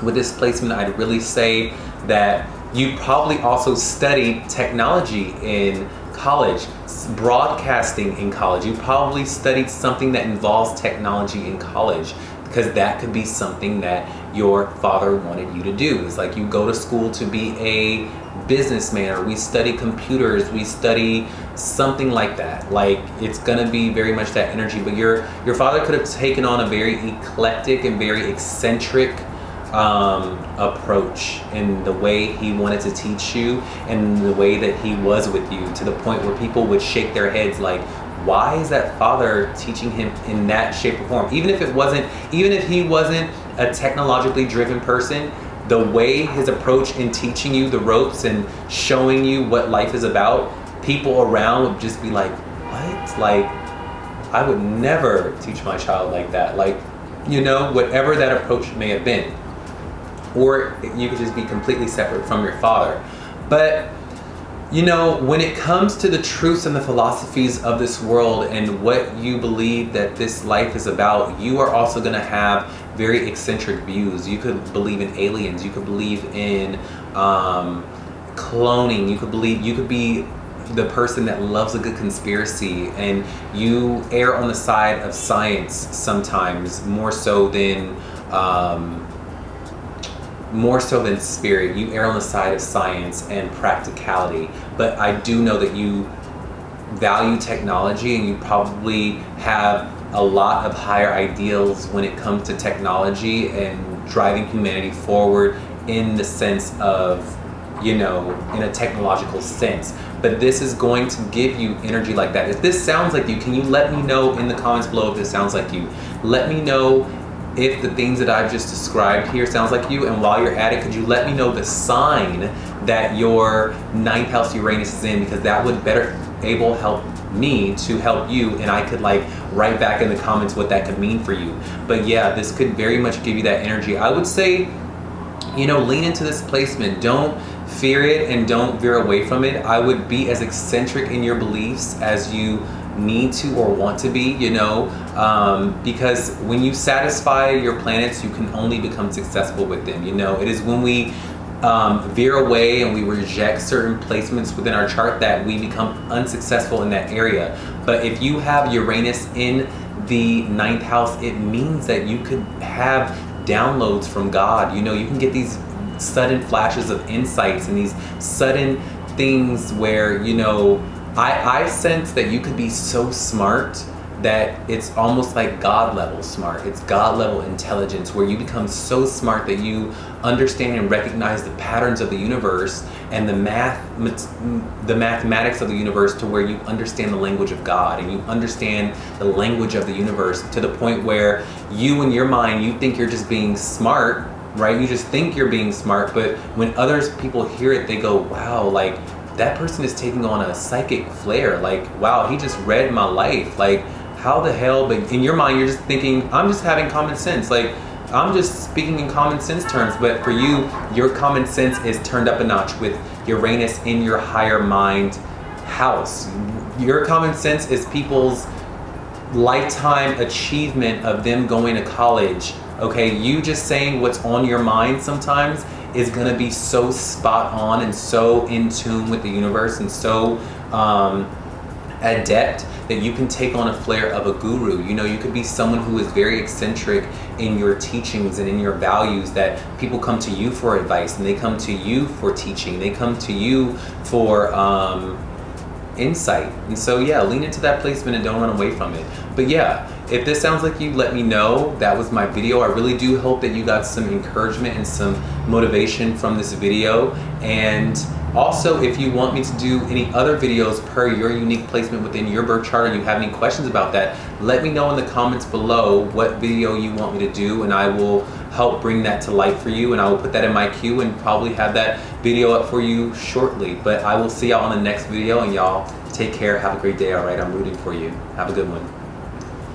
with this placement, I'd really say that you probably also studied technology in college, broadcasting in college. You probably studied something that involves technology in college, because that could be something that your father wanted you to do. It's like, you go to school to be a businessman, or we study computers, we study something like that. Like, it's gonna be very much that energy. But your father could have taken on a very eclectic and very eccentric approach in the way he wanted to teach you, and the way that he was with you, to the point where people would shake their heads like, why is that father teaching him in that shape or form? Even if he wasn't a technologically driven person, the way his approach in teaching you the ropes and showing you what life is about, people around would just be like, what? Like, I would never teach my child like that. Like, you know, whatever that approach may have been. Or you could just be completely separate from your father. But You know, when it comes to the truths and the philosophies of this world and what you believe that this life is about, you are also going to have very eccentric views. You could believe in aliens. You could believe in cloning. You could be the person that loves a good conspiracy, and you err on the side of science sometimes more so than spirit. You err on the side of science and practicality. But I do know that you value technology, and you probably have a lot of higher ideals when it comes to technology and driving humanity forward in the sense of, you know, in a technological sense. But this is going to give you energy like that. If this sounds like you, can you let me know in the comments below if this sounds like you? Let me know if the things that I've just described here sounds like you, and while you're at it, could you let me know the sign that your 9th house Uranus is in, because that would better help me to help you, and I could like write back in the comments what that could mean for you. But yeah, this could very much give you that energy. I would say, you know, lean into this placement. Don't fear it and don't veer away from it. I would be as eccentric in your beliefs as you need to or want to be, you know, because when you satisfy your planets, you can only become successful with them. You know, it is when we veer away and we reject certain placements within our chart that we become unsuccessful in that area. But if you have Uranus in the 9th house, it means that you could have downloads from God. You know, you can get these sudden flashes of insights and these sudden things where, you know, I sense that you could be so smart that it's almost like God level smart. It's God level intelligence, where you become so smart that you understand and recognize the patterns of the universe and the mathematics of the universe, to where you understand the language of God and you understand the language of the universe, to the point where you, in your mind, you think you're just being smart, right? You just think you're being smart, but when others people hear it, they go, wow, like that person is taking on a psychic flair. Like, wow, he just read my life. Like, how the hell? But in your mind, you're just thinking, I'm just having common sense. Like, I'm just speaking in common sense terms. But for you, your common sense is turned up a notch with Uranus in your higher mind house. Your common sense is people's lifetime achievement of them going to college. Okay, you just saying what's on your mind sometimes is gonna be so spot on and so in tune with the universe and so adept that you can take on a flair of a guru. You know, you could be someone who is very eccentric in your teachings and in your values, that people come to you for advice and they come to you for teaching. They come to you for insight. And so yeah, lean into that placement and don't run away from it. But yeah, if this sounds like you, let me know. That was my video. I really do hope that you got some encouragement and some motivation from this video. And also, if you want me to do any other videos per your unique placement within your birth chart, or you have any questions about that, let me know in the comments below what video you want me to do, and I will help bring that to light for you, and I will put that in my queue and probably have that video up for you shortly. But I will see y'all on the next video, and y'all take care. Have a great day. All right, I'm rooting for you. Have a good one.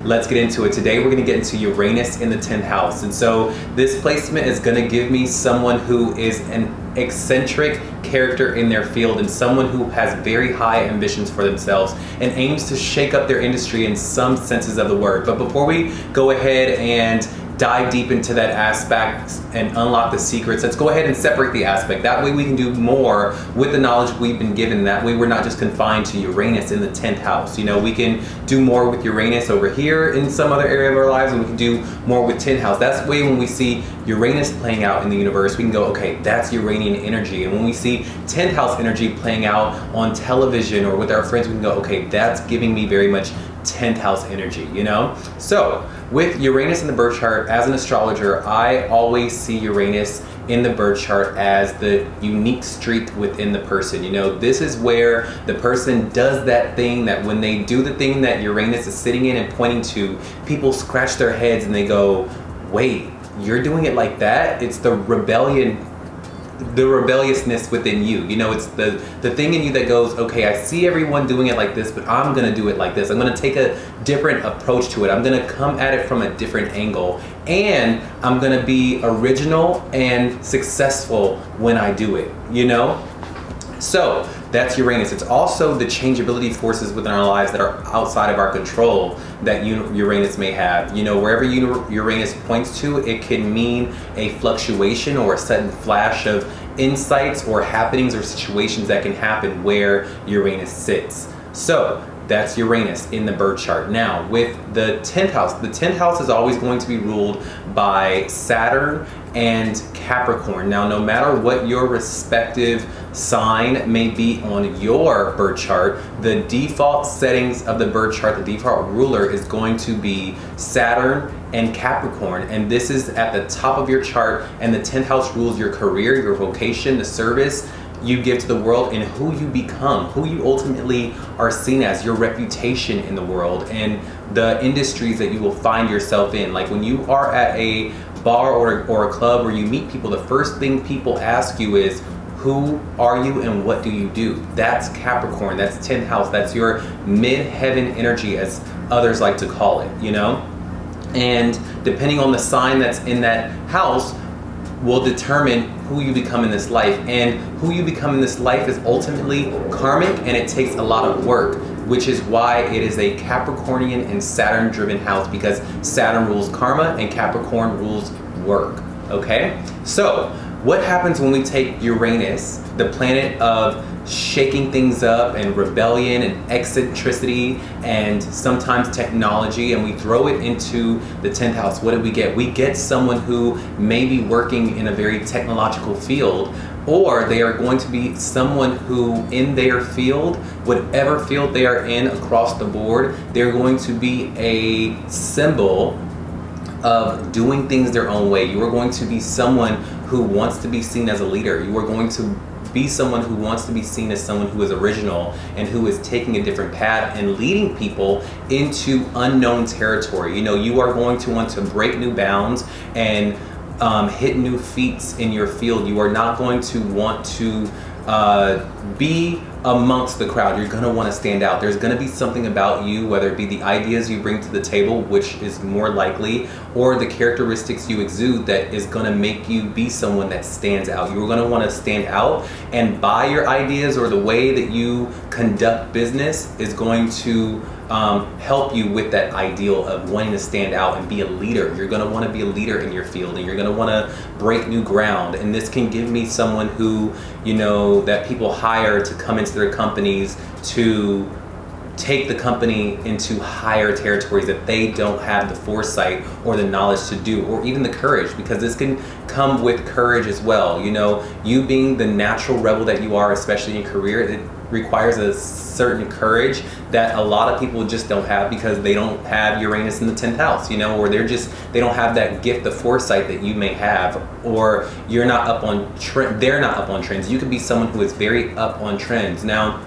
Let's get into it. Today we're going to get into Uranus in the 10th house. And so this placement is going to give me someone who is an eccentric character in their field, and someone who has very high ambitions for themselves and aims to shake up their industry in some senses of the word. But before we go ahead and dive deep into that aspect and unlock the secrets, let's go ahead and separate the aspect. That way we can do more with the knowledge we've been given. That way we're not just confined to Uranus in the 10th house. You know, we can do more with Uranus over here in some other area of our lives, and we can do more with 10th house. That's the way when we see Uranus playing out in the universe, we can go, okay, that's Uranian energy. And when we see 10th house energy playing out on television or with our friends, we can go, okay, that's giving me very much 10th house energy, you know? So with Uranus in the birth chart, as an astrologer, I always see Uranus in the birth chart as the unique streak within the person. You know, this is where the person does that thing that when they do the thing that Uranus is sitting in and pointing to, people scratch their heads and they go, wait, you're doing it like that? It's the rebellion, the rebelliousness within you. You know, it's the thing in you that goes, okay, I see everyone doing it like this, but I'm gonna do it like this. I'm gonna take a different approach to it. I'm gonna come at it from a different angle, and I'm gonna be original and successful when I do it, you know? So That's Uranus. It's also the changeability forces within our lives that are outside of our control that Uranus may have. You know, wherever Uranus points to, it can mean a fluctuation or a sudden flash of insights or happenings or situations that can happen where Uranus sits. So that's Uranus in the birth chart. Now, with the 10th house is always going to be ruled by Saturn and Capricorn. Now, no matter what your respective sign may be on your birth chart, the default settings of the birth chart, the default ruler is going to be Saturn and Capricorn, and this is at the top of your chart, and the 10th house rules your career, your vocation, the service you give to the world, and who you become, who you ultimately are seen as, your reputation in the world, and the industries that you will find yourself in. Like when you are at a bar or a club where you meet people, the first thing people ask you is, who are you and what do you do? That's Capricorn, that's 10th house, that's your midheaven energy, as others like to call it, you know? And depending on the sign that's in that house will determine who you become in this life. And who you become in this life is ultimately karmic, and it takes a lot of work, which is why it is a Capricornian and Saturn driven house, because Saturn rules karma and Capricorn rules work, okay? So what happens when we take Uranus, the planet of shaking things up and rebellion and eccentricity and sometimes technology, and we throw it into the 10th house? What do we get? We get someone who may be working in a very technological field, or they are going to be someone who in their field, whatever field they are in across the board, they're going to be a symbol of doing things their own way. You are going to be someone who wants to be seen as a leader. You are going to be someone who wants to be seen as someone who is original and who is taking a different path and leading people into unknown territory. You know, you are going to want to break new bounds and hit new feats in your field. You are not going to want to be amongst the crowd. You're going to want to stand out. There's going to be something about you, whether it be the ideas you bring to the table, which is more likely, or the characteristics you exude, that is going to make you be someone that stands out. You're going to want to stand out, and by your ideas or the way that you conduct business is going to help you with that ideal of wanting to stand out and be a leader. You're going to want to be a leader in your field, and you're going to want to break new ground. And this can give me someone who, you know, that people hire to come into their companies to take the company into higher territories that they don't have the foresight or the knowledge to do, or even the courage, because this can come with courage as well. You know, you being the natural rebel that you are, especially in your career, it requires a certain courage that a lot of people just don't have, because they don't have Uranus in the 10th house, you know, or they don't have that gift of foresight that you may have, or you're not up on they're not up on trends. You could be someone who is very up on trends. Now,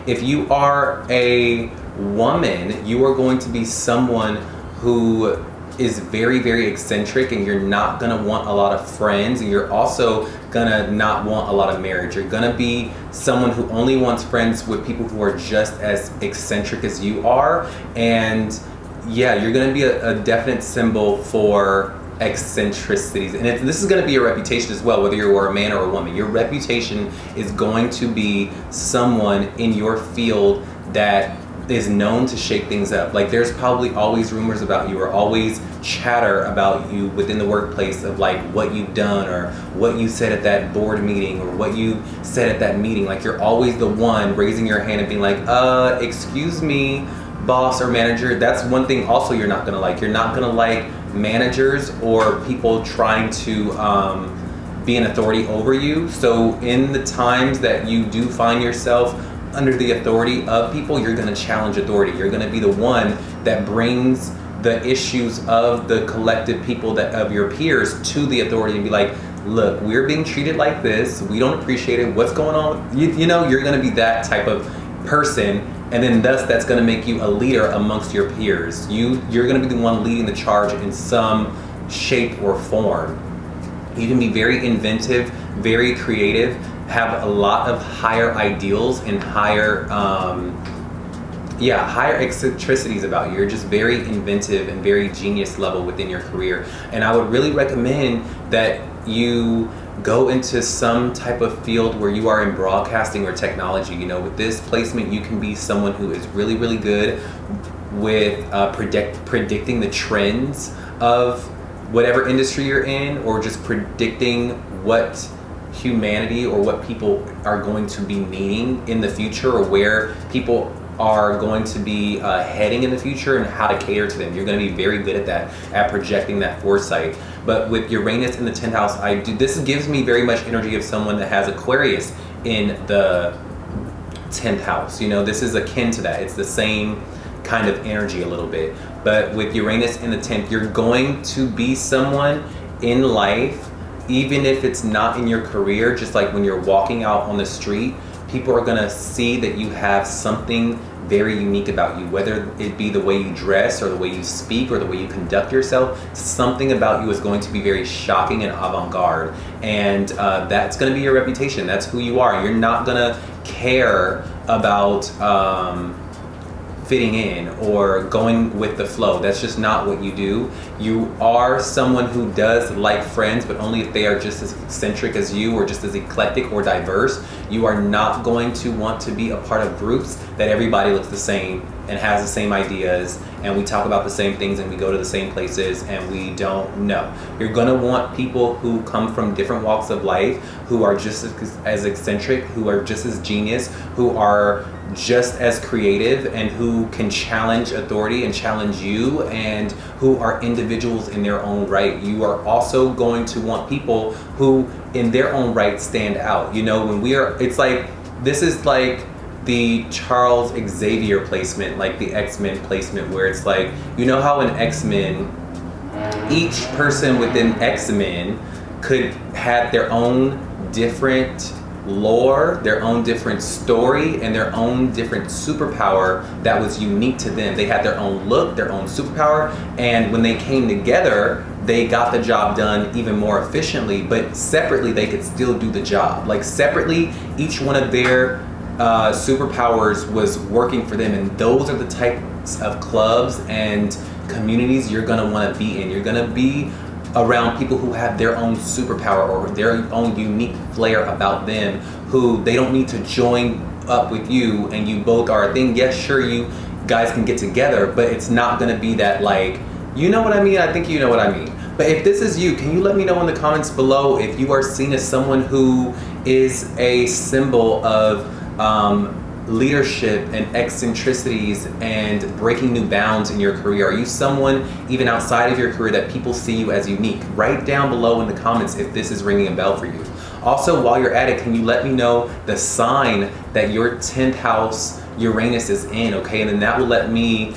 if you are a woman, you are going to be someone who is very, very eccentric, and you're not gonna want a lot of friends, and you're also gonna not want a lot of marriage. You're gonna be someone who only wants friends with people who are just as eccentric as you are, and yeah, you're gonna be a definite symbol for eccentricities. And this is going to be your reputation as well, whether you're a man or a woman. Your reputation is going to be someone in your field that is known to shake things up. Like, there's probably always rumors about you, or always chatter about you within the workplace of like what you've done or what you said at that board meeting or what you said at that meeting. Like, you're always the one raising your hand and being like, excuse me, boss or manager. That's one thing also you're not gonna like. You're not gonna like managers or people trying to be an authority over you. So in the times that you do find yourself under the authority of people, you're going to challenge authority. You're going to be the one that brings the issues of the collective people, that of your peers, to the authority and be like, look, we're being treated like this, we don't appreciate it, what's going on? You know, you're going to be that type of person, and then thus that's going to make you a leader amongst your peers. You're going to be the one leading the charge in some shape or form. You can be very inventive, very creative, have a lot of higher ideals and higher eccentricities about you. You're just very inventive and very genius level within your career. And I would really recommend that you go into some type of field where you are in broadcasting or technology. You know, with this placement, you can be someone who is really, really good with predicting the trends of whatever industry you're in, or just predicting what humanity or what people are going to be needing in the future, or where people are going to be heading in the future and how to cater to them. You're going to be very good at that, at projecting that foresight. But with Uranus in the 10th house, this gives me very much energy of someone that has Aquarius in the 10th house. You know, this is akin to that. It's the same kind of energy a little bit. But with Uranus in the 10th, you're going to be someone in life, even if it's not in your career, just like when you're walking out on the street, people are gonna see that you have something very unique about you, whether it be the way you dress or the way you speak or the way you conduct yourself. Something about you is going to be very shocking and avant-garde, and that's gonna be your reputation. That's who you are. You're not gonna care about fitting in or going with the flow. That's just not what you do. You are someone who does like friends, but only if they are just as eccentric as you, or just as eclectic or diverse. You are not going to want to be a part of groups that everybody looks the same and has the same ideas, and we talk about the same things and we go to the same places and we don't know. You're gonna want people who come from different walks of life, who are just as eccentric, who are just as genius, who are just as creative, and who can challenge authority and challenge you, and who are individuals in their own right. You are also going to want people who in their own right stand out. You know, when it's like, this is like the Charles Xavier placement, like the X-Men placement, where it's like, you know how in X-Men, each person within X-Men could have their own different lore, their own different story, and their own different superpower that was unique to them. They had their own look, their own superpower, and when they came together, they got the job done even more efficiently, but separately they could still do the job. Like separately, each one of their superpowers was working for them, and those are the types of clubs and communities you're gonna wanna be in. You're gonna be around people who have their own superpower or their own unique flair about them, who they don't need to join up with you and you both are a thing. Yes, sure, you guys can get together, but it's not gonna be that, like, you know what I mean? I think you know what I mean. But if this is you, can you let me know in the comments below if you are seen as someone who is a symbol of leadership and eccentricities and breaking new bounds in your career? Are you someone even outside of your career that people see you as unique? Write down below in the comments if this is ringing a bell for you. Also, while you're at it, can you let me know the sign that your 10th house Uranus is in, okay? And then that will let me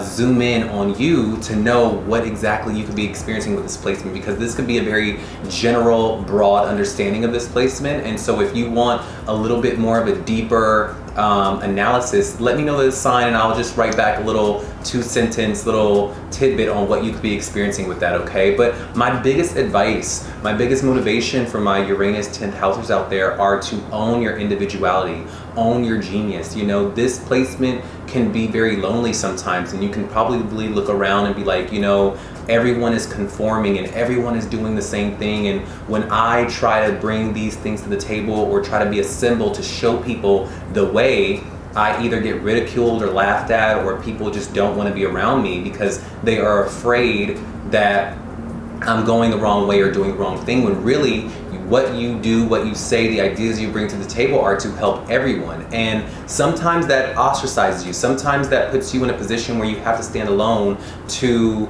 zoom in on you to know what exactly you could be experiencing with this placement, because this could be a very general, broad understanding of this placement. And so if you want a little bit more of a deeper analysis, let me know the sign and I'll just write back a little 2-sentence little tidbit on what you could be experiencing with that, okay? But my biggest advice, my biggest motivation for my Uranus 10th housers out there are to own your individuality, own your genius. You know, this placement can be very lonely sometimes, and you can probably look around and be like, you know, everyone is conforming and everyone is doing the same thing, and when I try to bring these things to the table or try to be a symbol to show people the way, I either get ridiculed or laughed at, or people just don't want to be around me because they are afraid that I'm going the wrong way or doing the wrong thing, when really what you do, what you say, the ideas you bring to the table are to help everyone. And sometimes that ostracizes you. Sometimes that puts you in a position where you have to stand alone to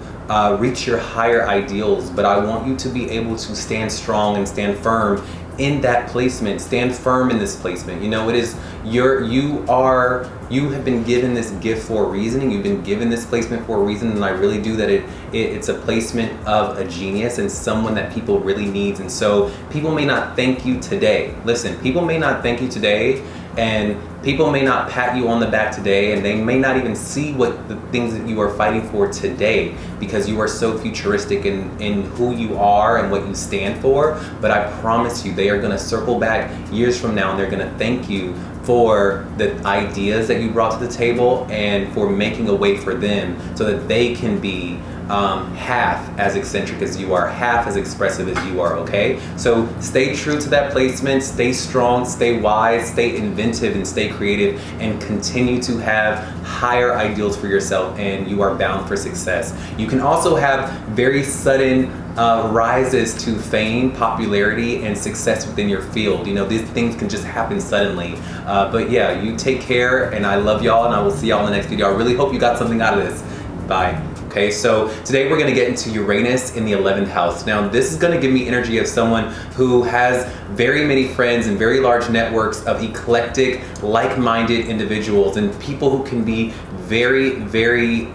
reach your higher ideals. But I want you to be able to stand strong and stand firm in that placement. Stand firm in this placement. You know, it is you have been given this gift for a reason, and you've been given this placement for a reason, and I really do that it's a placement of a genius and someone that people really needs. And so people may not thank you today. Listen, people may not thank you today, and people may not pat you on the back today, and they may not even see what the things that you are fighting for today, because you are so futuristic in who you are and what you stand for. But I promise you, they are gonna circle back years from now and they're gonna thank you for the ideas that you brought to the table and for making a way for them so that they can be half as eccentric as you are, half as expressive as you are, okay? So stay true to that placement, stay strong, stay wise, stay inventive, and stay creative, and continue to have higher ideals for yourself, and you are bound for success. You can also have very sudden rises to fame, popularity, and success within your field. You know, these things can just happen suddenly. But yeah, you take care, and I love y'all, and I will see y'all in the next video. I really hope you got something out of this. Bye. Okay, so today we're going to get into Uranus in the 11th house. Now, this is going to give me energy of someone who has very many friends and very large networks of eclectic, like-minded individuals, and people who can be very, very,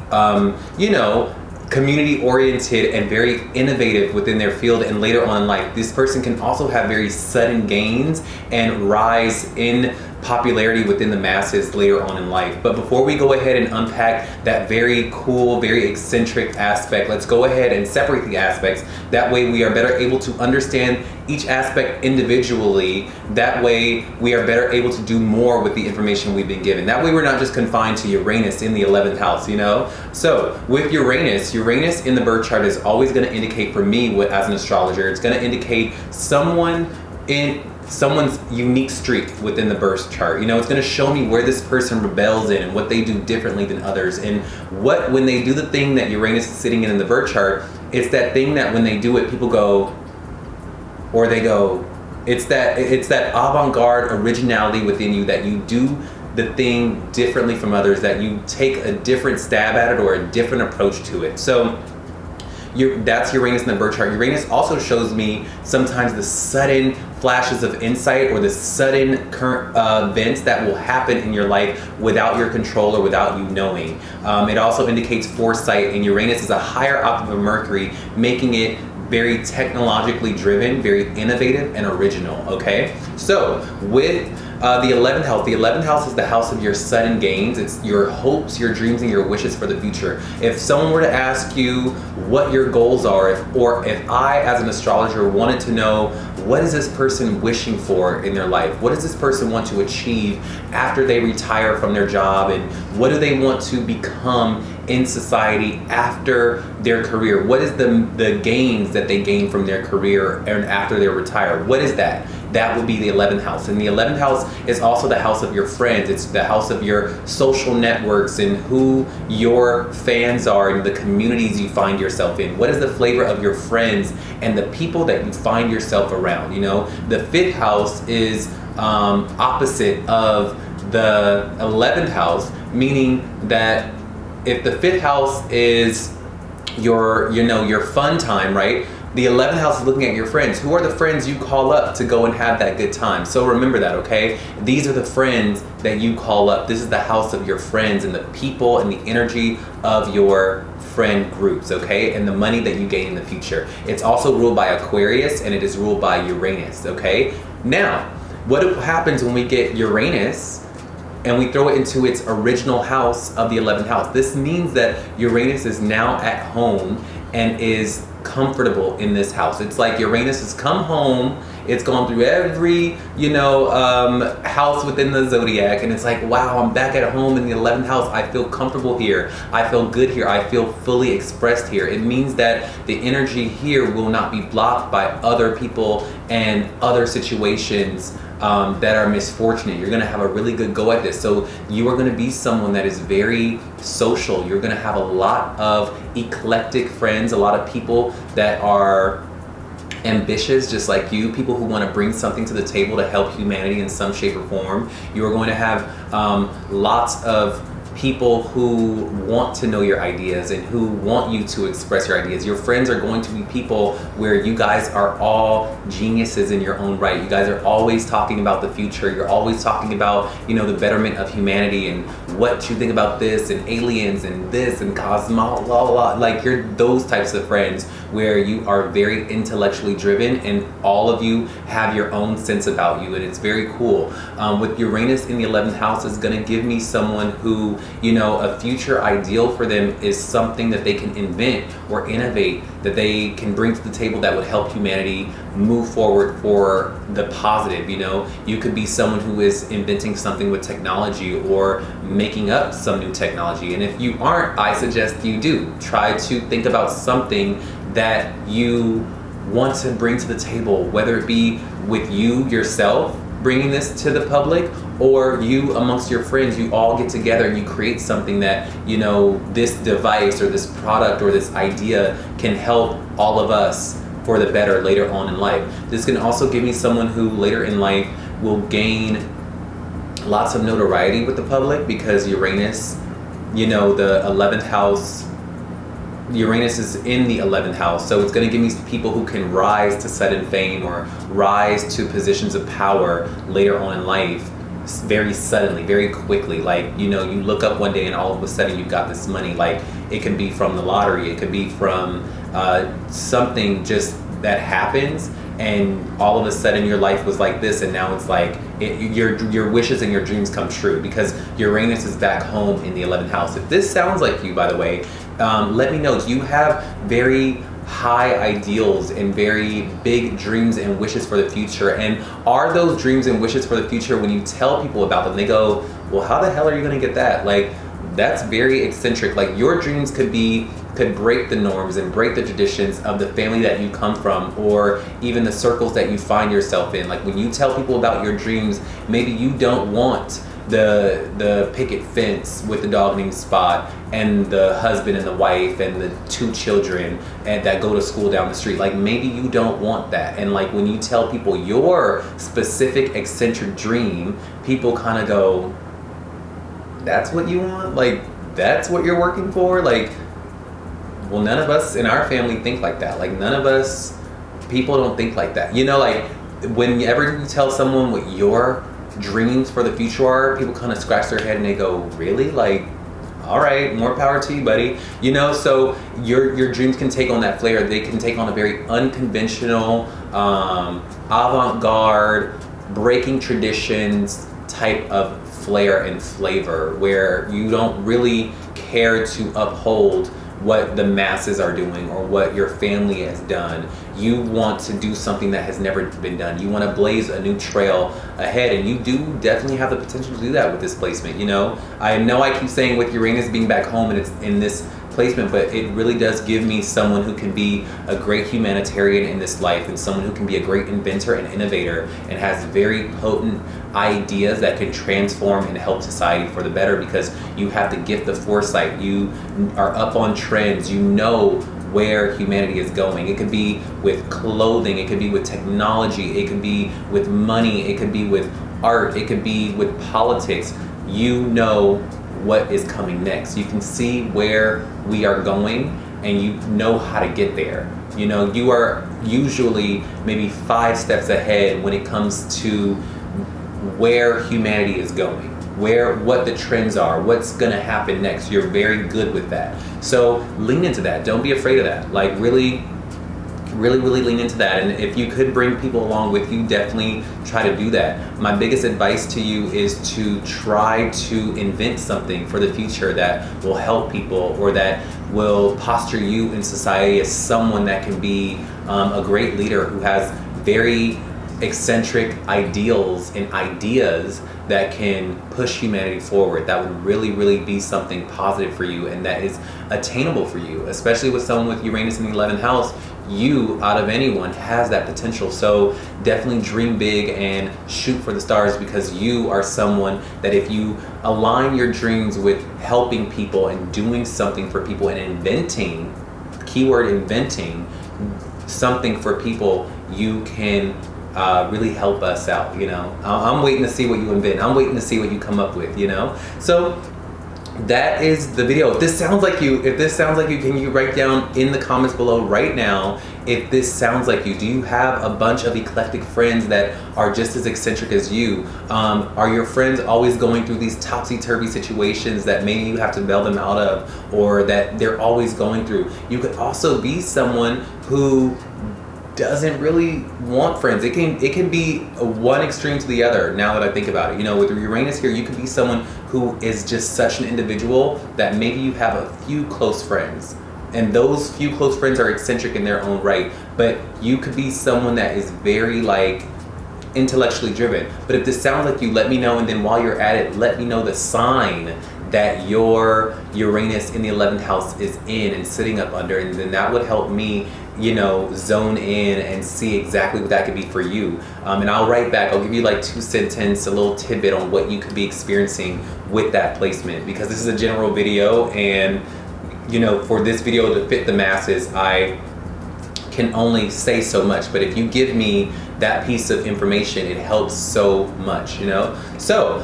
you know, community oriented and very innovative within their field. And later on in life, this person can also have very sudden gains and rise in popularity within the masses later on in life. But before we go ahead and unpack that very cool, very eccentric aspect, let's go ahead and separate the aspects. That way we are better able to understand each aspect individually. That way we are better able to do more with the information we've been given. That way we're not just confined to Uranus in the 11th house, you know? So with Uranus in the birth chart is always going to indicate, for me, as an astrologer, it's going to indicate someone's unique streak within the birth chart. You know, it's going to show me where this person rebels in and what they do differently than others, and when they do the thing that Uranus is sitting in the birth chart, it's that thing that when they do it, people go, or they go, it's that avant-garde originality within you, that you do the thing differently from others, that you take a different stab at it or a different approach to it. So that's Uranus in the birth chart. Uranus also shows me sometimes the sudden flashes of insight or the sudden current events that will happen in your life without your control or without you knowing. It also indicates foresight, and Uranus is a higher octave of Mercury, making it very technologically driven, very innovative and original, okay? So with the 11th house is the house of your sudden gains. It's your hopes, your dreams, and your wishes for the future. If someone were to ask you what your goals are, or if I, as an astrologer, wanted to know what is this person wishing for in their life? What does this person want to achieve after they retire from their job? And what do they want to become in society after their career? What is the gains that they gain from their career and after they're retired? What is that? That would be the 11th house. And the 11th house is also the house of your friends. It's the house of your social networks and who your fans are and the communities you find yourself in. What is the flavor of your friends and the people that you find yourself around? You know, the 5th house is opposite of the 11th house, meaning that if the 5th house is your fun time, right? The 11th house is looking at your friends. Who are the friends you call up to go and have that good time? So remember that, okay? These are the friends that you call up. This is the house of your friends and the people and the energy of your friend groups, okay? And the money that you gain in the future. It's also ruled by Aquarius, and it is ruled by Uranus, okay? Now, what happens when we get Uranus and we throw it into its original house of the 11th house? This means that Uranus is now at home and is comfortable in this house. It's like Uranus has come home, it's gone through every, house within the zodiac, and it's like, wow, I'm back at home in the 11th house. I feel comfortable here. I feel good here. I feel fully expressed here. It means that the energy here will not be blocked by other people and other situations that are misfortunate. You're gonna have a really good go at this. So you are gonna be someone that is very social. You're gonna have a lot of eclectic friends, a lot of people that are ambitious just like you, people who want to bring something to the table to help humanity in some shape or form. You are going to have lots of people who want to know your ideas and who want you to express your ideas. Your friends are going to be people where you guys are all geniuses in your own right. You guys are always talking about the future. You're always talking about, the betterment of humanity and what you think about this and aliens and this and cosmos, like you're those types of friends where you are very intellectually driven and all of you have your own sense about you, and it's very cool. With Uranus in the 11th house is going to give me someone who You know, a future ideal for them is something that they can invent or innovate, that they can bring to the table that would help humanity move forward for the positive. You know, you could be someone who is inventing something with technology or making up some new technology. And if you aren't, I suggest you do. Try to think about something that you want to bring to the table, whether it be with you yourself bringing this to the public, or you amongst your friends, you all get together and you create something that, you know, this device or this product or this idea can help all of us for the better later on in life. This can also give me someone who later in life will gain lots of notoriety with the public, because Uranus, you know, the 11th house, Uranus is in the 11th house, so it's going to give me people who can rise to sudden fame or rise to positions of power later on in life very suddenly, very quickly. Like, you know, you look up one day and all of a sudden you've got this money. Like, it can be from the lottery, it could be from something just that happens, and all of a sudden your life was like this, and now it's like your wishes and your dreams come true because Uranus is back home in the 11th house. If this sounds like you, by the way, let me know. Do you have very high ideals and very big dreams and wishes for the future? And are those dreams and wishes for the future, when you tell people about them, they go, well, how the hell are you going to get that? Like, that's very eccentric. Like, your dreams could break the norms and break the traditions of the family that you come from, or even the circles that you find yourself in. Like, when you tell people about your dreams, maybe you don't want the picket fence with the dog named Spot and the husband and the wife and the 2 children and that go to school down the street. Like, maybe you don't want that. And like, when you tell people your specific eccentric dream, people kind of go, that's what you want? Like, that's what you're working for? Like, well, none of us in our family think like that. Like, none of us, people don't think like that. You know, like, whenever you tell someone what your dreams for the future are, people kind of scratch their head and they go, really? Like, all right, more power to you, buddy. You know, so your dreams can take on that flair. They can take on a very unconventional, avant-garde, breaking traditions type of flair and flavor, where you don't really care to uphold what the masses are doing or what your family has done. You want to do something that has never been done. You want to blaze a new trail ahead, and you do definitely have the potential to do that with this placement. You know I keep saying with Uranus being back home and it's in this placement, but it really does give me someone who can be a great humanitarian in this life, and someone who can be a great inventor and innovator and has very potent ideas that can transform and help society for the better, because you have the gift of foresight. You are up on trends. You know where humanity is going. It could be with clothing, it could be with technology, it could be with money, it could be with art, it could be with politics. You know what is coming next. You can see where we are going, and you know how to get there. You know, you are usually maybe 5 steps ahead when it comes to where humanity is going, what the trends are, what's gonna happen next. You're very good with that. So lean into that. Don't be afraid of that. Like, really lean into that. And if you could bring people along with you, definitely try to do that. My biggest advice to you is to try to invent something for the future that will help people, or that will posture you in society as someone that can be a great leader who has very eccentric ideals and ideas that can push humanity forward. That would really be something positive for you, and that is attainable for you, especially with someone with Uranus in the 11th house. You, out of anyone, has that potential. So definitely dream big and shoot for the stars, because you are someone that, if you align your dreams with helping people and doing something for people and inventing, keyword inventing, something for people, you can really help us out. You know, I'm waiting to see what you invent. I'm waiting to see what you come up with, you know? So that is the video. If this sounds like you, can you write down in the comments below right now if this sounds like you? Do you have a bunch of eclectic friends that are just as eccentric as you? Are your friends always going through these topsy-turvy situations that maybe you have to bail them out of, or that they're always going through? You could also be someone who doesn't really want friends. It can be one extreme to the other. Now that I think about it, you know, with Uranus here, you could be someone who is just such an individual that maybe you have a few close friends, and those few close friends are eccentric in their own right. But you could be someone that is very like intellectually driven. But if this sounds like you, let me know, and then while you're at it, let me know the sign that your Uranus in the 11th house is in and sitting up under, and then that would help me, you know, zone in and see exactly what that could be for you. And I'll write back, I'll give you like 2 sentences, a little tidbit on what you could be experiencing with that placement, because this is a general video, and you know, for this video to fit the masses, I can only say so much. But if you give me that piece of information, it helps so much, you know? So,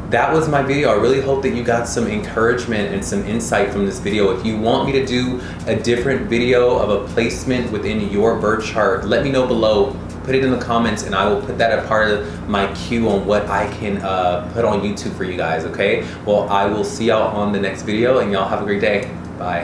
that was my video. I really hope that you got some encouragement and some insight from this video. If you want me to do a different video of a placement within your birth chart, let me know below. Put it in the comments, and I will put that as part of my queue on what I can put on YouTube for you guys, okay? Well, I will see y'all on the next video, and y'all have a great day. Bye.